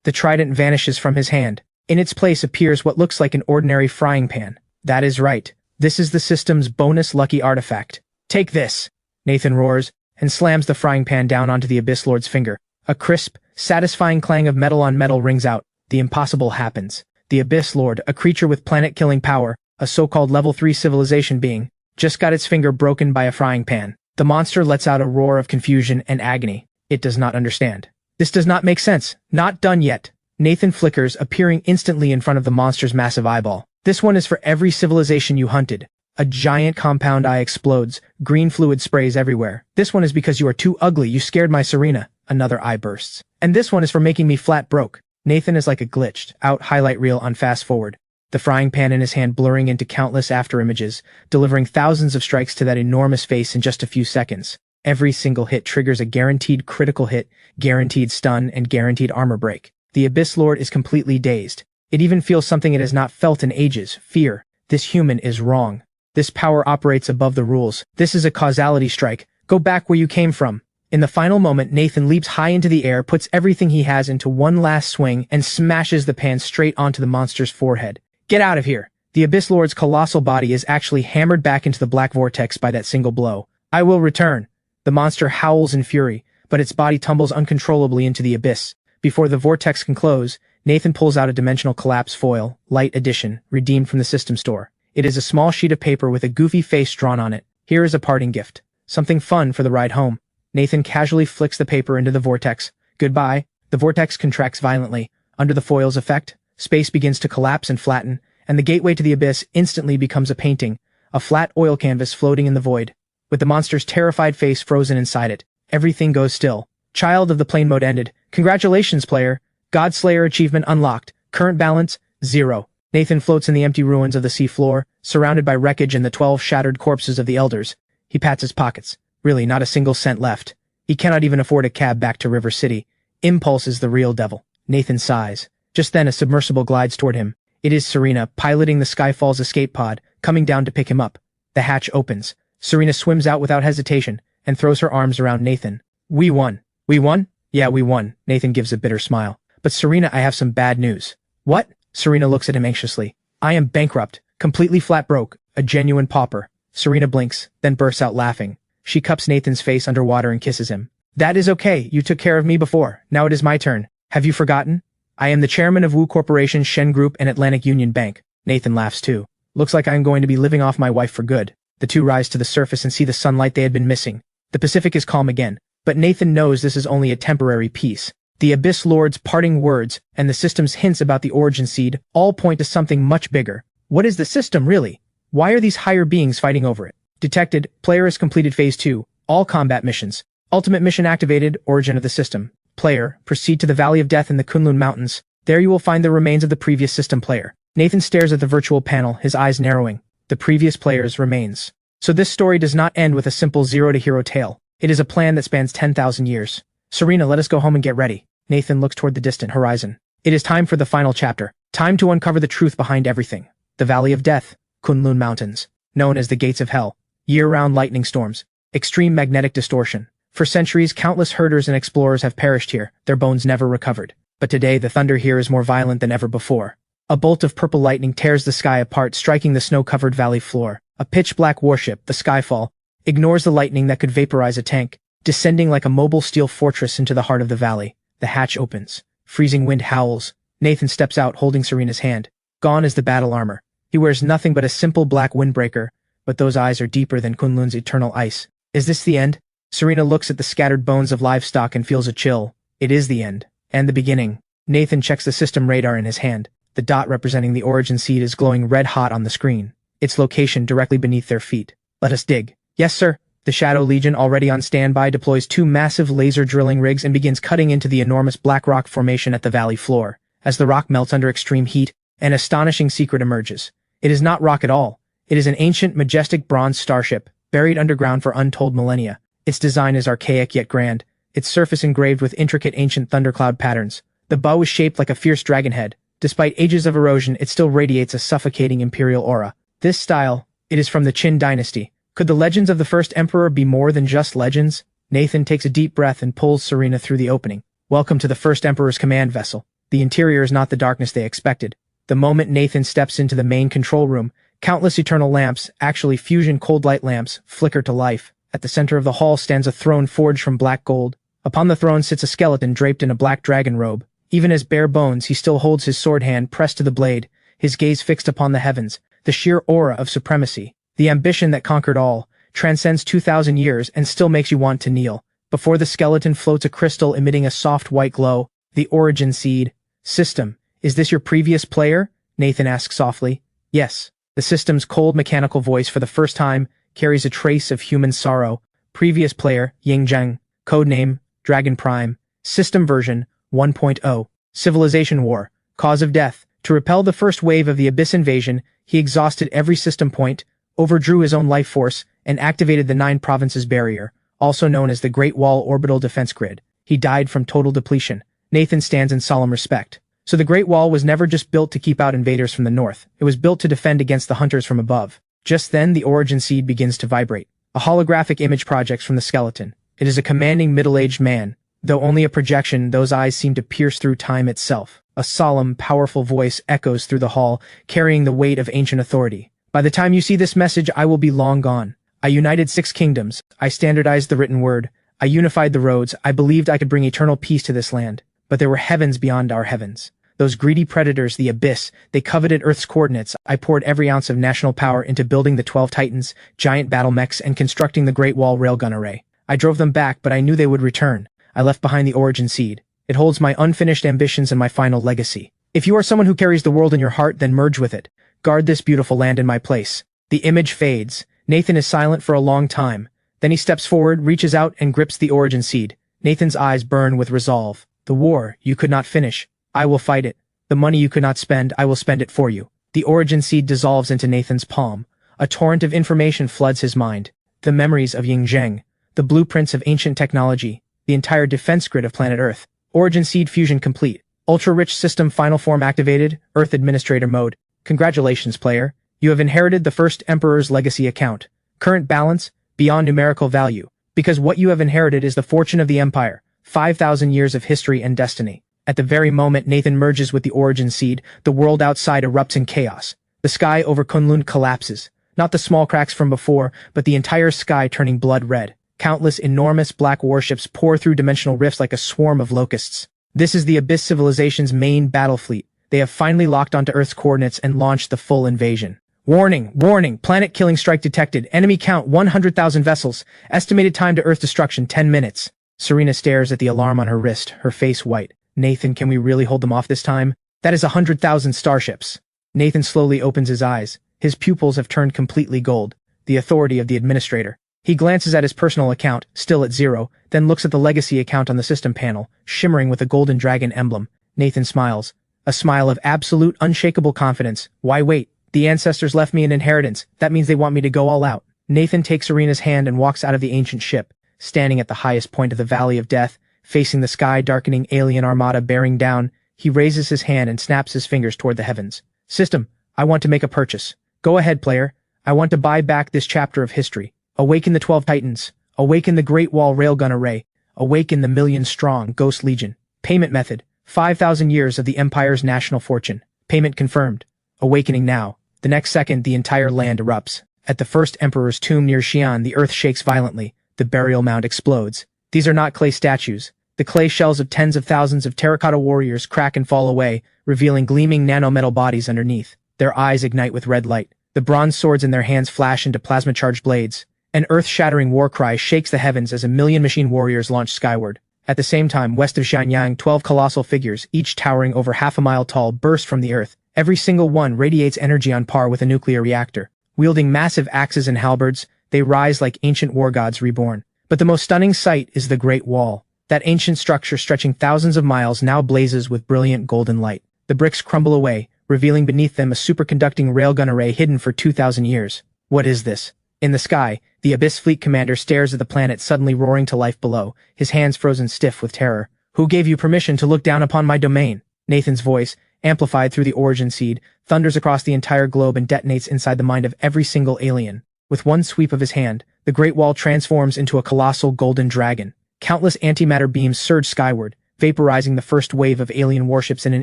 A: The trident vanishes from his hand. In its place appears what looks like an ordinary frying pan. That is right. This is the system's bonus lucky artifact. Take this! Nathan roars, and slams the frying pan down onto the Abyss Lord's finger. A crisp, satisfying clang of metal on metal rings out. The impossible happens. The Abyss Lord, a creature with planet-killing power, a so-called level 3 civilization being, just got its finger broken by a frying pan. The monster lets out a roar of confusion and agony. It does not understand. This does not make sense. Not done yet. Nathan flickers, appearing instantly in front of the monster's massive eyeball. This one is for every civilization you hunted. A giant compound eye explodes. Green fluid sprays everywhere. This one is because you are too ugly. You scared my Serena. Another eye bursts. And this one is for making me flat broke. Nathan is like a glitched out highlight reel on fast forward. The frying pan in his hand blurring into countless after images, delivering thousands of strikes to that enormous face in just a few seconds. Every single hit triggers a guaranteed critical hit, guaranteed stun, and guaranteed armor break. The Abyss Lord is completely dazed. It even feels something it has not felt in ages, fear. This human is wrong. This power operates above the rules. This is a causality strike. Go back where you came from. In the final moment, Nathan leaps high into the air, puts everything he has into one last swing, and smashes the pan straight onto the monster's forehead. Get out of here! The Abyss Lord's colossal body is actually hammered back into the black vortex by that single blow. I will return. The monster howls in fury, but its body tumbles uncontrollably into the abyss. Before the vortex can close, Nathan pulls out a dimensional collapse foil, light edition, redeemed from the system store. It is a small sheet of paper with a goofy face drawn on it. Here is a parting gift. Something fun for the ride home. Nathan casually flicks the paper into the vortex. Goodbye. The vortex contracts violently. Under the foil's effect, space begins to collapse and flatten, and the gateway to the abyss instantly becomes a painting, a flat oil canvas floating in the void. With the monster's terrified face frozen inside it, everything goes still. Child of the plane mode ended. Congratulations, player. Godslayer achievement unlocked. Current balance, 0. Nathan floats in the empty ruins of the sea floor, surrounded by wreckage and the 12 shattered corpses of the elders. He pats his pockets. Really, not a single cent left. He cannot even afford a cab back to River City. Impulse is the real devil. Nathan sighs. Just then a submersible glides toward him. It is Serena, piloting the Skyfall's escape pod, coming down to pick him up. The hatch opens. Serena swims out without hesitation, and throws her arms around Nathan. We won. We won? Yeah, we won. Nathan gives a bitter smile. But Serena, I have some bad news. What? Serena looks at him anxiously. I am bankrupt, completely flat broke, a genuine pauper. Serena blinks, then bursts out laughing. She cups Nathan's face underwater and kisses him. That is okay, you took care of me before, now it is my turn. Have you forgotten? I am the chairman of Wu Corporation, Shen Group, and Atlantic Union Bank. Nathan laughs too. Looks like I am going to be living off my wife for good. The two rise to the surface and see the sunlight they had been missing. The Pacific is calm again, but Nathan knows this is only a temporary peace. The Abyss Lord's parting words and the system's hints about the origin seed all point to something much bigger. What is the system, really? Why are these higher beings fighting over it? Detected, player has completed Phase 2, all combat missions. Ultimate mission activated, origin of the system. Player, proceed to the Valley of Death in the Kunlun Mountains. There you will find the remains of the previous system player. Nathan stares at the virtual panel, his eyes narrowing. The previous player's remains. So this story does not end with a simple zero-to-hero tale. It is a plan that spans 10,000 years. Serena, let us go home and get ready. Nathan looks toward the distant horizon. It is time for the final chapter. Time to uncover the truth behind everything. The Valley of Death, Kunlun Mountains. Known as the Gates of Hell. Year-round lightning storms. Extreme magnetic distortion. For centuries, countless herders and explorers have perished here, their bones never recovered. But today, the thunder here is more violent than ever before. A bolt of purple lightning tears the sky apart, striking the snow-covered valley floor. A pitch-black warship, the Skyfall, ignores the lightning that could vaporize a tank, descending like a mobile steel fortress into the heart of the valley. The hatch opens. Freezing wind howls. Nathan steps out, holding Serena's hand. Gone is the battle armor. He wears nothing but a simple black windbreaker, but those eyes are deeper than Kunlun's eternal ice. Is this the end? Serena looks at the scattered bones of livestock and feels a chill. It is the end. And the beginning. Nathan checks the system radar in his hand. The dot representing the origin seed is glowing red-hot on the screen. Its location directly beneath their feet. Let us dig. Yes, sir. The Shadow Legion, already on standby, deploys 2 massive laser drilling rigs and begins cutting into the enormous black rock formation at the valley floor. As the rock melts under extreme heat, an astonishing secret emerges. It is not rock at all. It is an ancient, majestic bronze starship, buried underground for untold millennia. Its design is archaic yet grand, its surface engraved with intricate ancient thundercloud patterns. The bow is shaped like a fierce dragon head. Despite ages of erosion, it still radiates a suffocating imperial aura. This style, it is from the Qin dynasty. Could the legends of the first emperor be more than just legends? Nathan takes a deep breath and pulls Serena through the opening. Welcome to the first emperor's command vessel. The interior is not the darkness they expected. The moment Nathan steps into the main control room, countless eternal lamps, actually fusion cold light lamps, flicker to life. At the center of the hall stands a throne forged from black gold. Upon the throne sits a skeleton draped in a black dragon robe. Even as bare bones, he still holds his sword hand pressed to the blade, his gaze fixed upon the heavens. The sheer aura of supremacy, the ambition that conquered all, transcends 2,000 years and still makes you want to kneel. Before the skeleton floats a crystal emitting a soft white glow. The origin seed. System, is this your previous player? Nathan asks softly. Yes. The system's cold mechanical voice for the first time carries a trace of human sorrow. Previous player, Yingzheng. Codename, Dragon Prime. System version, 1.0. Civilization war. Cause of death. To repel the first wave of the Abyss invasion, he exhausted every system point, overdrew his own life force, and activated the 9 provinces barrier, also known as the Great Wall Orbital Defense Grid. He died from total depletion. Nathan stands in solemn respect. So the Great Wall was never just built to keep out invaders from the north. It was built to defend against the hunters from above. Just then, the origin seed begins to vibrate. A holographic image projects from the skeleton. It is a commanding middle-aged man. Though only a projection, those eyes seem to pierce through time itself. A solemn, powerful voice echoes through the hall, carrying the weight of ancient authority. By the time you see this message, I will be long gone. I united 6 kingdoms. I standardized the written word. I unified the roads. I believed I could bring eternal peace to this land. But there were heavens beyond our heavens. Those greedy predators, the Abyss, they coveted Earth's coordinates. I poured every ounce of national power into building the 12 Titans, giant battle mechs, and constructing the Great Wall railgun array. I drove them back, but I knew they would return. I left behind the origin seed. It holds my unfinished ambitions and my final legacy. If you are someone who carries the world in your heart, then merge with it. Guard this beautiful land in my place. The image fades. Nathan is silent for a long time. Then he steps forward, reaches out, and grips the origin seed. Nathan's eyes burn with resolve. The war you could not finish. I will fight it. The money you could not spend, I will spend it for you. The origin seed dissolves into Nathan's palm. A torrent of information floods his mind. The memories of Yingzheng. The blueprints of ancient technology. The entire defense grid of planet Earth. Origin seed fusion complete. Ultra-rich system final form activated. Earth administrator mode. Congratulations, player. You have inherited the first Emperor's legacy account. Current balance, beyond numerical value. Because what you have inherited is the fortune of the Empire. 5,000 years of history and destiny. At the very moment Nathan merges with the origin seed, the world outside erupts in chaos. The sky over Kunlun collapses. Not the small cracks from before, but the entire sky turning blood red. Countless enormous black warships pour through dimensional rifts like a swarm of locusts. This is the Abyss civilization's main battle fleet. They have finally locked onto Earth's coordinates and launched the full invasion. Warning, warning, planet-killing strike detected. Enemy count 100,000 vessels. Estimated time to Earth destruction 10 minutes. Serena stares at the alarm on her wrist, her face white. Nathan, can we really hold them off this time? That is 100,000 starships. Nathan slowly opens his eyes. His pupils have turned completely gold. The authority of the administrator. He glances at his personal account, still at 0, then looks at the legacy account on the system panel, shimmering with a golden dragon emblem. Nathan smiles. A smile of absolute, unshakable confidence. Why wait? The ancestors left me an inheritance. That means they want me to go all out. Nathan takes Serena's hand and walks out of the ancient ship, standing at the highest point of the Valley of Death, facing the sky-darkening alien armada bearing down. He raises his hand and snaps his fingers toward the heavens. System, I want to make a purchase. Go ahead, player. I want to buy back this chapter of history. Awaken the 12 Titans. Awaken the Great Wall railgun array. Awaken the million-strong Ghost Legion. Payment method. 5,000 years of the Empire's national fortune. Payment confirmed. Awakening now. The next second, the entire land erupts. At the first emperor's tomb near Xi'an, the earth shakes violently. The burial mound explodes. These are not clay statues. The clay shells of tens of thousands of terracotta warriors crack and fall away, revealing gleaming nanometal bodies underneath. Their eyes ignite with red light. The bronze swords in their hands flash into plasma-charged blades. An earth-shattering war cry shakes the heavens as a million machine warriors launch skyward. At the same time, west of Xianyang, 12 colossal figures, each towering over half a mile tall, burst from the earth. Every single one radiates energy on par with a nuclear reactor. Wielding massive axes and halberds, they rise like ancient war gods reborn. But the most stunning sight is the Great Wall. That ancient structure stretching thousands of miles now blazes with brilliant golden light. The bricks crumble away, revealing beneath them a superconducting railgun array hidden for 2,000 years. What is this? In the sky, the Abyss Fleet commander stares at the planet suddenly roaring to life below, his hands frozen stiff with terror. Who gave you permission to look down upon my domain? Nathan's voice, amplified through the origin seed, thunders across the entire globe and detonates inside the mind of every single alien. With one sweep of his hand, the Great Wall transforms into a colossal golden dragon. Countless antimatter beams surge skyward, vaporizing the first wave of alien warships in an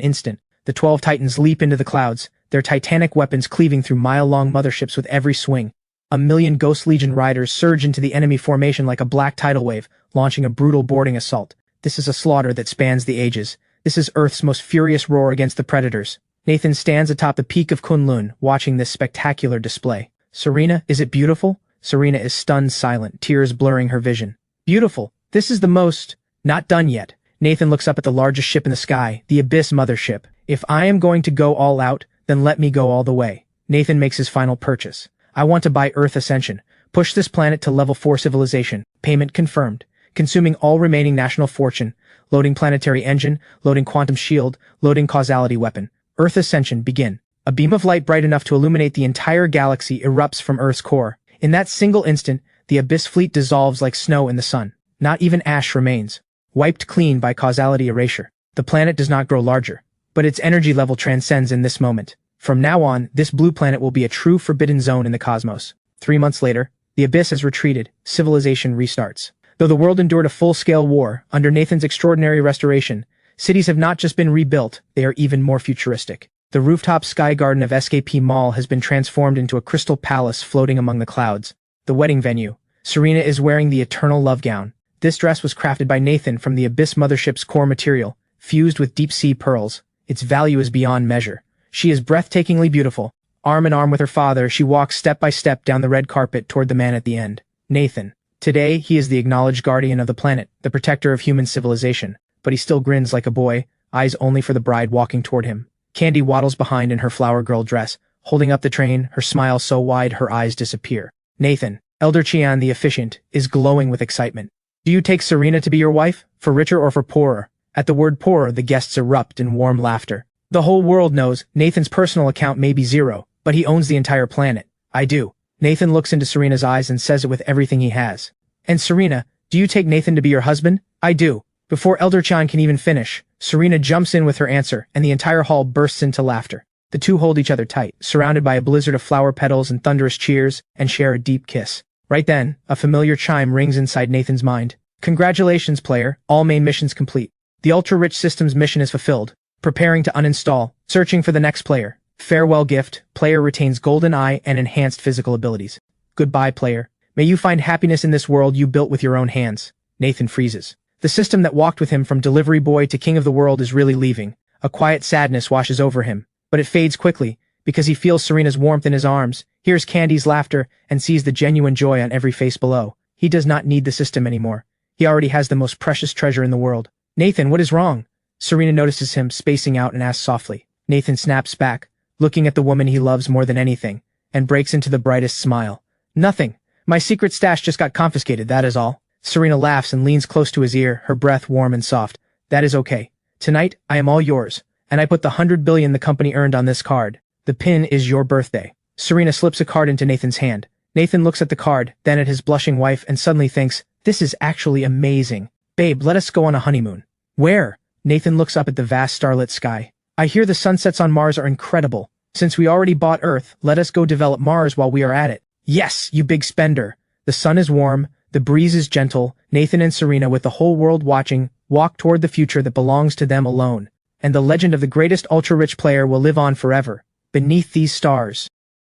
A: instant. The 12 Titans leap into the clouds, their titanic weapons cleaving through mile-long motherships with every swing. A million Ghost Legion riders surge into the enemy formation like a black tidal wave, launching a brutal boarding assault. This is a slaughter that spans the ages. This is Earth's most furious roar against the predators. Nathan stands atop the peak of Kunlun, watching this spectacular display. Serena, is it beautiful? Serena is stunned silent, tears blurring her vision. Beautiful. This is the most... Not done yet. Nathan looks up at the largest ship in the sky, the Abyss Mothership. If I am going to go all out, then let me go all the way. Nathan makes his final purchase. I want to buy Earth Ascension. Push this planet to level 4 civilization. Payment confirmed. Consuming all remaining national fortune. Loading planetary engine, loading quantum shield, loading causality weapon. Earth Ascension, begin. A beam of light bright enough to illuminate the entire galaxy erupts from Earth's core. In that single instant, the Abyss Fleet dissolves like snow in the sun. Not even ash remains. Wiped clean by causality erasure. The planet does not grow larger, but its energy level transcends in this moment. From now on, this blue planet will be a true forbidden zone in the cosmos. 3 months later, the Abyss has retreated, civilization restarts. Though the world endured a full-scale war, under Nathan's extraordinary restoration, cities have not just been rebuilt, they are even more futuristic. The rooftop sky garden of SKP Mall has been transformed into a crystal palace floating among the clouds. The wedding venue. Serena is wearing the eternal love gown. This dress was crafted by Nathan from the Abyss Mothership's core material, fused with deep-sea pearls. Its value is beyond measure. She is breathtakingly beautiful. Arm in arm with her father, she walks step by step down the red carpet toward the man at the end. Nathan. Today, he is the acknowledged guardian of the planet, the protector of human civilization. But he still grins like a boy, eyes only for the bride walking toward him. Candy waddles behind in her flower girl dress, holding up the train, her smile so wide her eyes disappear. Nathan, Elder Qian the efficient, is glowing with excitement. Do you take Serena to be your wife? For richer or for poorer? At the word poorer, the guests erupt in warm laughter. The whole world knows Nathan's personal account may be zero, but he owns the entire planet. I do. Nathan looks into Serena's eyes and says it with everything he has. And Serena, do you take Nathan to be your husband? I do. Before Elder Chan can even finish, Serena jumps in with her answer, and the entire hall bursts into laughter. The two hold each other tight, surrounded by a blizzard of flower petals and thunderous cheers, and share a deep kiss. Right then, a familiar chime rings inside Nathan's mind. Congratulations, player. All main missions complete. The ultra-rich systems mission is fulfilled. Preparing to uninstall. Searching for the next player. Farewell gift. Player retains golden eye and enhanced physical abilities. Goodbye, player. May you find happiness in this world you built with your own hands. Nathan freezes. The system that walked with him from delivery boy to king of the world is really leaving. A quiet sadness washes over him, but it fades quickly, because he feels Serena's warmth in his arms, hears Candy's laughter, and sees the genuine joy on every face below. He does not need the system anymore. He already has the most precious treasure in the world. Nathan, what is wrong? Serena notices him spacing out and asks softly. Nathan snaps back, looking at the woman he loves more than anything, and breaks into the brightest smile. Nothing. My secret stash just got confiscated, that is all. Serena laughs and leans close to his ear, her breath warm and soft. That is okay. Tonight, I am all yours, and I put the 100 billion the company earned on this card. The pin is your birthday. Serena slips a card into Nathan's hand. Nathan looks at the card, then at his blushing wife, and suddenly thinks, this is actually amazing. Babe, let us go on a honeymoon. Where? Nathan looks up at the vast starlit sky. I hear the sunsets on Mars are incredible. Since we already bought Earth, let us go develop Mars while we are at it. Yes, you big spender. The sun is warm, the breeze is gentle. Nathan and Serena, with the whole world watching, walk toward the future that belongs to them alone. and the legend of the greatest ultra-rich player will live on forever, beneath these stars.